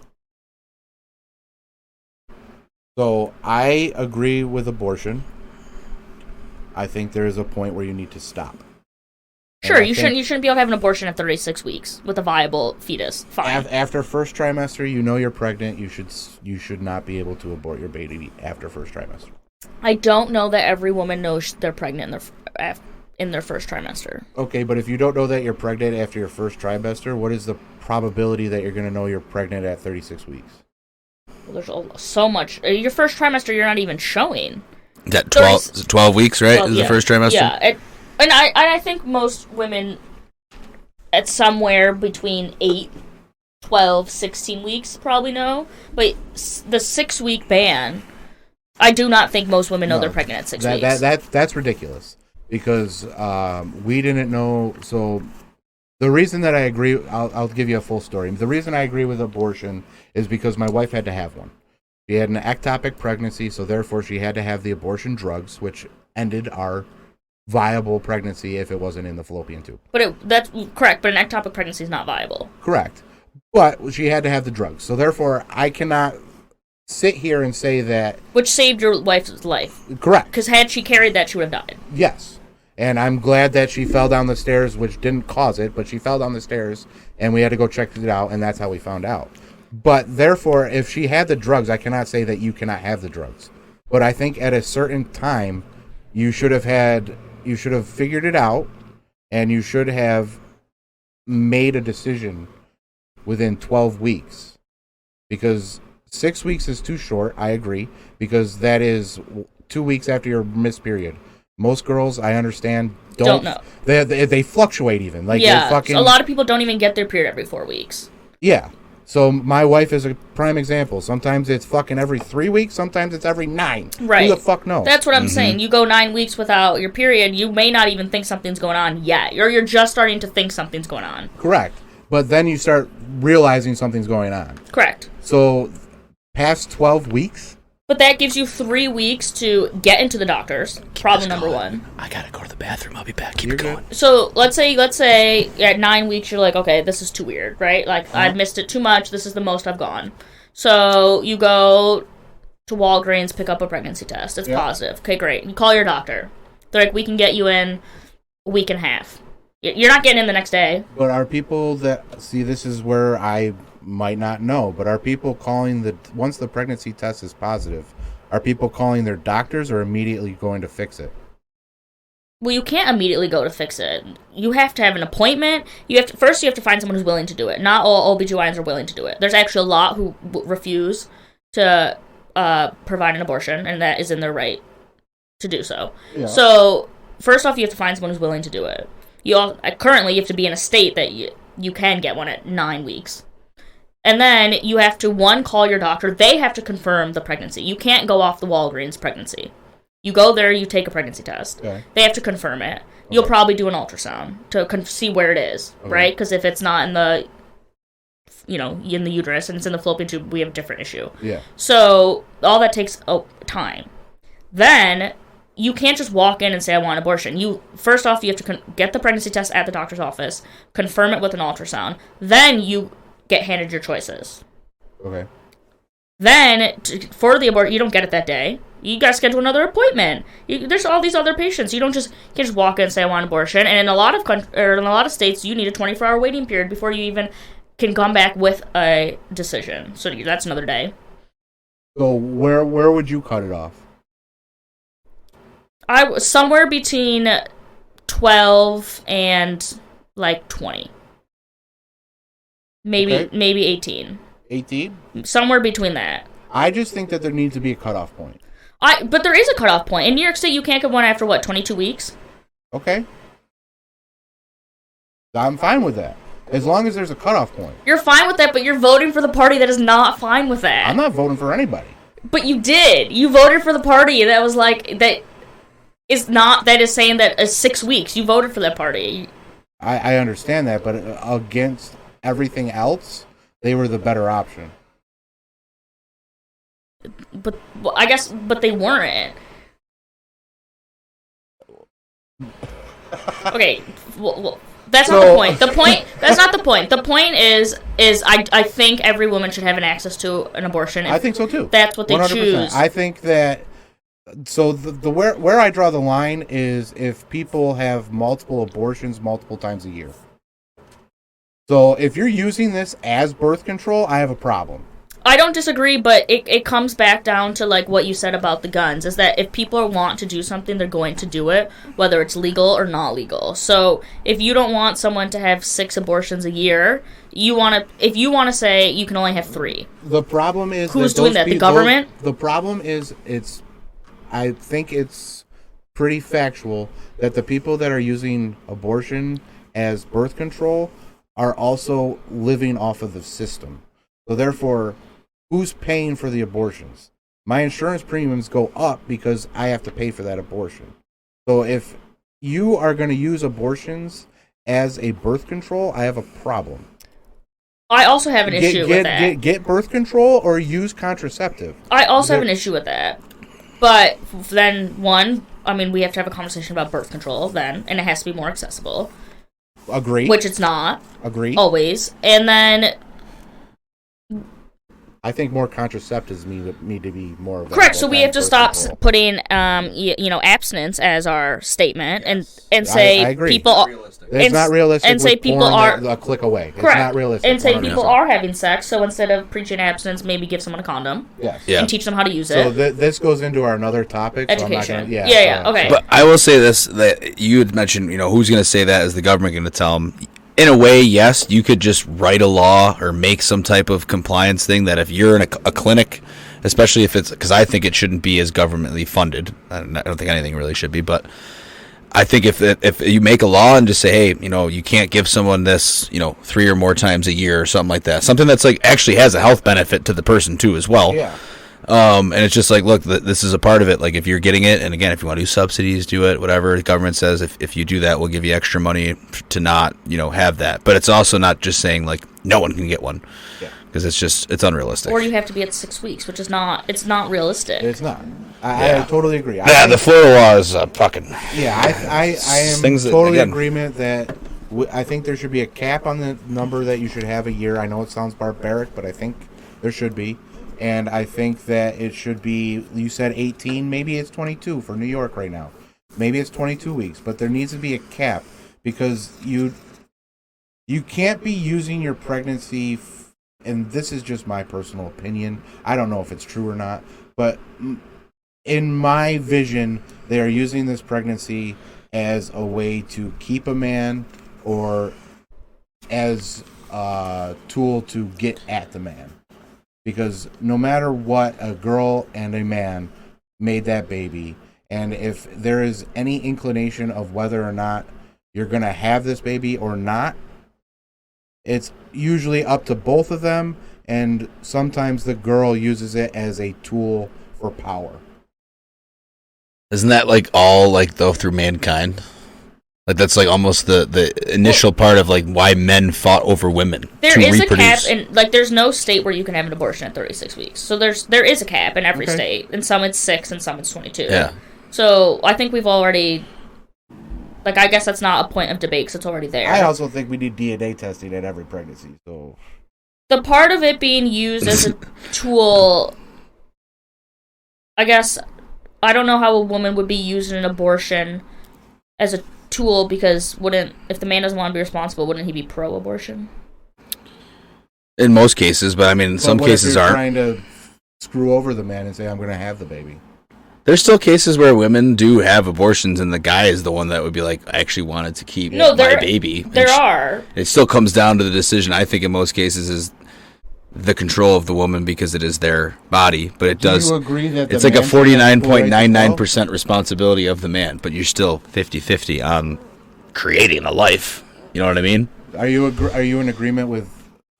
So I agree with abortion. I think there is a point where you need to stop. Sure, you shouldn't be able to have an abortion at 36 weeks with a viable fetus. Fine. After first trimester, you know you're pregnant. You should not be able to abort your baby after first trimester. I don't know that every woman knows they're pregnant in their first trimester. Okay, but if you don't know that you're pregnant after your first trimester, what is the probability that you're going to know you're pregnant at 36 weeks? Well, there's so much. Your first trimester, you're not even showing. Is that 12 weeks, right? 12, is the first trimester? Yeah. And I think most women at somewhere between 8, 12, 16 weeks probably know. But the 6-week ban, I do not think most women know they're pregnant at 6 weeks. That's ridiculous. Because we didn't know. So the reason that I agree, I'll give you a full story. The reason I agree with abortion is because my wife had to have one. She had an ectopic pregnancy, so therefore she had to have the abortion drugs, which ended our viable pregnancy if it wasn't in the fallopian tube. But that's correct, but an ectopic pregnancy is not viable. Correct. But she had to have the drugs. So therefore, I cannot sit here and say that... Which saved your wife's life. Correct. Because had she carried that, she would have died. Yes. And I'm glad that she fell down the stairs, which didn't cause it, but she fell down the stairs, and we had to go check it out, and that's how we found out. But therefore, if she had the drugs, I cannot say that you cannot have the drugs. But I think at a certain time, you should have figured it out, and you should have made a decision within 12 weeks. Because 6 weeks is too short, I agree, because that is 2 weeks after your missed period. Most girls, I understand, don't know. They fluctuate even. Like, a lot of people don't even get their period every 4 weeks. Yeah. So my wife is a prime example. Sometimes it's fucking every 3 weeks. Sometimes it's every 9. Right. Who the fuck knows? That's what I'm saying. You go 9 weeks without your period, you may not even think something's going on yet. Or you're just starting to think something's going on. Correct. But then you start realizing something's going on. Correct. So past 12 weeks? But that gives you 3 weeks to get into the doctors. Problem number 1. I gotta go to the bathroom. I'll be back. Keep it going. So let's say at 9 weeks you're like, okay, this is too weird, right? Like I've missed it too much. This is the most I've gone. So you go to Walgreens, pick up a pregnancy test. It's positive. Okay, great. You call your doctor. They're like, we can get you in a week and a half. You're not getting in the next day. But are people that see, this is where I might not know, but are people calling once the pregnancy test is positive, are people calling their doctors or immediately going to fix it? Well, you can't immediately go to fix it. You have to have an appointment. First you have to find someone who's willing to do it. Not all OBGYNs are willing to do it. There's actually a lot who refuse to provide an abortion, and that is in their right to do so. Yeah. So first off, you have to find someone who's willing to do it. Currently, you have to be in a state that you can get one at 9 weeks. And then you have to, call your doctor. They have to confirm the pregnancy. You can't go off the Walgreens pregnancy. You go there, you take a pregnancy test. Okay. They have to confirm it. Okay. You'll probably do an ultrasound to see where it is, right? Because if it's not in the, in the uterus and it's in the fallopian tube, we have a different issue. Yeah. So all that takes time. Then you can't just walk in and say, I want abortion. First off, you have to get the pregnancy test at the doctor's office, confirm it with an ultrasound. Then you get handed your choices. Okay. Then, for the abortion, you don't get it that day. You got to schedule another appointment. There's all these other patients. You can't just walk in and say, I want an abortion. And in a lot of states, you need a 24-hour waiting period before you even can come back with a decision. So that's another day. So where would you cut it off? I was somewhere between 12 and, 20. Maybe 18. 18? Somewhere between that. I just think that there needs to be a cutoff point. But there is a cutoff point. In New York State, you can't get one after, 22 weeks? Okay. I'm fine with that. As long as there's a cutoff point. You're fine with that, but you're voting for the party that is not fine with that. I'm not voting for anybody. But you did. You voted for the party that was that is saying that 6 weeks. You voted for that party. I understand that, but against everything else, they were the better option. But they weren't. Okay, well, that's not the point. That's not the point. The point is I think every woman should have an access to an abortion. I think so too. That's what they 100%. choose. I think that. So the where I draw the line is if people have multiple abortions multiple times a year. So if you're using this as birth control, I have a problem. I don't disagree, but it comes back down to what you said about the guns, is that if people want to do something, they're going to do it, whether it's legal or not legal. So if you don't want someone to have 6 abortions a year, if you want to say you can only have 3. The problem is who's doing that? The government? The problem is I think it's pretty factual that the people that are using abortion as birth control are also living off of the system. So therefore, who's paying for the abortions? My insurance premiums go up because I have to pay for that abortion. So if you are going to use abortions as a birth control, I have a problem. I also have an issue with that. Get birth control or use contraceptive. I also have an issue with that. But then, we have to have a conversation about birth control then, and it has to be more accessible. Agree. Which it's not. Agree. Always. And then... I think more contraceptives need to be more available. Correct. So we have to stop putting, abstinence as our statement, and say I agree. people. It's not realistic. And say people are a click away. Correct. It's not realistic. And say people are having sex. So instead of preaching abstinence, maybe give someone a condom. Yes. Yeah. And teach them how to use it. So this goes into our another topic. Education. So Okay. But I will say this: that you had mentioned, who's going to say that? Is the government going to tell them? In a way, yes, you could just write a law or make some type of compliance thing that if you're in a clinic, especially if it's, because I think it shouldn't be as governmentally funded. I don't think anything really should be, but I think if you make a law and just say, hey, you can't give someone this, 3 or more times a year or something like that, something that's actually has a health benefit to the person too as well. Yeah. And it's just look, this is a part of it. If you're getting it, and again, if you want to do subsidies, do it, whatever. The government says if you do that, we'll give you extra money to not, have that. But it's also not just saying, no one can get one. Yeah. Because it's unrealistic. Or you have to be at 6 weeks, which is it's not realistic. It's not. I totally agree. The Florida law is fucking... Yeah, I am totally in agreement that I think there should be a cap on the number that you should have a year. I know it sounds barbaric, but I think there should be. And I think that it should be, you said 18, maybe it's 22 for New York right now. Maybe it's 22 weeks, but there needs to be a cap because you can't be using your pregnancy, and this is just my personal opinion. I don't know if it's true or not, but in my vision, they are using this pregnancy as a way to keep a man or as a tool to get at the man. Because no matter what, a girl and a man made that baby. And if there is any inclination of whether or not you're going to have this baby or not, it's usually up to both of them. And sometimes the girl uses it as a tool for power. Isn't that all though through mankind? That's almost the initial part of why men fought over women. There is reproduce. A cap, and there's no state where you can have an abortion at 36 weeks. So there is a cap in every state, and some it's 6, and some it's 22. Yeah. So I think we've already, I guess that's not a point of debate because it's already there. I also think we need DNA testing at every pregnancy. So The part of it being used as a tool, I guess, I don't know how a woman would be using an abortion as a tool, because if the man doesn't want to be responsible, wouldn't he be pro-abortion? In most cases, but I mean, some cases aren't. Trying to screw over the man and say, I'm going to have the baby. There's still cases where women do have abortions, and the guy is the one that would be like, I actually wanted to keep my baby. There are. It still comes down to the decision, I think, in most cases, is the control of the woman, because it is their body. But Do you agree that it's like a 49.99% responsibility of the man, but you're still 50-50 on creating a life. You know what I mean? Are you in agreement with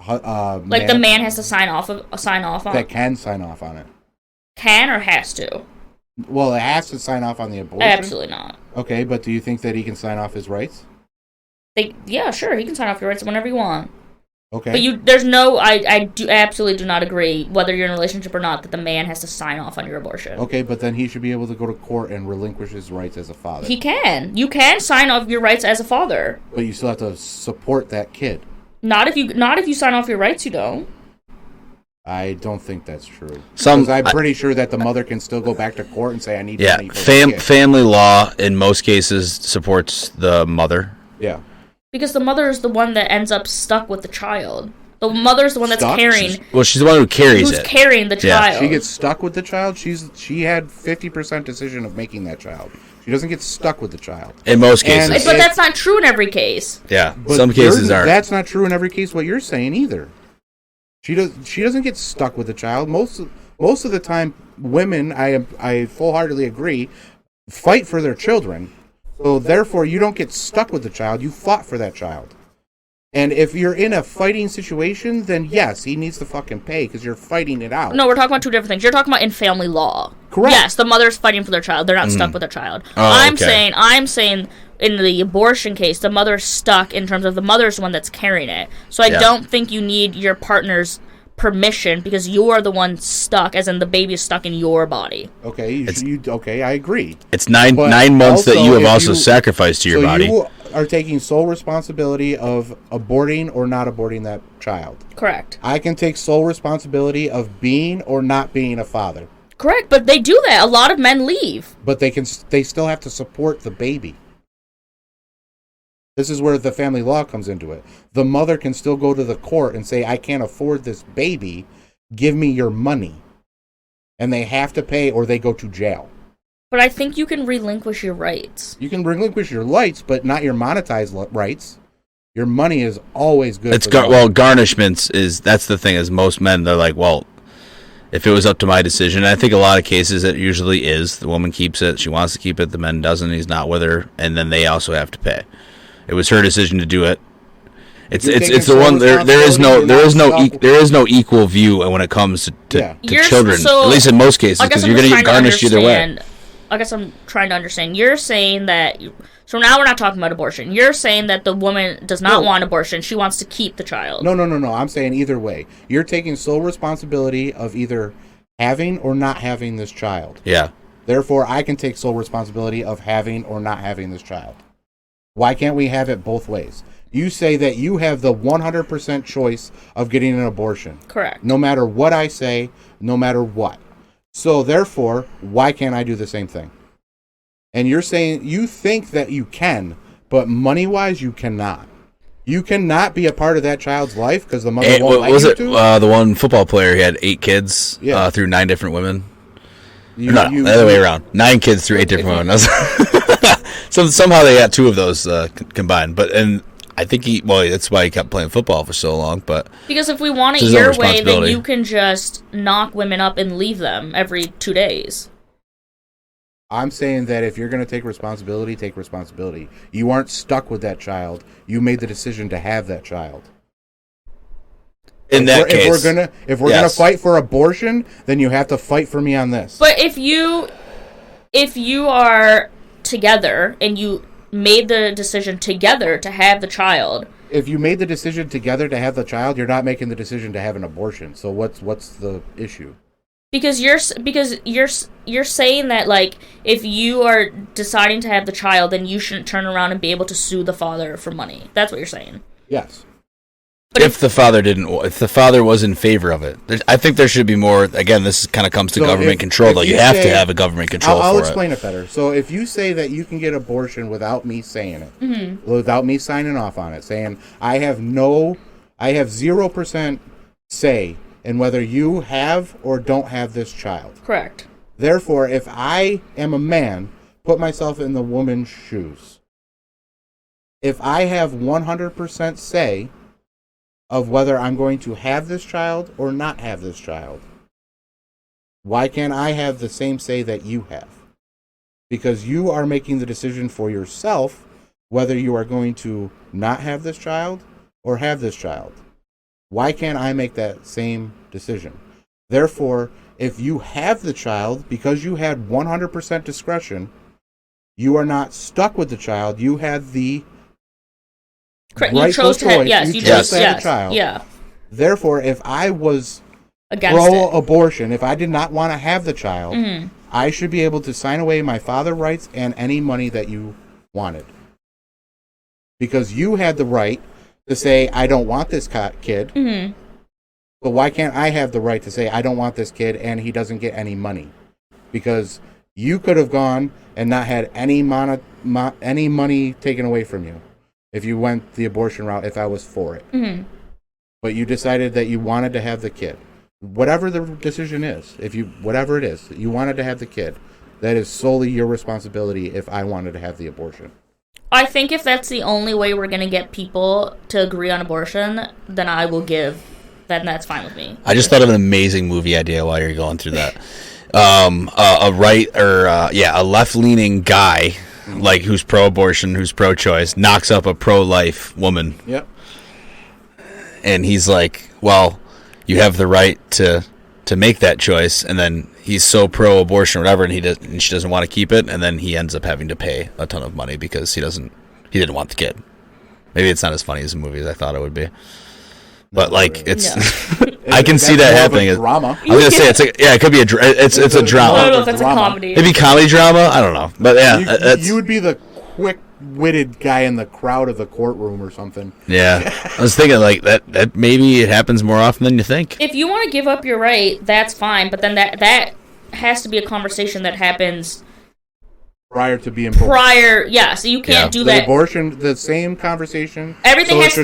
like the man has to sign off on that can sign off on it? Can or has to? Well, it has to sign off on the abortion? Absolutely not. Okay, but do you think that he can sign off his rights? Yeah, sure, he can sign off your rights whenever you want. Okay. But I absolutely do not agree, whether you're in a relationship or not, that the man has to sign off on your abortion. Okay, but then he should be able to go to court and relinquish his rights as a father. He can. You can sign off your rights as a father. But you still have to support that kid. Not if you sign off your rights, you don't. I don't think that's true. Because I'm pretty sure that the mother can still go back to court and say, I need money for the kid. Family law, in most cases, supports the mother. Yeah. Because the mother is the one that ends up stuck with the child. The mother is the one that's carrying. She's the one who carries it. Who's carrying the child. She gets stuck with the child. She had 50% decision of making that child. She doesn't get stuck with the child. In most cases. But that's not true in every case. Yeah, some cases are. That's not true in every case, what you're saying, either. She doesn't get stuck with the child. Most of the time, women, I full-heartedly agree, fight for their children. So therefore, you don't get stuck with the child. You fought for that child. And if you're in a fighting situation, then yes, he needs to fucking pay because you're fighting it out. No, we're talking about two different things. You're talking about in family law. Correct. Yes, the mother's fighting for their child. They're not stuck with their child. I'm saying in the abortion case, the mother's stuck in terms of the mother's the one that's carrying it. So I don't think you need your partner's permission because you are the one stuck, as in the baby is stuck in your body. Okay, okay, I agree. It's nine months that you have also sacrificed to your body. You are taking sole responsibility of aborting or not aborting that child. Correct. I can take sole responsibility of being or not being a father. Correct, but they do that. A lot of men leave. But they still have to support the baby. This is where the family law comes into it. The mother can still go to the court and say, I can't afford this baby. Give me your money. And they have to pay or they go to jail. But I think you can relinquish your rights. You can relinquish your rights, but not your monetized rights. Your money is always good. Garnishments that's the thing, is most men, they're like, well, if it was up to my decision, I think a lot of cases it usually is. The woman keeps it, she wants to keep it, the man doesn't, he's not with her, and then they also have to pay. It was her decision to do it. It's the one there is no equal view when it comes to children, at least in most cases, because you're going to get garnished either way. I guess I'm trying to understand. You're saying that. So now we're not talking about abortion. You're saying that the woman does not want abortion. She wants to keep the child. No. I'm saying either way. You're taking sole responsibility of either having or not having this child. Yeah. Therefore, I can take sole responsibility of having or not having this child. Why can't we have it both ways? You say that you have the 100% choice of getting an abortion. Correct. No matter what I say, no matter what. So therefore, why can't I do the same thing? And you're saying you think that you can, but money-wise, you cannot. You cannot be a part of that child's life because the mother won't let you to. The one football player, he had 8 kids through 9 different women? The other way around. 9 kids through 8 different women. So somehow they got 2 of those combined. And I think that's why he kept playing football for so long. But because if we want it your way, then you can just knock women up and leave them every 2 days. I'm saying that if you're going to take responsibility, take responsibility. You aren't stuck with that child. You made the decision to have that child. If we're gonna fight for abortion, then you have to fight for me on this. But if you are together and you made the decision together to have the child. If you made the decision together to have the child, you're not making the decision to have an abortion. So what's the issue? Because you're saying that, like, if you are deciding to have the child, then you shouldn't turn around and be able to sue the father for money. That's what you're saying. Yes. But if the father was in favor of it, I think there should be more. Again, this kind of comes to government control, though. You have to have a government control. I'll explain it better. So if you say that you can get abortion without me saying it, without me signing off on it, saying I have 0% say in whether you have or don't have this child. Correct. Therefore, if I am a man, put myself in the woman's shoes. If I have 100% say of whether I'm going to have this child or not have this child, why can't I have the same say that you have? Because you are making the decision for yourself whether you are going to not have this child or have this child. Why can't I make that same decision? Therefore, if you have the child, because you had 100% discretion, you are not stuck with the child. You had the Correct. You chose to have, yes, you chose to have a child. Yeah. Therefore, if I was against pro-abortion, if I did not want to have the child, I should be able to sign away my father rights and any money that you wanted. Because you had the right to say, I don't want this kid. But why can't I have the right to say, I don't want this kid and he doesn't get any money? Because you could have gone and not had any money taken away from you if you went the abortion route, if I was for it. But you decided that you wanted to have the kid. Whatever the decision is, whatever it is, you wanted to have the kid, that is solely your responsibility if I wanted to have the abortion. I think if that's the only way we're going to get people to agree on abortion, then then that's fine with me. I just thought of an amazing movie idea while you're going through that. A left-leaning guy, like who's pro-abortion, who's pro-choice, knocks up a pro-life woman. Yep. And he's like, well, you have the right to make that choice, and then he's so pro-abortion or whatever, and she doesn't want to keep it, and then he ends up having to pay a ton of money because he didn't want the kid. Maybe it's not as funny as the movie as I thought it would be. But like it's, I can see that happening. Drama. I was gonna say it could be it's a drama. I don't know if that's a comedy. Maybe comedy drama. I don't know, but yeah, you would be the quick-witted guy in the crowd of the courtroom or something. Yeah, I was thinking like that maybe it happens more often than you think. If you want to give up your right, that's fine, but then that has to be a conversation that happens prior to being born. So you can't do that. Abortion, the same conversation. Everything has to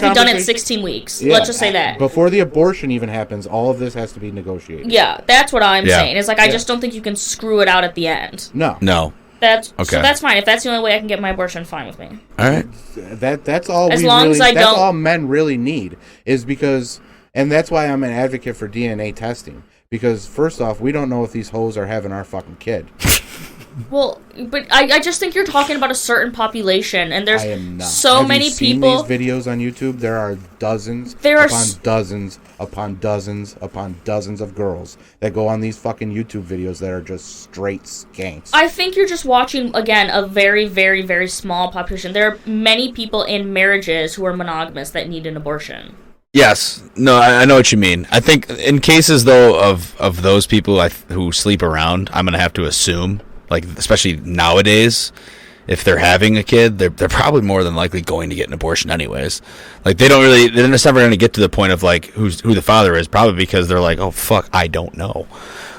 be done at 16 weeks. Yeah. Let's just say that. Before the abortion even happens, all of this has to be negotiated. Yeah, that's what I'm saying. It's like I just don't think you can screw it out at the end. No. That's okay. So that's fine. If that's the only way I can get my abortion, fine with me. All right. That's all. That's all men really need is because, and that's why I'm an advocate for DNA testing. Because first off, we don't know if these hoes are having our fucking kid. Well, but I just think you're talking about a certain population, and there's so Have many you seen people. These videos on YouTube, there are dozens dozens upon dozens upon dozens of girls that go on these fucking YouTube videos that are just straight skanks. I think you're just watching again a very, very, very small population. There are many people in marriages who are monogamous that need an abortion. Yes. No, I know what you mean. I think in cases though of those people who sleep around, I'm gonna have to assume. Like, especially nowadays, if they're having a kid, they're probably more than likely going to get an abortion anyways. Like, they're just never going to get to the point of, like, who the father is, probably because they're like, oh, fuck, I don't know.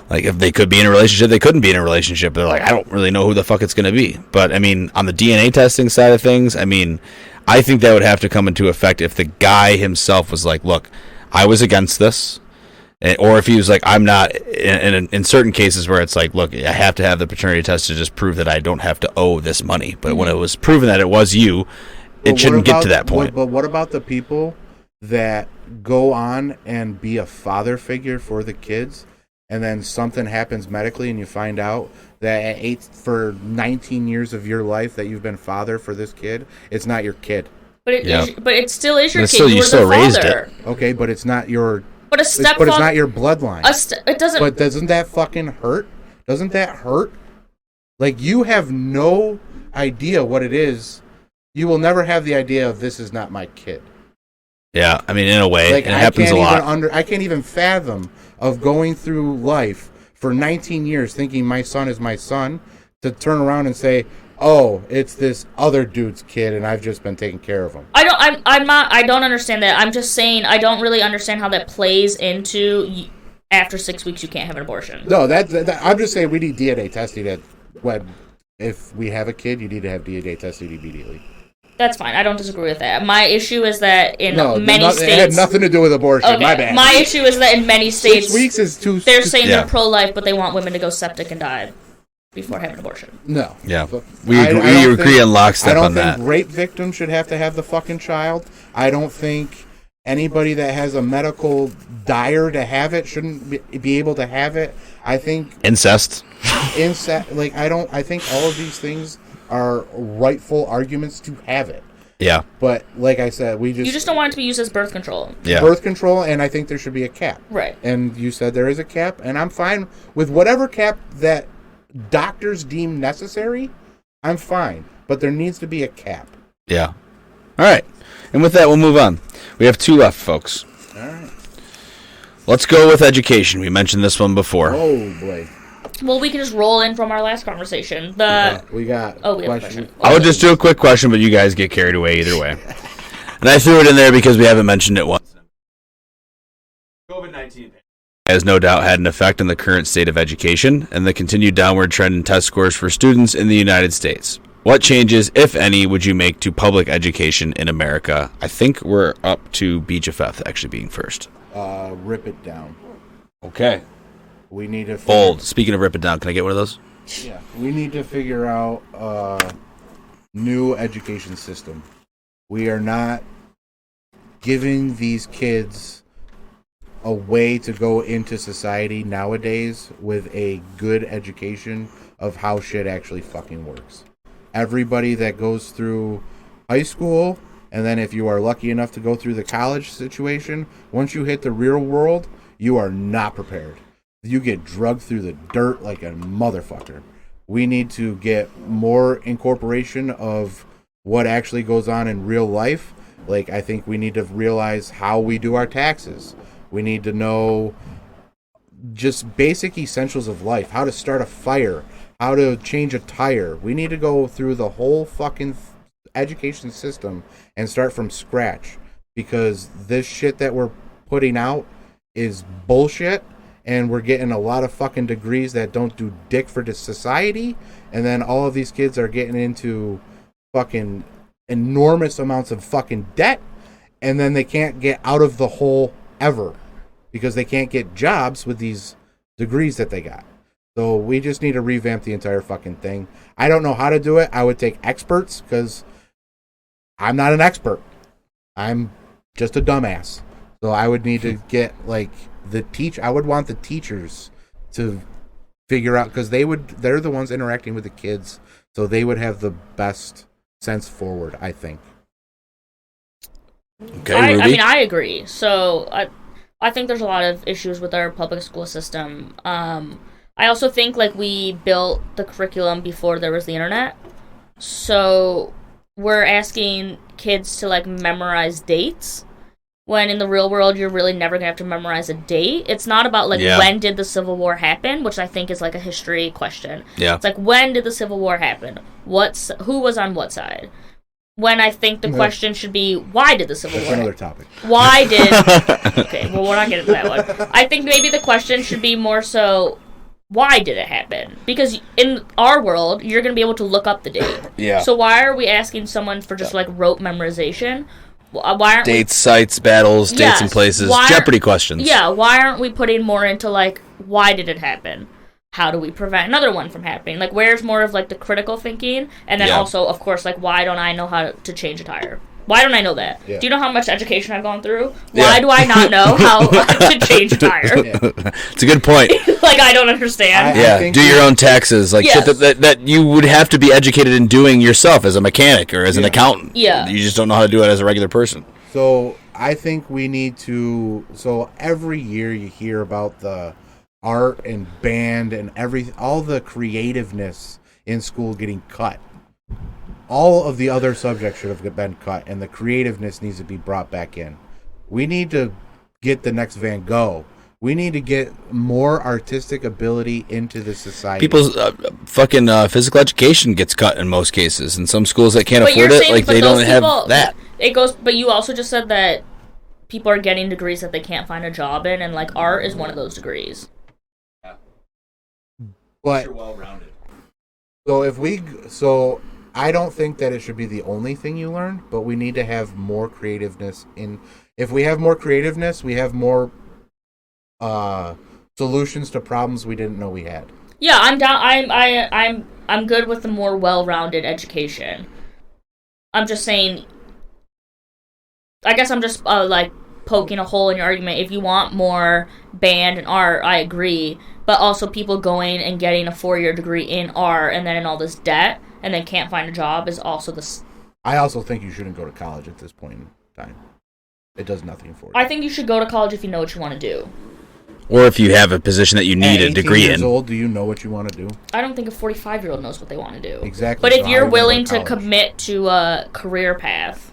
Like, if they could be in a relationship, they couldn't be in a relationship. They're like, I don't really know who the fuck it's going to be. But, I mean, on the DNA testing side of things, I mean, I think that would have to come into effect if the guy himself was like, look, I was against this. Or if he was like, I'm not, in certain cases where it's like, look, I have to have the paternity test to just prove that I don't have to owe this money. But when it was proven that it was you, it shouldn't get to that point. But what about the people that go on and be a father figure for the kids, and then something happens medically and you find out that for 19 years of your life that you've been father for this kid, it's not your kid. But it still is your kid. Still, you still raised it. Okay, but it's not your... But it's not your bloodline. It doesn't. But doesn't that fucking hurt? Doesn't that hurt? Like, you have no idea what it is. You will never have the idea of this is not my kid. Yeah, I mean, in a way, like, it happens a lot. I can't even fathom of going through life for 19 years thinking my son is my son, to turn around and say, "Oh, it's this other dude's kid, and I've just been taking care of him." I don't understand that. I'm just saying I don't really understand how that plays into after 6 weeks you can't have an abortion. No, I'm just saying we need DNA testing. If we have a kid, you need to have DNA testing immediately. That's fine. I don't disagree with that. My issue is that in many states... It had nothing to do with abortion. Okay. My bad. My issue is that in many states... 6 weeks is too... They're saying they're pro-life, but they want women to go septic and die before having an abortion. No. Yeah. We agree on lockstep on that. I don't think rape victims should have to have the fucking child. I don't think anybody that has a medical dire to have it shouldn't be able to have it. I think... Incest. I think all of these things are rightful arguments to have it. Yeah. But like I said, you just don't want it to be used as birth control. Yeah. Birth control, and I think there should be a cap. Right. And you said there is a cap, and I'm fine with whatever cap that doctors deem necessary. I'm fine. But there needs to be a cap. Yeah. All right. And with that, we'll move on. We have 2 left, folks. All right. Let's go with education. We mentioned this one before. Oh, boy. Well, we can just roll in from our last conversation. We got a question. I would just do a quick question, but you guys get carried away either way. And I threw it in there because we haven't mentioned it once. COVID-19 has no doubt had an effect on the current state of education and the continued downward trend in test scores for students in the United States. What changes, if any, would you make to public education in America? I think we're up to Beejapheth actually being first. Rip it down. Okay. We need to... Bold. Speaking of rip it down, can I get one of those? Yeah. We need to figure out a new education system. We are not giving these kids a way to go into society nowadays with a good education of how shit actually fucking works. Everybody that goes through high school, and then if you are lucky enough to go through the college situation, once you hit the real world, you are not prepared. You get drugged through the dirt like a motherfucker. We need to get more incorporation of what actually goes on in real life. Like, I think we need to realize how we do our taxes. We need to know just basic essentials of life. How to start a fire. How to change a tire. We need to go through the whole fucking education system and start from scratch. Because this shit that we're putting out is bullshit. And we're getting a lot of fucking degrees that don't do dick for the society. And then all of these kids are getting into fucking enormous amounts of fucking debt. And then they can't get out of the hole ever. Because they can't get jobs with these degrees that they got. So we just need to revamp the entire fucking thing. I don't know how to do it. I would take experts because I'm not an expert. I'm just a dumbass. So I would need to get like... I would want the teachers to figure out, because they're the ones interacting with the kids, so they would have the best sense forward, I think. Okay, Ruby? I mean, I agree. So I think there's a lot of issues with our public school system. I also think like we built the curriculum before there was the internet, so we're asking kids to like memorize dates. When in the real world, you're really never going to have to memorize a date. It's not about, like, when did the Civil War happen, which I think is, like, a history question. Yeah. It's like, when did the Civil War happen? Who was on what side? When I think the question should be, why did the Civil War happen? That's another topic. Why did... Okay, well, we're not getting to that one. I think maybe the question should be more so, why did it happen? Because in our world, you're going to be able to look up the date. Yeah. So why are we asking someone for just, like, rote memorization? Why aren't dates, sites, battles, dates and places, Jeopardy questions. Yeah, why aren't we putting more into, like, why did it happen? How do we prevent another one from happening? Like, where's more of, like, the critical thinking? And then also, of course, like, why don't I know how to change a tire? Why don't I know that? Yeah. Do you know how much education I've gone through? Why do I not know how to change a tire? It's a good point. Like, I don't understand. Do your own taxes. Like, shit that you would have to be educated in doing yourself as a mechanic or as an accountant. Yeah. You just don't know how to do it as a regular person. So, I think we need to... So, every year you hear about the art and band and all the creativeness in school getting cut. All of the other subjects should have been cut, and the creativeness needs to be brought back in. We need to get the next Van Gogh. We need to get more artistic ability into the society. People's fucking physical education gets cut in most cases. In some schools that can't But afford you're it, saying- like but they those don't have people- that. It goes, but you also just said that people are getting degrees that they can't find a job in, and like art is one of those degrees. But well-rounded. so I don't think that it should be the only thing you learn, but we need to have more creativeness in. If we have more creativeness, we have more solutions to problems we didn't know we had. Yeah, I'm down. I'm good with the more well-rounded education. I'm just saying. I guess I'm just like poking a hole in your argument. If you want more band and art, I agree. But also people going and getting a 4-year degree in art and then in all this debt and then can't find a job is also the. I also think you shouldn't go to college at this point in time. It does nothing for you. I think you should go to college if you know what you want to do. Or if you have a position that you need a degree years in. Old, do you know what you want to do? I don't think a 45-year-old knows what they want to do. Exactly. But if so you're I willing go to commit to a career path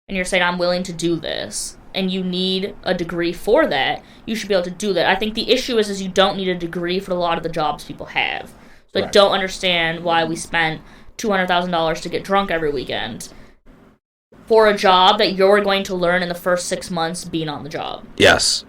and you're saying, I'm willing to do this, and you need a degree for that, you should be able to do that. I think the issue is you don't need a degree for a lot of the jobs people have. So I don't understand why we spent $200,000 to get drunk every weekend for a job that you're going to learn in the first 6 months being on the job. Yes.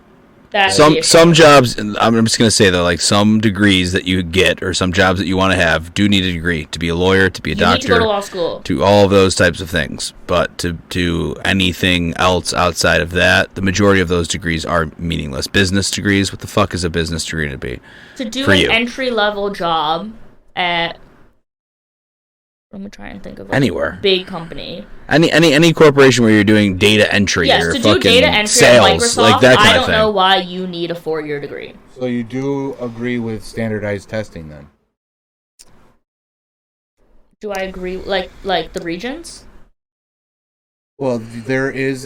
That's the issue. Some jobs, and I'm just going to say that, like, some degrees that you get or some jobs that you want to have do need a degree to be a lawyer, to be a doctor, need to go to law school, to all of those types of things. But to anything else outside of that, the majority of those degrees are meaningless. Business degrees, what the fuck is a business degree to be? To do for an you? Entry-level job at, let me try and think of Anywhere. big company. Any corporation where you're doing data entry Yes, or to do fucking data entry sales, at Microsoft, like that kind I of don't thing. know why you need a 4-year degree. So you do agree with standardized testing then? Do I agree? Like the regions? Well, there is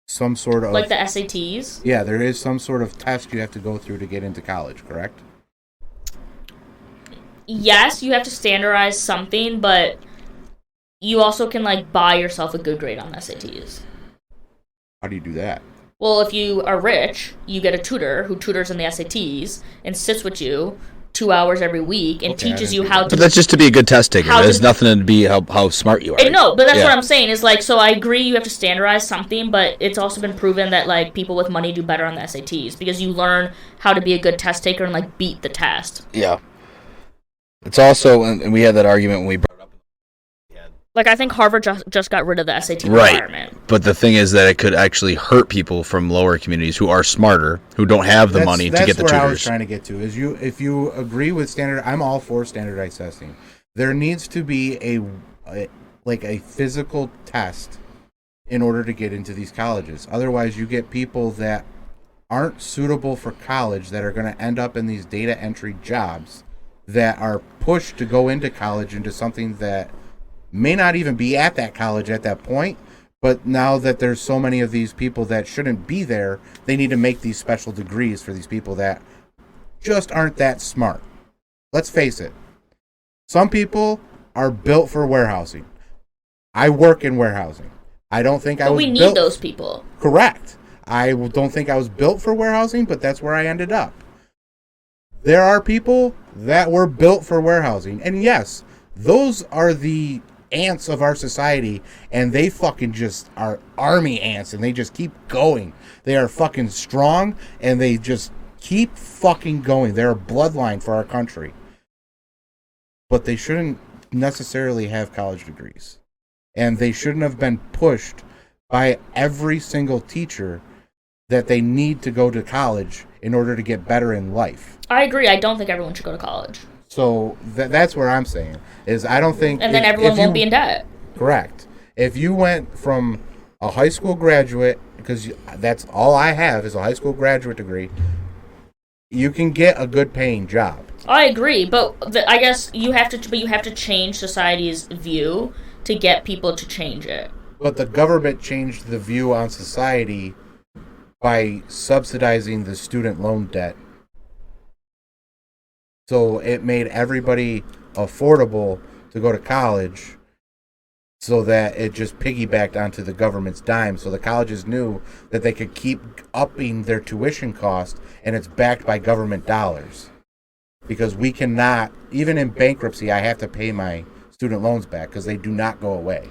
some sort of Like the SATs? Yeah, there is some sort of test you have to go through to get into college, correct? Yes, you have to standardize something, but you also can like buy yourself a good grade on the SATs. How do you do that? Well, if you are rich, you get a tutor who tutors in the SATs and sits with you 2 hours every week and teaches you how to. But that's just to be a good test taker. How There's to- nothing to be how smart you are. No, but that's Yeah. what I'm saying is like, so I agree you have to standardize something, but it's also been proven that like people with money do better on the SATs because you learn how to be a good test taker and like beat the test. Yeah. It's also, and we had that argument when we brought up. Like I think Harvard just got rid of the SAT Right. requirement. But the thing is that it could actually hurt people from lower communities who are smarter, who don't have the money to get the That's where I was tutors. trying to get to. Is if you agree with standard, I'm all for standardized testing. There needs to be a physical test in order to get into these colleges. Otherwise, you get people that aren't suitable for college that are going to end up in these data entry jobs that are pushed to go into college into something that may not even be at that college at that point, but now that there's so many of these people that shouldn't be there, they need to make these special degrees for these people that just aren't that smart. Let's face it. Some people are built for warehousing. I work in warehousing. I don't think I was we need built... those people. Correct. I don't think I was built for warehousing, but that's where I ended up. There are people that were built for warehousing. And yes, those are the ants of our society, and they fucking just are army ants, and they just keep going. They are fucking strong, and they just keep fucking going. They're a bloodline for our country. But they shouldn't necessarily have college degrees. And they shouldn't have been pushed by every single teacher that they need to go to college in order to get better in life. I agree. I don't think everyone should go to college. So that's where I'm saying is I don't think... And then everyone won't be in debt. Correct. If you went from a high school graduate, because that's all I have is a high school graduate degree, you can get a good paying job. I agree, but I guess you have to change society's view to get people to change it. But the government changed the view on society by subsidizing the student loan debt. So it made everybody affordable to go to college. so that it just piggybacked onto the government's dime. So the colleges knew that they could keep upping their tuition cost, and it's backed by government dollars. Because we cannot, even in bankruptcy, I have to pay my student loans back because they do not go away.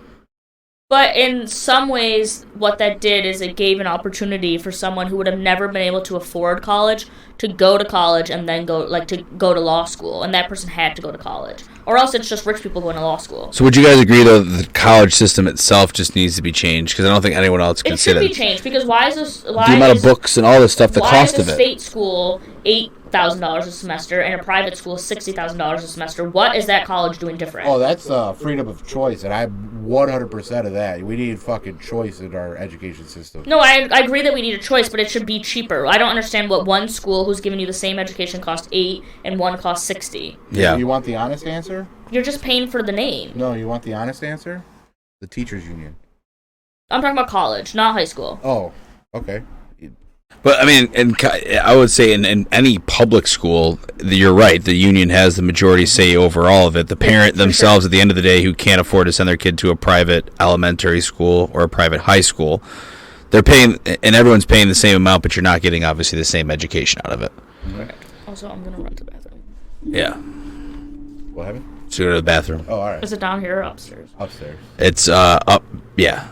But in some ways, what that did is it gave an opportunity for someone who would have never been able to afford college to go to college and then go to law school, and that person had to go to college, or else it's just rich people going to law school. So would you guys agree, though, that the college system itself just needs to be changed? Because I don't think anyone else can say that. It should be changed, because why is this? The amount of books and all this stuff, the cost of it. Why is a state school $8,000 a semester and a private school $60,000 a semester? What is that college doing different? Oh, that's freedom of choice, and I'm 100% of that. We need fucking choice in our education system. No, I agree that we need a choice, but it should be cheaper. I don't understand what one school who's giving you the same education costs $8 and one costs $60. Yeah. You want the honest answer? You're just paying for the name. No, you want the honest answer? The teachers union. I'm talking about college, not high school. Oh, okay. But, I mean, I would say in any public school, you're right, the union has the majority say over all of it. The parent themselves, at the end of the day, who can't afford to send their kid to a private elementary school or a private high school, they're paying, and everyone's paying the same amount, but you're not getting, obviously, the same education out of it. Right. Also, I'm going to run to the bathroom. Yeah. What happened? So go to the bathroom. Oh, all right. Is it down here or upstairs? Upstairs. It's up, yeah.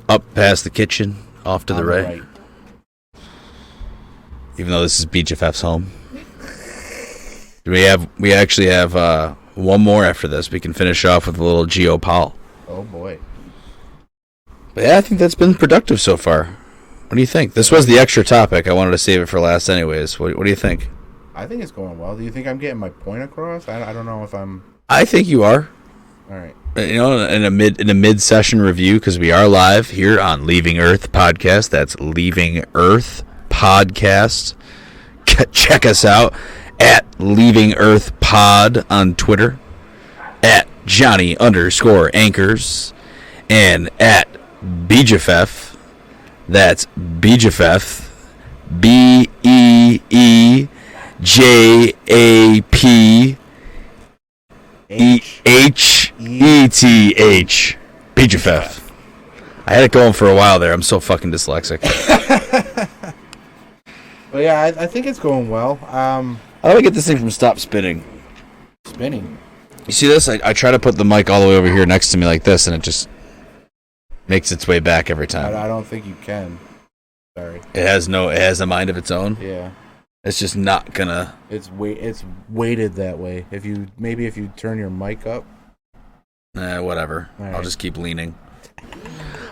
Up past the kitchen, off to the right. Even though this is Beejapheth's home. We actually have one more after this. We can finish off with a little Geopol. Oh boy. But yeah, I think that's been productive so far. What do you think? This was the extra topic. I wanted to save it for last anyways. What do you think? I think it's going well. Do you think I'm getting my point across? I don't know if I'm... I think you are. All right. You know, in a mid-session review, because we are live here on Leaving Earth Podcast. That's Leaving Earth Podcast. Check us out at Leaving Earth Pod on Twitter, at Johnny_Anchors, and at Beejapheth. That's Beejapheth, BEEJAPEHETH. Beejapheth. I had it going for a while there. I'm so fucking dyslexic. But yeah, I think it's going well. How do I get this thing from stop spinning? Spinning. You see this? I try to put the mic all the way over here next to me like this, and it just makes its way back every time. I don't think you can. Sorry. It has a mind of its own. Yeah. It's just not gonna. It's weighted that way. If you turn your mic up. Whatever. Right. I'll just keep leaning.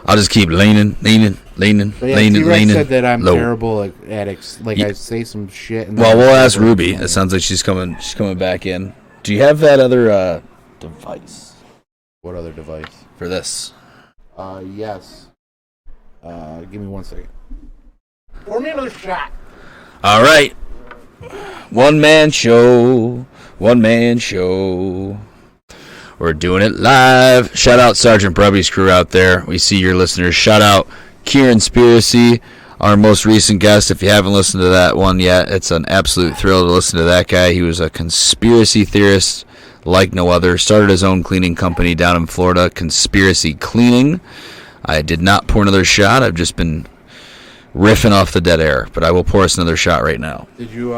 I'll just keep leaning. But yeah, T-Rex said that I'm low. terrible at I say some shit. And well, we'll ask Ruby. It sounds like she's coming back in. Do you have that other device? What other device? For this? Yes. Give me 1 second. Pour me another shot. All right. One man show. We're doing it live. Shout out Sergeant Brubby's crew out there. We see your listeners. Shout out Kieran Spiracy, our most recent guest. If you haven't listened to that one yet, it's an absolute thrill to listen to that guy. He was a conspiracy theorist like no other. Started his own cleaning company down in Florida, Conspiracy Cleaning. I did not pour another shot. I've just been riffing off the dead air, but I will pour us another shot right now. Did you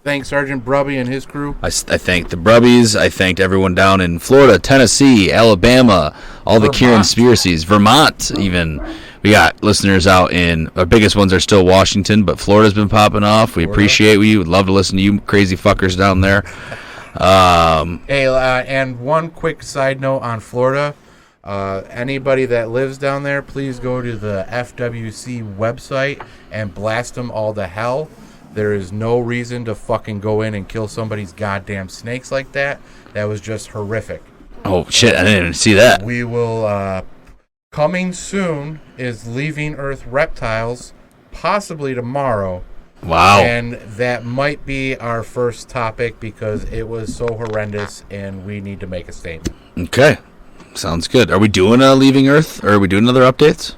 thank Sergeant Brubby and his crew? I thanked the Brubbies. I thanked everyone down in Florida, Tennessee, Alabama, all the Kieran Conspiracies, Vermont even. We got listeners out in, our biggest ones are still Washington, but Florida's been popping off. We appreciate you. Would love to listen to you crazy fuckers down there. Hey, and one quick side note on Florida. Anybody that lives down there, please go to the FWC website and blast them all to hell. There is no reason to fucking go in and kill somebody's goddamn snakes like that. That was just horrific. Oh, shit, I didn't even see that. We will, coming soon is Leaving Earth Reptiles, possibly tomorrow. Wow. And that might be our first topic because it was so horrendous and we need to make a statement. Okay. Sounds good. Are we doing Leaving Earth, or are we doing other updates?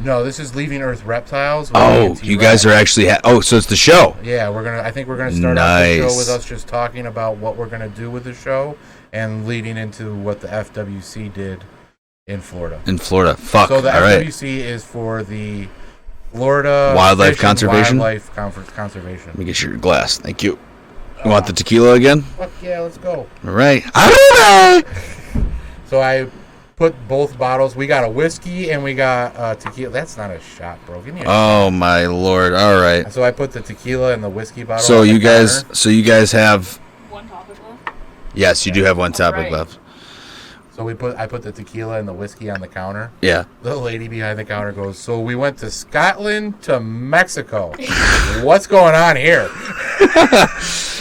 No, this is Leaving Earth Reptiles. Oh, you guys are actually... so it's the show. Yeah, I think we're gonna start off the show with us just talking about what we're gonna do with the show, and leading into what the FWC did in Florida. Fuck. So the all FWC right. is for the Florida Wildlife Conservation. Conservation. Let me get your glass. Thank you. You want the tequila again? Fuck yeah, let's go. All right. So I put both bottles. We got a whiskey and we got tequila. That's not a shot, bro. Give me a shot. Oh my lord! All right. So I put the tequila and the whiskey bottle. So on you the guys, counter. Have. One topic left? Yes, you do have one topic Right. left. So I put the tequila and the whiskey on the counter. Yeah. The lady behind the counter goes, so we went to Scotland to Mexico. What's going on here? And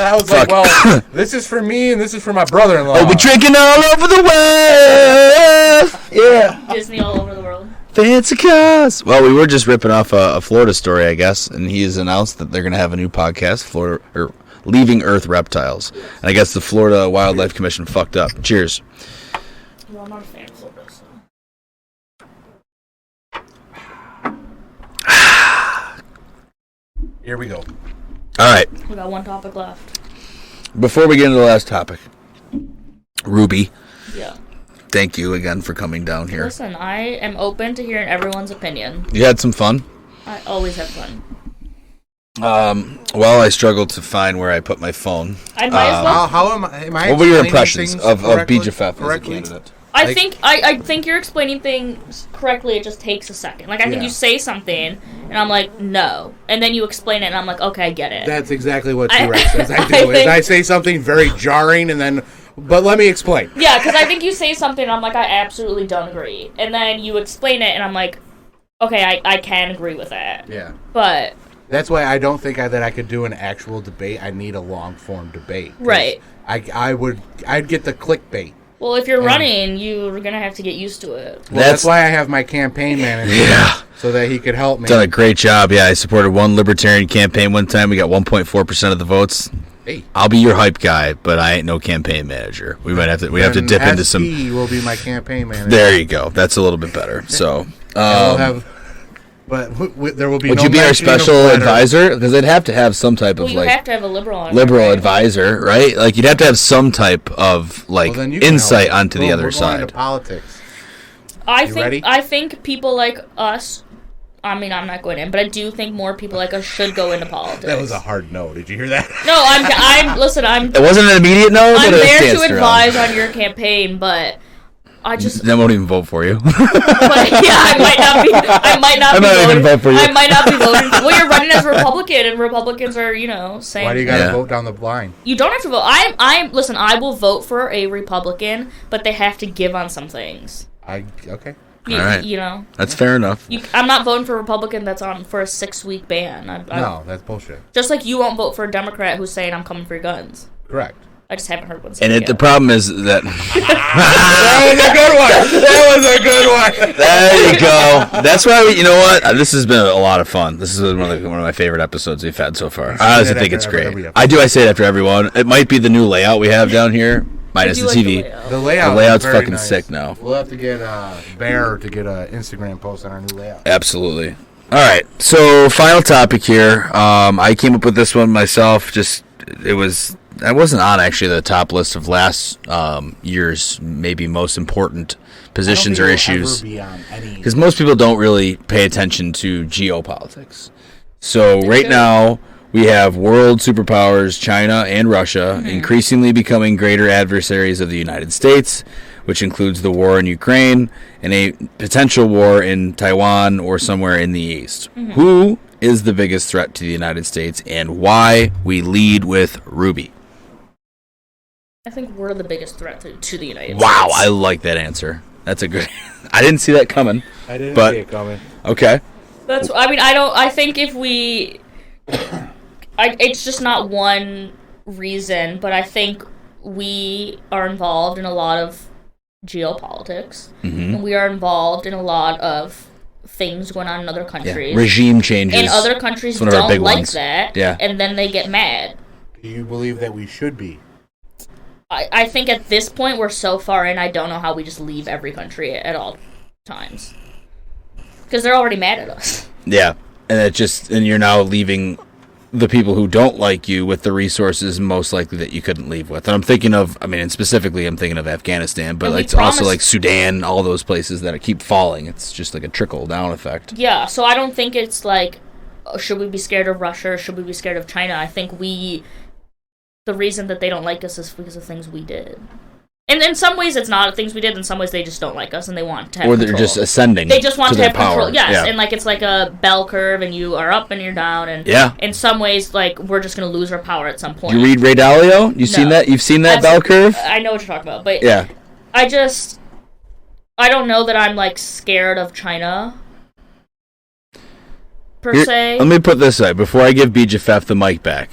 I was like, well, this is for me and this is for my brother-in-law. Oh, we're drinking all over the world. Yeah. Disney all over the world. Fancy cars. Well, we were just ripping off a Florida story, I guess, and he has announced that they're going to have a new podcast, Leaving Earth Reptiles. And I guess the Florida Wildlife Commission fucked up. Cheers. Well, I'm not a fan of Florida, so. Here we go. All right. We got one topic left. Before we get into the last topic, Ruby, Yeah. thank you again for coming down here. Listen, I am open to hearing everyone's opinion. You had some fun? I always have fun. Well, I struggled to find where I put my phone. I might as well. How am I What were your explaining impressions things of correctly- Beejapheth as a correctly? candidate? I think you're explaining things correctly. It just takes a second. Like I think Yeah. you say something, and I'm like, no, and then you explain it, and I'm like, okay, I get it. That's exactly what I- T-Rex says. I do. I think- I say something very jarring, and then, but let me explain. Yeah, because I think you say something, and I'm like, I absolutely don't agree, and then you explain it, and I'm like, okay, I can agree with that. Yeah. But That's why I don't think that I could do an actual debate. I need a long form debate. 'Cause Right. I'd get the clickbait. well, if you're running, you're gonna have to get used to it. Well, that's why I have my campaign manager. Yeah. So that he could help me. Done a great job. Yeah, I supported one libertarian campaign one time. We got 1.4% of the votes. Hey. I'll be your hype guy, but I ain't no campaign manager. We have to dip into some. He will be my campaign manager. There you go. That's a little bit better. So, We'll have, but there will be. would no you be our mentioning of special letter. advisor? Because they'd have to have some type Well, of you have to have a liberal on. liberal right? advisor, right? Like you'd have to have some type of Well, then you can insight help. onto the We're other going side. into politics. I ready? think people like us. I mean, I'm not going in, but I do think more people like us should go into politics. That was a hard no. Did you hear that? No, I'm It wasn't an immediate no, I'm but it there danced to advise on your campaign, but I just They won't even vote for you. but, yeah, I might not be I might not even vote for you. I might not be voting. Well, you're running as Republican, and Republicans are, saying Why do you got to Yeah. vote down the line? you don't have to vote. Listen, I will vote for a Republican, but they have to give on some things. Okay. You, All right. you know, That's fair enough. I'm not voting for a Republican that's on for a 6-week ban. No, that's bullshit. Just like you won't vote for a Democrat who's saying I'm coming for your guns. Correct. I just haven't heard one say And it the yet. problem is that That was a good one. there you go. That's why you know what? This has been a lot of fun. This is one of my favorite episodes we've had so far. I honestly that think after it's great. every episode. I do. I say it after everyone. It might be the new layout we have down here, minus I the do like TV. layout. The layout. The layout's is very fucking nice. sick now. We'll have to get Bear to get an Instagram post on our new layout. Absolutely. All right. So final topic here. I came up with this one myself. I wasn't on actually the top list of last year's maybe most important positions or issues. Because most people don't really pay attention to geopolitics. So right now, we have world superpowers, China and Russia, increasingly becoming greater adversaries of the United States, which includes the war in Ukraine and a potential war in Taiwan or somewhere in the East. Who is the biggest threat to the United States and why? We lead with Ruby. I think we're the biggest threat to the United Wow, States. I like that answer. That's a good... I didn't see that coming. I didn't But- see it coming. Okay. I think if we... it's just not one reason, but I think we are involved in a lot of geopolitics. And we are involved in a lot of things going on in other countries. Regime changes. And other countries It's one of our don't big like ones. that. Yeah. And then they get mad. Do you believe that we should be? I think at this point we're so far in, I don't know how we just leave every country at all times. Because they're already mad at us. Yeah, and you're now leaving the people who don't like you with the resources most likely that you couldn't leave with. And I'm thinking of, and specifically I'm thinking of Afghanistan, but like also like Sudan, all those places that keep falling. It's just like a trickle down effect. Yeah, so I don't think it's like, should we be scared of Russia or should we be scared of China? I think the reason that they don't like us is because of things we did. And in some ways it's not things we did, in some ways they just don't like us and they want to have control. Or they're just ascending. They just want to have power. Control. Yes, and like it's like a bell curve and you are up and you're down, and in some ways like we're just going to lose our power at some point. You read Ray Dalio? Seen that? You've seen that bell curve? I know what you're talking about, but I don't know that I'm like scared of China per se. Let me put this way before I give Beejapheth the mic back.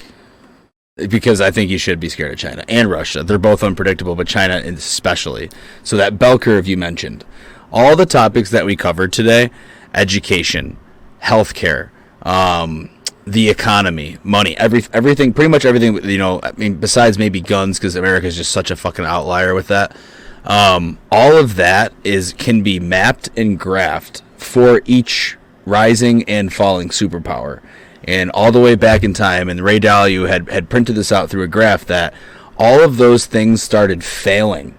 Because I think you should be scared of China and Russia. They're both unpredictable, but China especially. So that bell curve you mentioned. All the topics that we covered today, education, healthcare, the economy, money, everything, pretty much everything, besides maybe guns, because America is just such a fucking outlier with that. All of that can be mapped and graphed for each rising and falling superpower. And all the way back in time, and Ray Dalio had printed this out through a graph, that all of those things started failing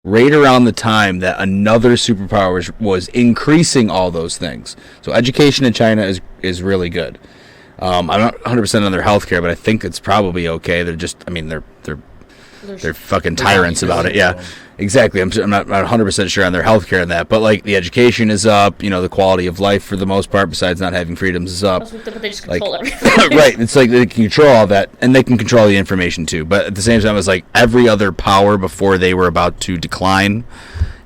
right around the time that another superpower was increasing all those things. So education in China is really good. I'm not 100% on their healthcare, but I think it's probably okay. They're just, they're fucking tyrants about it. Yeah, exactly. I'm not 100% sure on their healthcare and that, but like the education is up. The quality of life for the most part, besides not having freedoms, is up. But they just control everything. Right. It's like they can control all that, and they can control the information too. But at the same time, it's like every other power before they were about to decline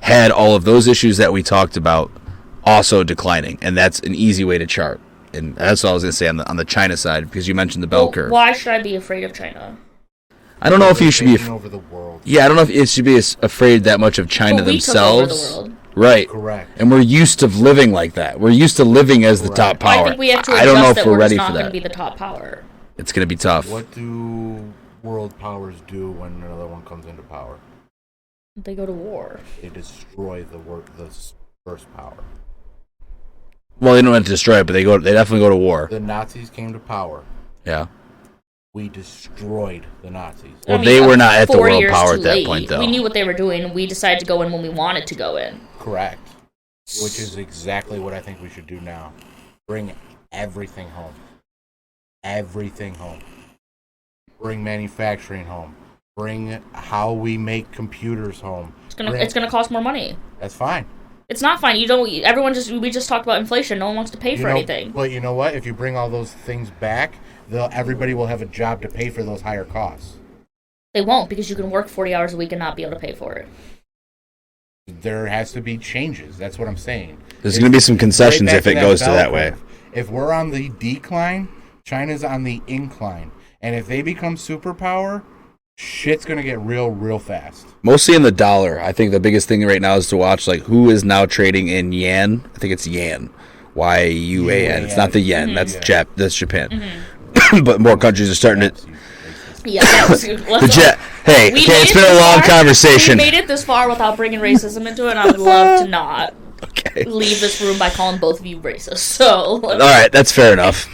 had all of those issues that we talked about also declining, and that's an easy way to chart. And that's all I was going to say on the China side, because you mentioned the bell curve. Why should I be afraid of China? I don't know if you should be over the world. Yeah, I don't know if it should be afraid that much of China themselves. Took over the world. Right. Correct. And we're used to living like that. We're used to living as the top power. I think we have to I don't know if that we're ready not for that. Going to be the top power. It's going to be tough. What do world powers do when another one comes into power? They go to war. They destroy the first power. Well, they don't have to destroy it, but they definitely go to war. The Nazis came to power. Yeah. We destroyed the Nazis. Well, they were not at the world power at that point, though. We knew what they were doing. We decided to go in when we wanted to go in. Correct. Which is exactly what I think we should do now. Bring everything home. Everything home. Bring manufacturing home. Bring how we make computers home. It's gonna cost more money. That's fine. It's not fine. We just talked about inflation. No one wants to pay for anything. Well, you know what? If you bring all those things back, everybody will have a job to pay for those higher costs. They won't, because you can work 40 hours a week and not be able to pay for it. There has to be changes. That's what I'm saying. There's going to be some concessions if it goes to that way. If we're on the decline, China's on the incline. And if they become superpower, shit's going to get real fast. Mostly in the dollar. I think the biggest thing right now is to watch like who is now trading in yen. I think it's yen. Y-U-A-N. It's not the yen. Mm-hmm. That's Japan. Mm-hmm. But more countries are starting to... Yeah, that was Hey, it's been a long conversation. We made it this far without bringing racism into it, and I would love to not leave this room by calling both of you racist. So, all right, that's fair enough.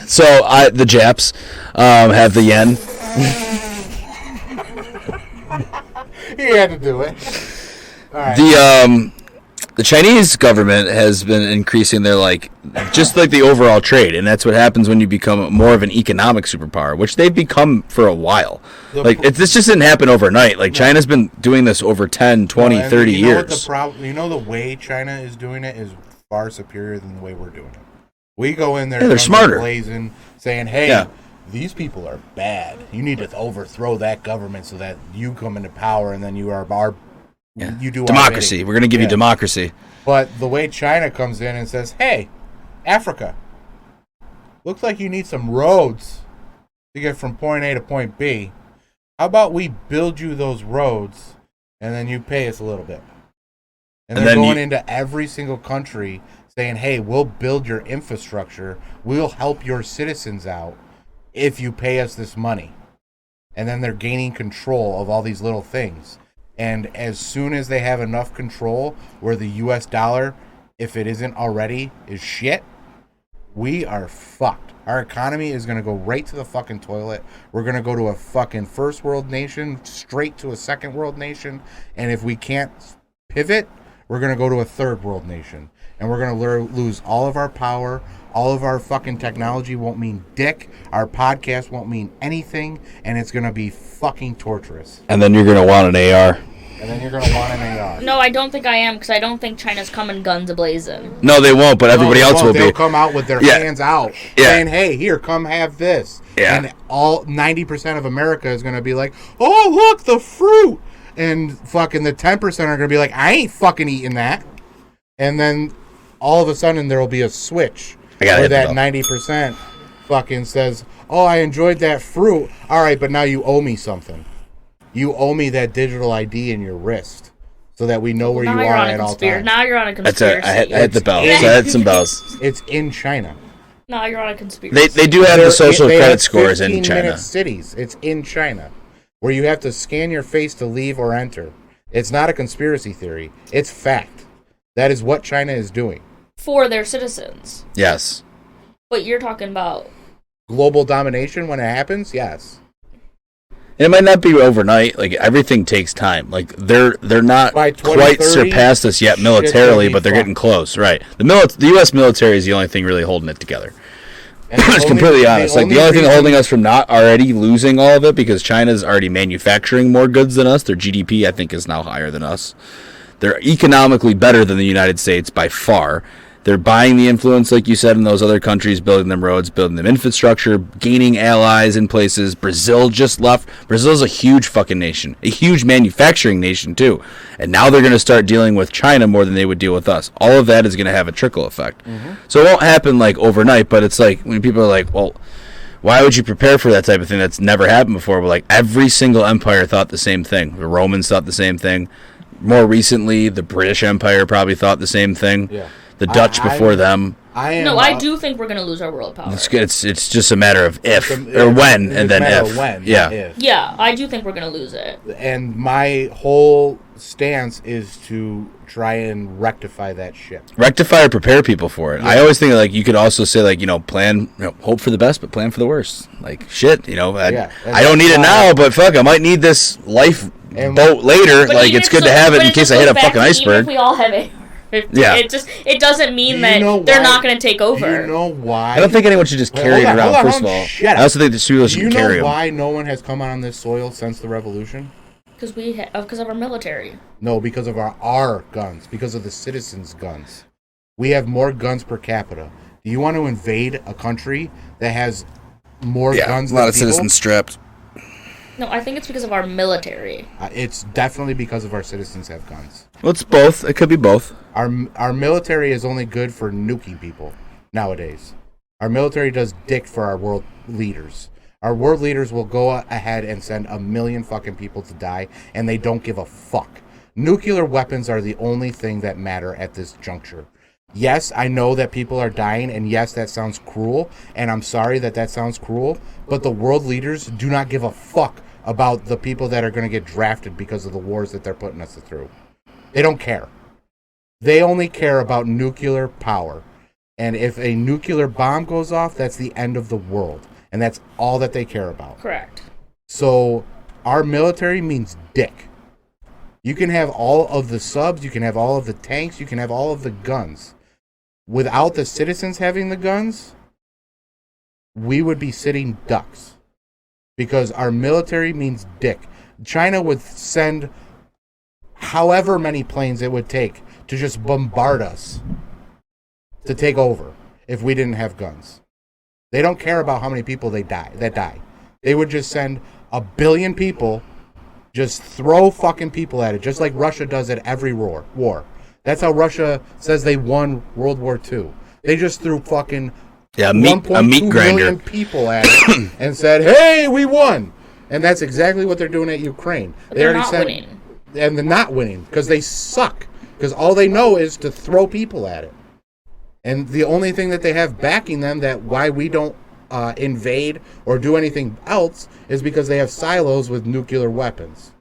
So, the Japs have the yen. He had to do it. All right. The Chinese government has been increasing their the overall trade, and that's what happens when you become more of an economic superpower, which they've become for a while. This just didn't happen overnight. China's been doing this over 10, 20, 30 years. The way China is doing it is far superior than the way we're doing it. We go in there, they're smarter, blazing, saying, "Hey, these people are bad. You need to overthrow that government so that you come into power, and then you are our." Yeah. You do democracy. We're going to give you democracy. But the way China comes in and says, "Hey, Africa, looks like you need some roads to get from point A to point B. How about we build you those roads, and then you pay us a little bit?" And they're going into every single country saying, "Hey, we'll build your infrastructure. We'll help your citizens out if you pay us this money." And then they're gaining control of all these little things. And as soon as they have enough control where the U.S. dollar if it isn't already, is shit, we are fucked. Our economy is going to go right to the fucking toilet. We're going to go to a fucking first world nation, straight to a second world nation. And if we can't pivot, we're going to go to a third world nation. And we're going to lose all of our power. All of our fucking technology won't mean dick. Our podcast won't mean anything. And it's going to be fucking torturous. And then you're going to want an AR. And then you're going to want an AR. No, I don't think I am, because I don't think China's coming guns a-blazing. No, they won't, but everybody else will They'll be. come out with their hands out, saying, hey, here, come have this. Yeah. And all 90% of America is going to be like, oh, look, the fruit. And fucking the 10% are going to be like, I ain't fucking eating that. And then all of a sudden there will be a switch where that 90% fucking says, oh, I enjoyed that fruit. All right, but now you owe me something. You owe me that digital ID in your wrist so that we know where you are at all times. Now you're on a conspiracy. I hit the bells. I had some bells. It's in China. Now you're on a conspiracy. They do have the social credit scores in China. Cities. It's in China where you have to scan your face to leave or enter. It's not a conspiracy theory. It's fact. That is what China is doing. For their citizens. Yes. But you're talking about global domination when it happens? Yes. It might not be overnight. Like, everything takes time. Like, they're not quite surpassed us yet militarily, but they're getting close. Right. The U.S. military is the only thing really holding it together. It's completely honest. The only thing holding us from not already losing all of it, because China's already manufacturing more goods than us. Their GDP, I think, is now higher than us. They're economically better than the United States by far. They're buying the influence, like you said, in those other countries, building them roads, building them infrastructure, gaining allies in places. Brazil just left. Brazil's a huge fucking nation, a huge manufacturing nation, too. And now they're going to start dealing with China more than they would deal with us. All of that is going to have a trickle effect. Mm-hmm. So it won't happen, overnight, but it's like when people are like, well, why would you prepare for that type of thing that's never happened before? But, every single empire thought the same thing. The Romans thought the same thing. More recently, the British Empire probably thought the same thing. Yeah. The Dutch before them. I do think we're going to lose our world power. It's just a matter of if or when, and then if. When, yeah. If. Yeah, I do think we're going to lose it. And my whole stance is to try and rectify that shit. Rectify or prepare people for it. Yeah. I always think you could also say plan, hope for the best, but plan for the worst. Shit, I don't need it now, but fuck, I might need this life boat later. It's good to have it in case I hit a fucking iceberg. Even if we all have it. It doesn't mean that they're not going to take over. You know why? I don't think anyone should just carry it around, first of all. I also think the people should carry them. You know why no one has come on this soil since the revolution? Because of our military. No, because of our guns. Because of the citizens' guns. We have more guns per capita. Do you want to invade a country that has more guns than people? A lot of citizens strapped. No, I think it's because of our military. It's definitely because of our citizens have guns. Well, it's both. It could be both. Our military is only good for nuking people nowadays. Our military does dick for our world leaders. Our world leaders will go ahead and send 1 million fucking people to die, and they don't give a fuck. Nuclear weapons are the only thing that matter at this juncture. Yes, I know that people are dying, and yes, that sounds cruel, and I'm sorry that sounds cruel, but the world leaders do not give a fuck about the people that are going to get drafted because of the wars that they're putting us through. They don't care. They only care about nuclear power. And if a nuclear bomb goes off, that's the end of the world. And that's all that they care about. Correct. So our military means dick. You can have all of the subs, you can have all of the tanks, you can have all of the guns. Without the citizens having the guns, we would be sitting ducks. Because our military means dick. China would send however many planes it would take to just bombard us to take over if we didn't have guns. They don't care about how many people that die. They would just send 1 billion people, just throw fucking people at it, just like Russia does at every war. That's how Russia says they won World War II. They just threw fucking a meat grinder million people at it and said, "Hey, we won." And that's exactly what they're doing at Ukraine. They're not winning. And they're not winning because they suck. Because all they know is to throw people at it. And the only thing that they have backing them that why we don't invade or do anything else is because they have silos with nuclear weapons.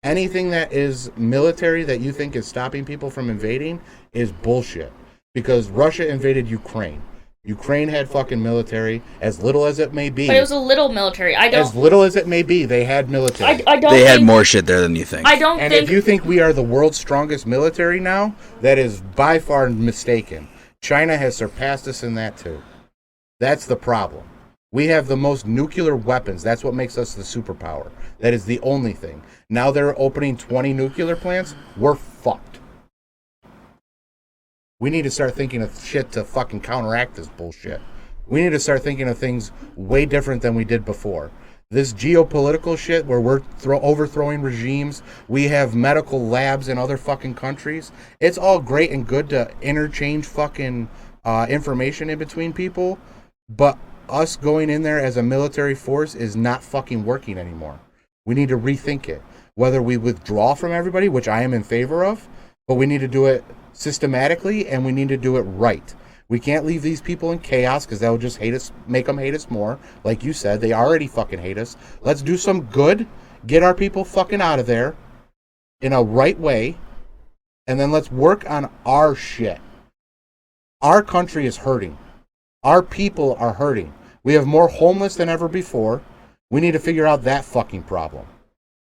Anything that is military that you think is stopping people from invading is bullshit. Because Russia invaded Ukraine. Ukraine had fucking military, as little as it may be. But it was a little military. As little as it may be, they had military. They had more shit there than you think. And if you think we are the world's strongest military now, that is by far mistaken. China has surpassed us in that too. That's the problem. We have the most nuclear weapons. That's what makes us the superpower. That is the only thing. Now they're opening 20 nuclear plants. We're fucked. We need to start thinking of shit to fucking counteract this bullshit. We need to start thinking of things way different than we did before. This geopolitical shit where we're overthrowing regimes, we have medical labs in other fucking countries. It's all great and good to interchange fucking information in between people, but us going in there as a military force is not fucking working anymore. We need to rethink it. Whether we withdraw from everybody, which I am in favor of, but we need to do it systematically and we need to do it right. We can't leave these people in chaos because that will just hate us, make them hate us more. Like you said, they already fucking hate us. Let's do some good, get our people fucking out of there in a right way, and then let's work on our shit. Our country is hurting. Our people are hurting. We have more homeless than ever before. We need to figure out that fucking problem.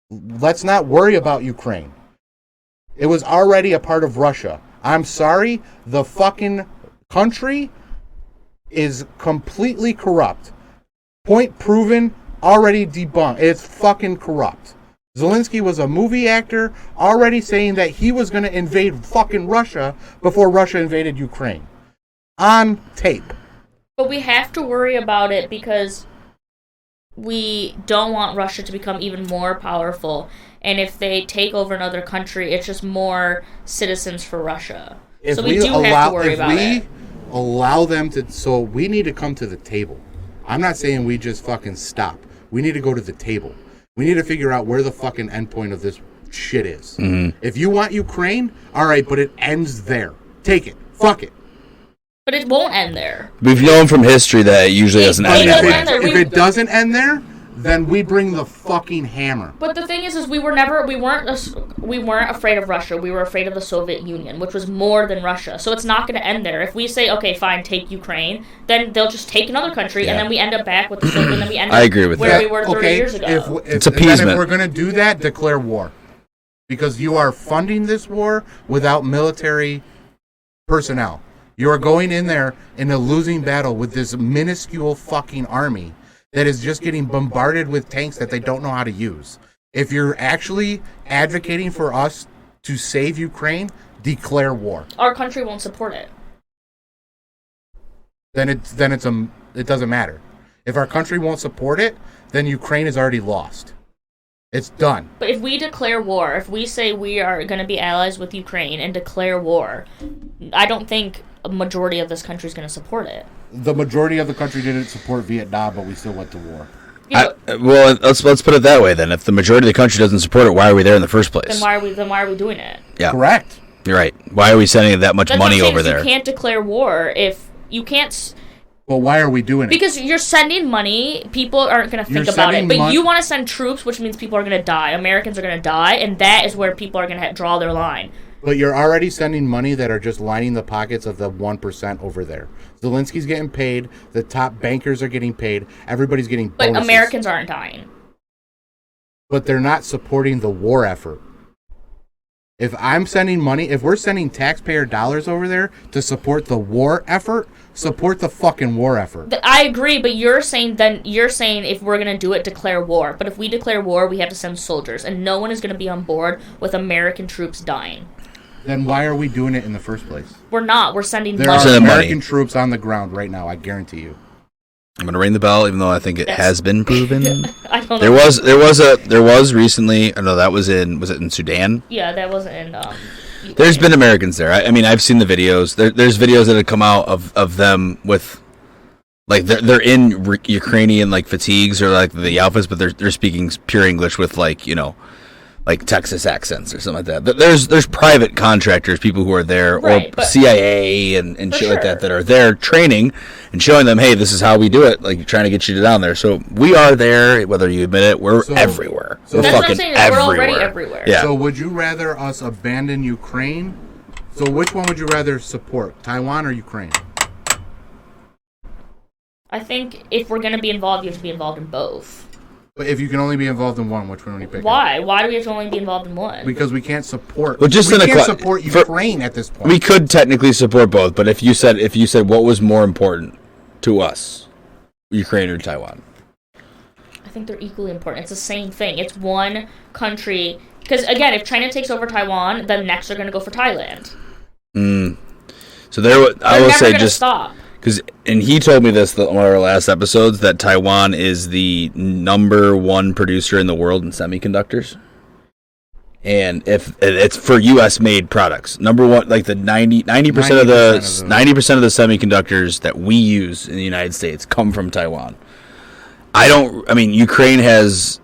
Let's not worry about Ukraine. It was already a part of Russia. I'm sorry, the fucking country is completely corrupt. Point proven, already debunked. It's fucking corrupt. Zelensky was a movie actor already saying that he was going to invade fucking Russia before Russia invaded Ukraine. On tape. But we have to worry about it because we don't want Russia to become even more powerful. And if they take over another country, it's just more citizens for Russia. So we do have to worry about it. If we allow them to... So we need to come to the table. I'm not saying we just fucking stop. We need to go to the table. We need to figure out where the fucking endpoint of this shit is. Mm-hmm. If you want Ukraine, all right, but it ends there. Take it. Fuck it. But it won't end there. We've known from history that it usually doesn't end there. If it doesn't end there, then we bring the fucking hammer. But the thing is we weren't afraid of Russia. We were afraid of the Soviet Union, which was more than Russia. So it's not going to end there. If we say, okay, fine, take Ukraine, then they'll just take another country, and then we end up back with the Soviet, and then we end up I agree with where that. we were 30 years ago. It's appeasement. If we're going to do that, declare war. Because you are funding this war without military personnel. You are going in there in a losing battle with this minuscule fucking army that is just getting bombarded with tanks that they don't know how to use. If you're actually advocating for us to save Ukraine, declare war. Our country won't support it. Then it doesn't matter. If our country won't support it, then Ukraine is already lost. It's done. But if we declare war, if we say we are going to be allies with Ukraine and declare war, I don't think a majority of this country is going to support it. The majority of the country didn't support Vietnam, but we still went to war. Well, let's put it that way then. If the majority of the country doesn't support it, why are we there in the first place? Then why are we doing it? Yeah. Correct. You're right. Why are we sending that much money over there? You can't declare war if you can't. Well, why are we doing it? Because you're sending money, people aren't going to think about it. But you want to send troops, which means people are going to die. Americans are going to die, and that is where people are going to draw their line. But you're already sending money that are just lining the pockets of the 1% over there. Zelensky's getting paid. The top bankers are getting paid. Everybody's getting bonuses. But Americans aren't dying. But they're not supporting the war effort. If I'm sending money, if we're sending taxpayer dollars over there to support the war effort, support the fucking war effort. I agree, but you're saying if we're going to do it, declare war. But if we declare war, we have to send soldiers, and no one is going to be on board with American troops dying. Then why are we doing it in the first place? We're not. We're sending money. money. There are American troops on the ground right now, I guarantee you. I'm going to ring the bell, even though I think it has been proven. I don't know. There was recently. I know that was it in Sudan? Yeah, that wasn't in. There's been Americans there. I mean, I've seen the videos. There's videos that have come out of them with, like, they're in Ukrainian like fatigues or like the outfits, but they're speaking pure English with, like, you know, like Texas accents or something like that. There's private contractors, people who are there, right, or CIA and shit like that are there training and showing them, hey, this is how we do it. Like trying to get you down there. So we are there, whether you admit it. We're everywhere. We're that's fucking what I'm saying, everywhere. we're already everywhere. Yeah. So would you rather us abandon Ukraine? So which one would you rather support, Taiwan or Ukraine? I think if we're going to be involved, you have to be involved in both. But if you can only be involved in one, which one would you pick? Why? Why do we have to only be involved in one? Because we can't support. Well, just we can't support Ukraine at this point. We could technically support both, but if you said what was more important to us, Ukraine or Taiwan? I think they're equally important. It's the same thing. It's one country. Because again, if China takes over Taiwan, then next they're going to go for Thailand. So I will say just stop. And he told me this in one of our last episodes, that Taiwan is the #1 producer in the world in semiconductors. And if it's for U.S. made products, #1, like the 90% of the 90% of the semiconductors that we use in the United States come from Taiwan. Ukraine has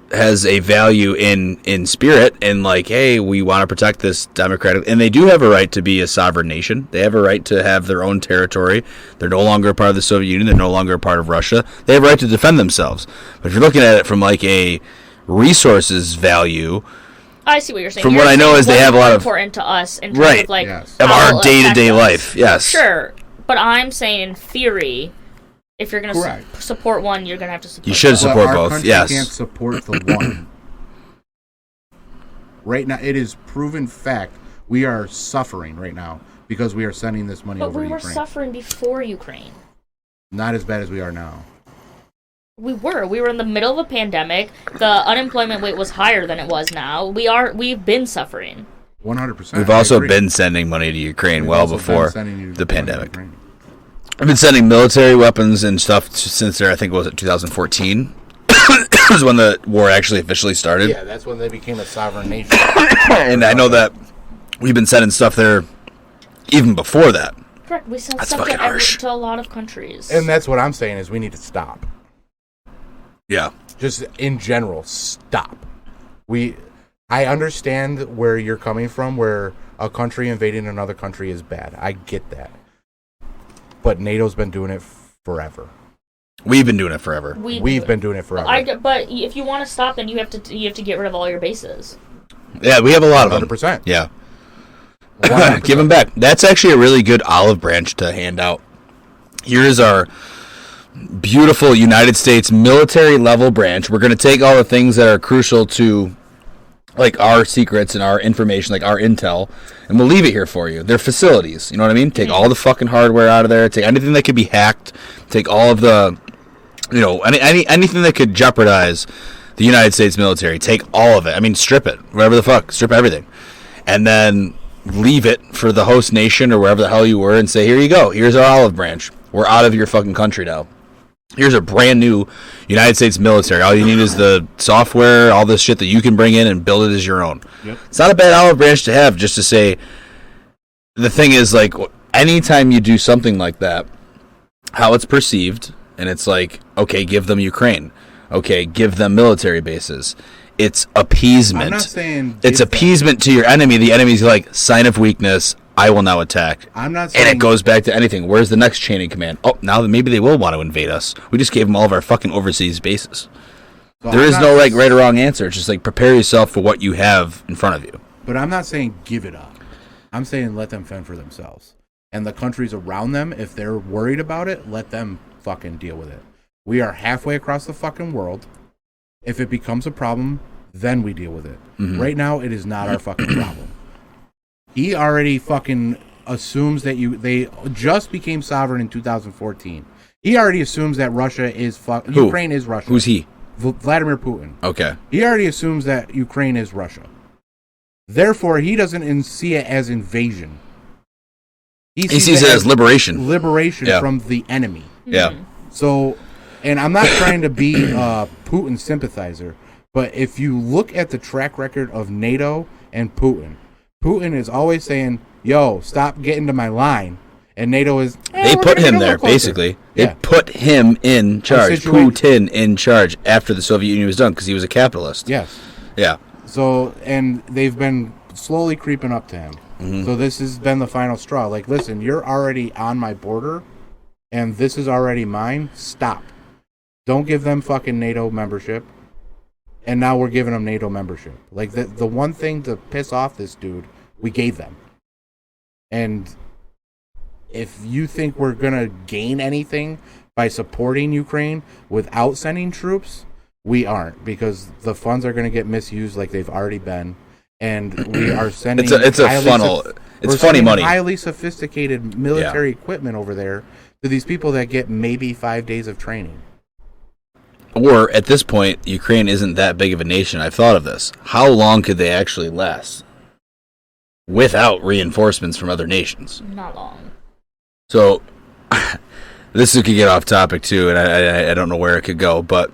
a value in spirit, and like, hey, we want to protect this democratic, and they do have a right to be a sovereign nation. They have a right to have their own territory. They're no longer a part of the Soviet Union. They're no longer a part of Russia. They have a right to defend themselves. But if you're looking at it from like a resources value, I see what you're saying. From what I know is they have a lot of important to us in terms of like of our day-to-day life. Yes, sure. But I'm saying in theory, if you're going to support one, you're going to have to support. You should support both. Country can't support the one. Right now, it is proven fact we are suffering right now because we are sending this money over to Ukraine. But we were suffering before Ukraine. Not as bad as we are now. We were in the middle of a pandemic. The unemployment rate was higher than it was now. We've been suffering. 100%. We've also been sending money to Ukraine well before the pandemic. I've been sending military weapons and stuff since there, I think, was it 2014? was when the war actually officially started. Yeah, that's when they became a sovereign nation. And I know that we've been sending stuff there even before that. Correct. We send stuff to a lot of countries. And that's what I'm saying is we need to stop. Yeah. Just in general, stop. I understand where you're coming from, where a country invading another country is bad. I get that. But NATO's been doing it forever. We've been doing it forever. We've been doing it forever. But if you want to stop, then you have to get rid of all your bases. Yeah, we have a lot of them. 100%. Yeah. 100%. Give them back. That's actually a really good olive branch to hand out. Here's our beautiful United States military level branch. We're going to take all the things that are crucial to like our secrets and our information, like our intel, and we'll leave it here for you. They're facilities, you know what I mean? Take all the fucking hardware out of there. Take anything that could be hacked. Take all of the, anything that could jeopardize the United States military. Take all of it. I mean, strip it, whatever the fuck, strip everything, and then leave it for the host nation or wherever the hell you were, and say, here you go. Here's our olive branch. We're out of your fucking country now. Here's a brand new United States military. All you need is the software, all this shit that you can bring in and build it as your own. Yep. It's not a bad olive branch to have, just to say, the thing is, like, anytime you do something like that, how it's perceived, and it's like, okay, give them Ukraine. Okay, give them military bases. It's appeasement. I'm not saying it's appeasement to your enemy. The enemy's like, sign of weakness, I will now attack. I'm not saying... And it goes back to anything. Where's the next chain of command? Oh, now maybe they will want to invade us. We just gave them all of our fucking overseas bases. So there is no like right or wrong answer. It's just like prepare yourself for what you have in front of you. But I'm not saying give it up. I'm saying let them fend for themselves. And the countries around them, if they're worried about it, let them fucking deal with it. We are halfway across the fucking world. If it becomes a problem, then we deal with it. Mm-hmm. Right now, it is not our fucking problem. He already fucking assumes that they just became sovereign in 2014. He already assumes that Russia is Ukraine is Russia. Who's he? Vladimir Putin. Okay. He already assumes that Ukraine is Russia. Therefore, he doesn't see it as invasion. He sees it as liberation. Liberation from the enemy. Yeah. So, and I'm not trying to be a Putin sympathizer, but if you look at the track record of NATO and Putin is always saying, yo, stop getting to my line. And NATO is... They put him there, basically. They put him in charge. Putin in charge after the Soviet Union was done because he was a capitalist. Yes. Yeah. So, and they've been slowly creeping up to him. Mm-hmm. So this has been the final straw. Like, listen, you're already on my border, and this is already mine. Stop. Don't give them fucking NATO membership. And now we're giving them NATO membership. Like, the one thing to piss off this dude, we gave them. And if you think we're going to gain anything by supporting Ukraine without sending troops, we aren't, because the funds are going to get misused like they've already been. And we are sending... It's a funnel. It's funny money. Highly sophisticated military equipment over there to these people that get maybe 5 days of training. Or, at this point, Ukraine isn't that big of a nation. I've thought of this. How long could they actually last without reinforcements from other nations? Not long. So, this could get off topic, too, and I don't know where it could go, but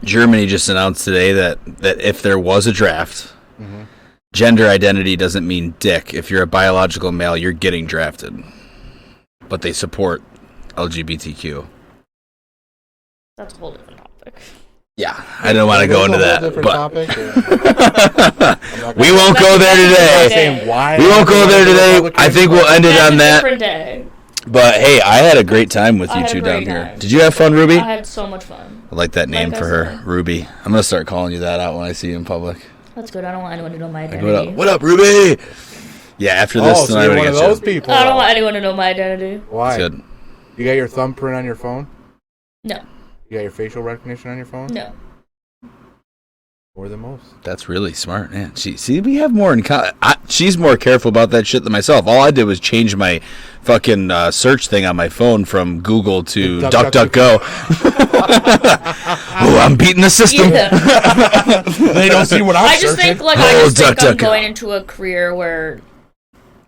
Germany just announced today that if there was a draft... Mm-hmm. Gender identity doesn't mean dick. If you're a biological male, you're getting drafted. But they support LGBTQ. That's a whole different topic. Yeah, I don't want to go into that. Topic, we won't go there today. We won't go there today. I think we'll end it on that. Different day. But hey, I had a great time with you two down here. Did you have fun, Ruby? I had so much fun. I like that name for her, Ruby. I'm going to start calling you that out when I see you in public. That's good. I don't want anyone to know my identity. What up, Ruby? Yeah, after this, so you're one of those people. I don't want anyone to know my identity. Why? That's good. You got your thumbprint on your phone? No. You got your facial recognition on your phone? No. More than most. That's really smart, man. See, we have more in common. She's more careful about that shit than myself. All I did was change my fucking search thing on my phone from Google to DuckDuckGo. Oh, I'm beating the system. Yeah. They don't see what I'm I just think, I'm going into a career where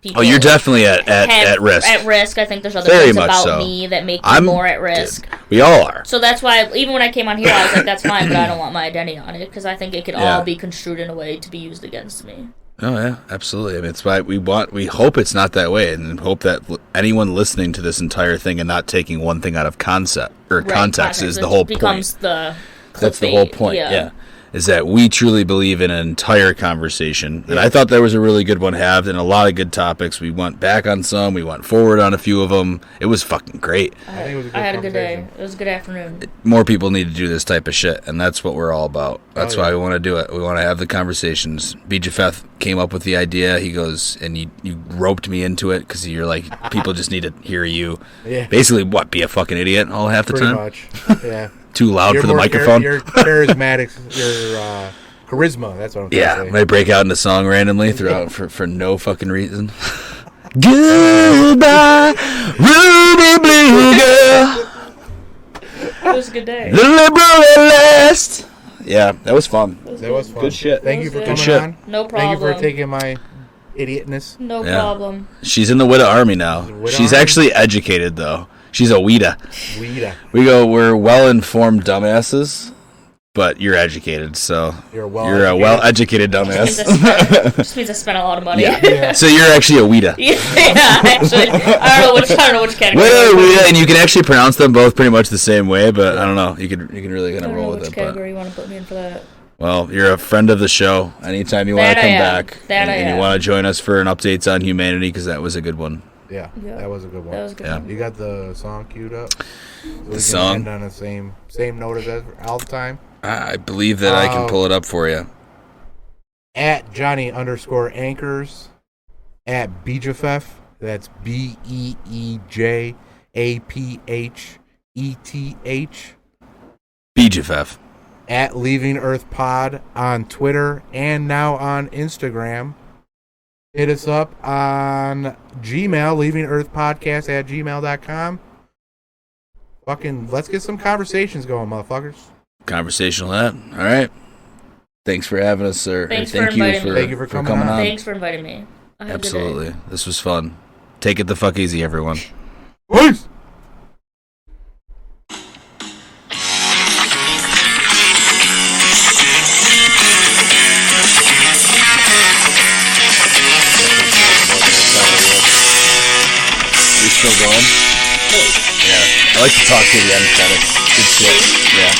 people... Oh, you're definitely at risk. At risk. I think there's other Very things much about so. me that make me more at risk. We all are. So that's why, even when I came on here, I was like, that's fine, but I don't want my identity on it, because I think it could all be construed in a way to be used against me. Oh, yeah, absolutely. I mean, it's why we hope it's not that way, and hope that anyone listening to this entire thing and not taking one thing out of context is the whole point. That's the whole point, yeah. Is that we truly believe in an entire conversation. And I thought that was a really good one to have, and a lot of good topics. We went back on some, we went forward on a few of them. It was fucking great. I had a good day. It was a good afternoon. More people need to do this type of shit, and that's what we're all about. That's why we want to do it. We want to have the conversations. Beejapheth came up with the idea. He goes, and you roped me into it, because you're like, people just need to hear you. Yeah. Basically, be a fucking idiot all half the time? Pretty much, yeah. Too loud for the microphone. You're charismatic. Your charisma. That's what I'm trying to say. I break out into song randomly throughout for no fucking reason. Goodbye, Ruby Blue Girl. It was a good day. The liberal at last. Yeah, that was fun. That was fun. Good shit. Thank you for coming on. No problem. Thank you for taking my idiotness. No problem. She's in the WIDA army now. She's actually educated, though. She's a WIDA. We're well-informed dumbasses, but you're educated, so you're a well-educated dumbass. Just means I spent a lot of money. Yeah. So you're actually a WIDA. Yeah, actually. I don't know which category. WIDA, and you can actually pronounce them both pretty much the same way, but I don't know. You can really kind of roll with it. Which category you want to put me in for that? Well, you're a friend of the show. Anytime you want to come back and you want to join us for an updates on humanity, because that was a good one. Yeah, that was a good one. That was a good one. You got the song queued up? So the song? End on the same note as all the time? I believe that I can pull it up for you. At Johnny_Anchors. At Beejapheth. That's BEEJAPHETH. Beejapheth. At Leaving Earth Pod on Twitter and now on Instagram. Hit us up on Gmail, leavingearthpodcast@gmail.com. Fucking, let's get some conversations going, motherfuckers. Conversational that. All right. Thanks for having us, sir. Thank you for coming on. Thanks for inviting me. Absolutely. This was fun. Take it the fuck easy, everyone. Peace! Still going? Yeah. I like to talk to the end credits. Good shit. Yeah.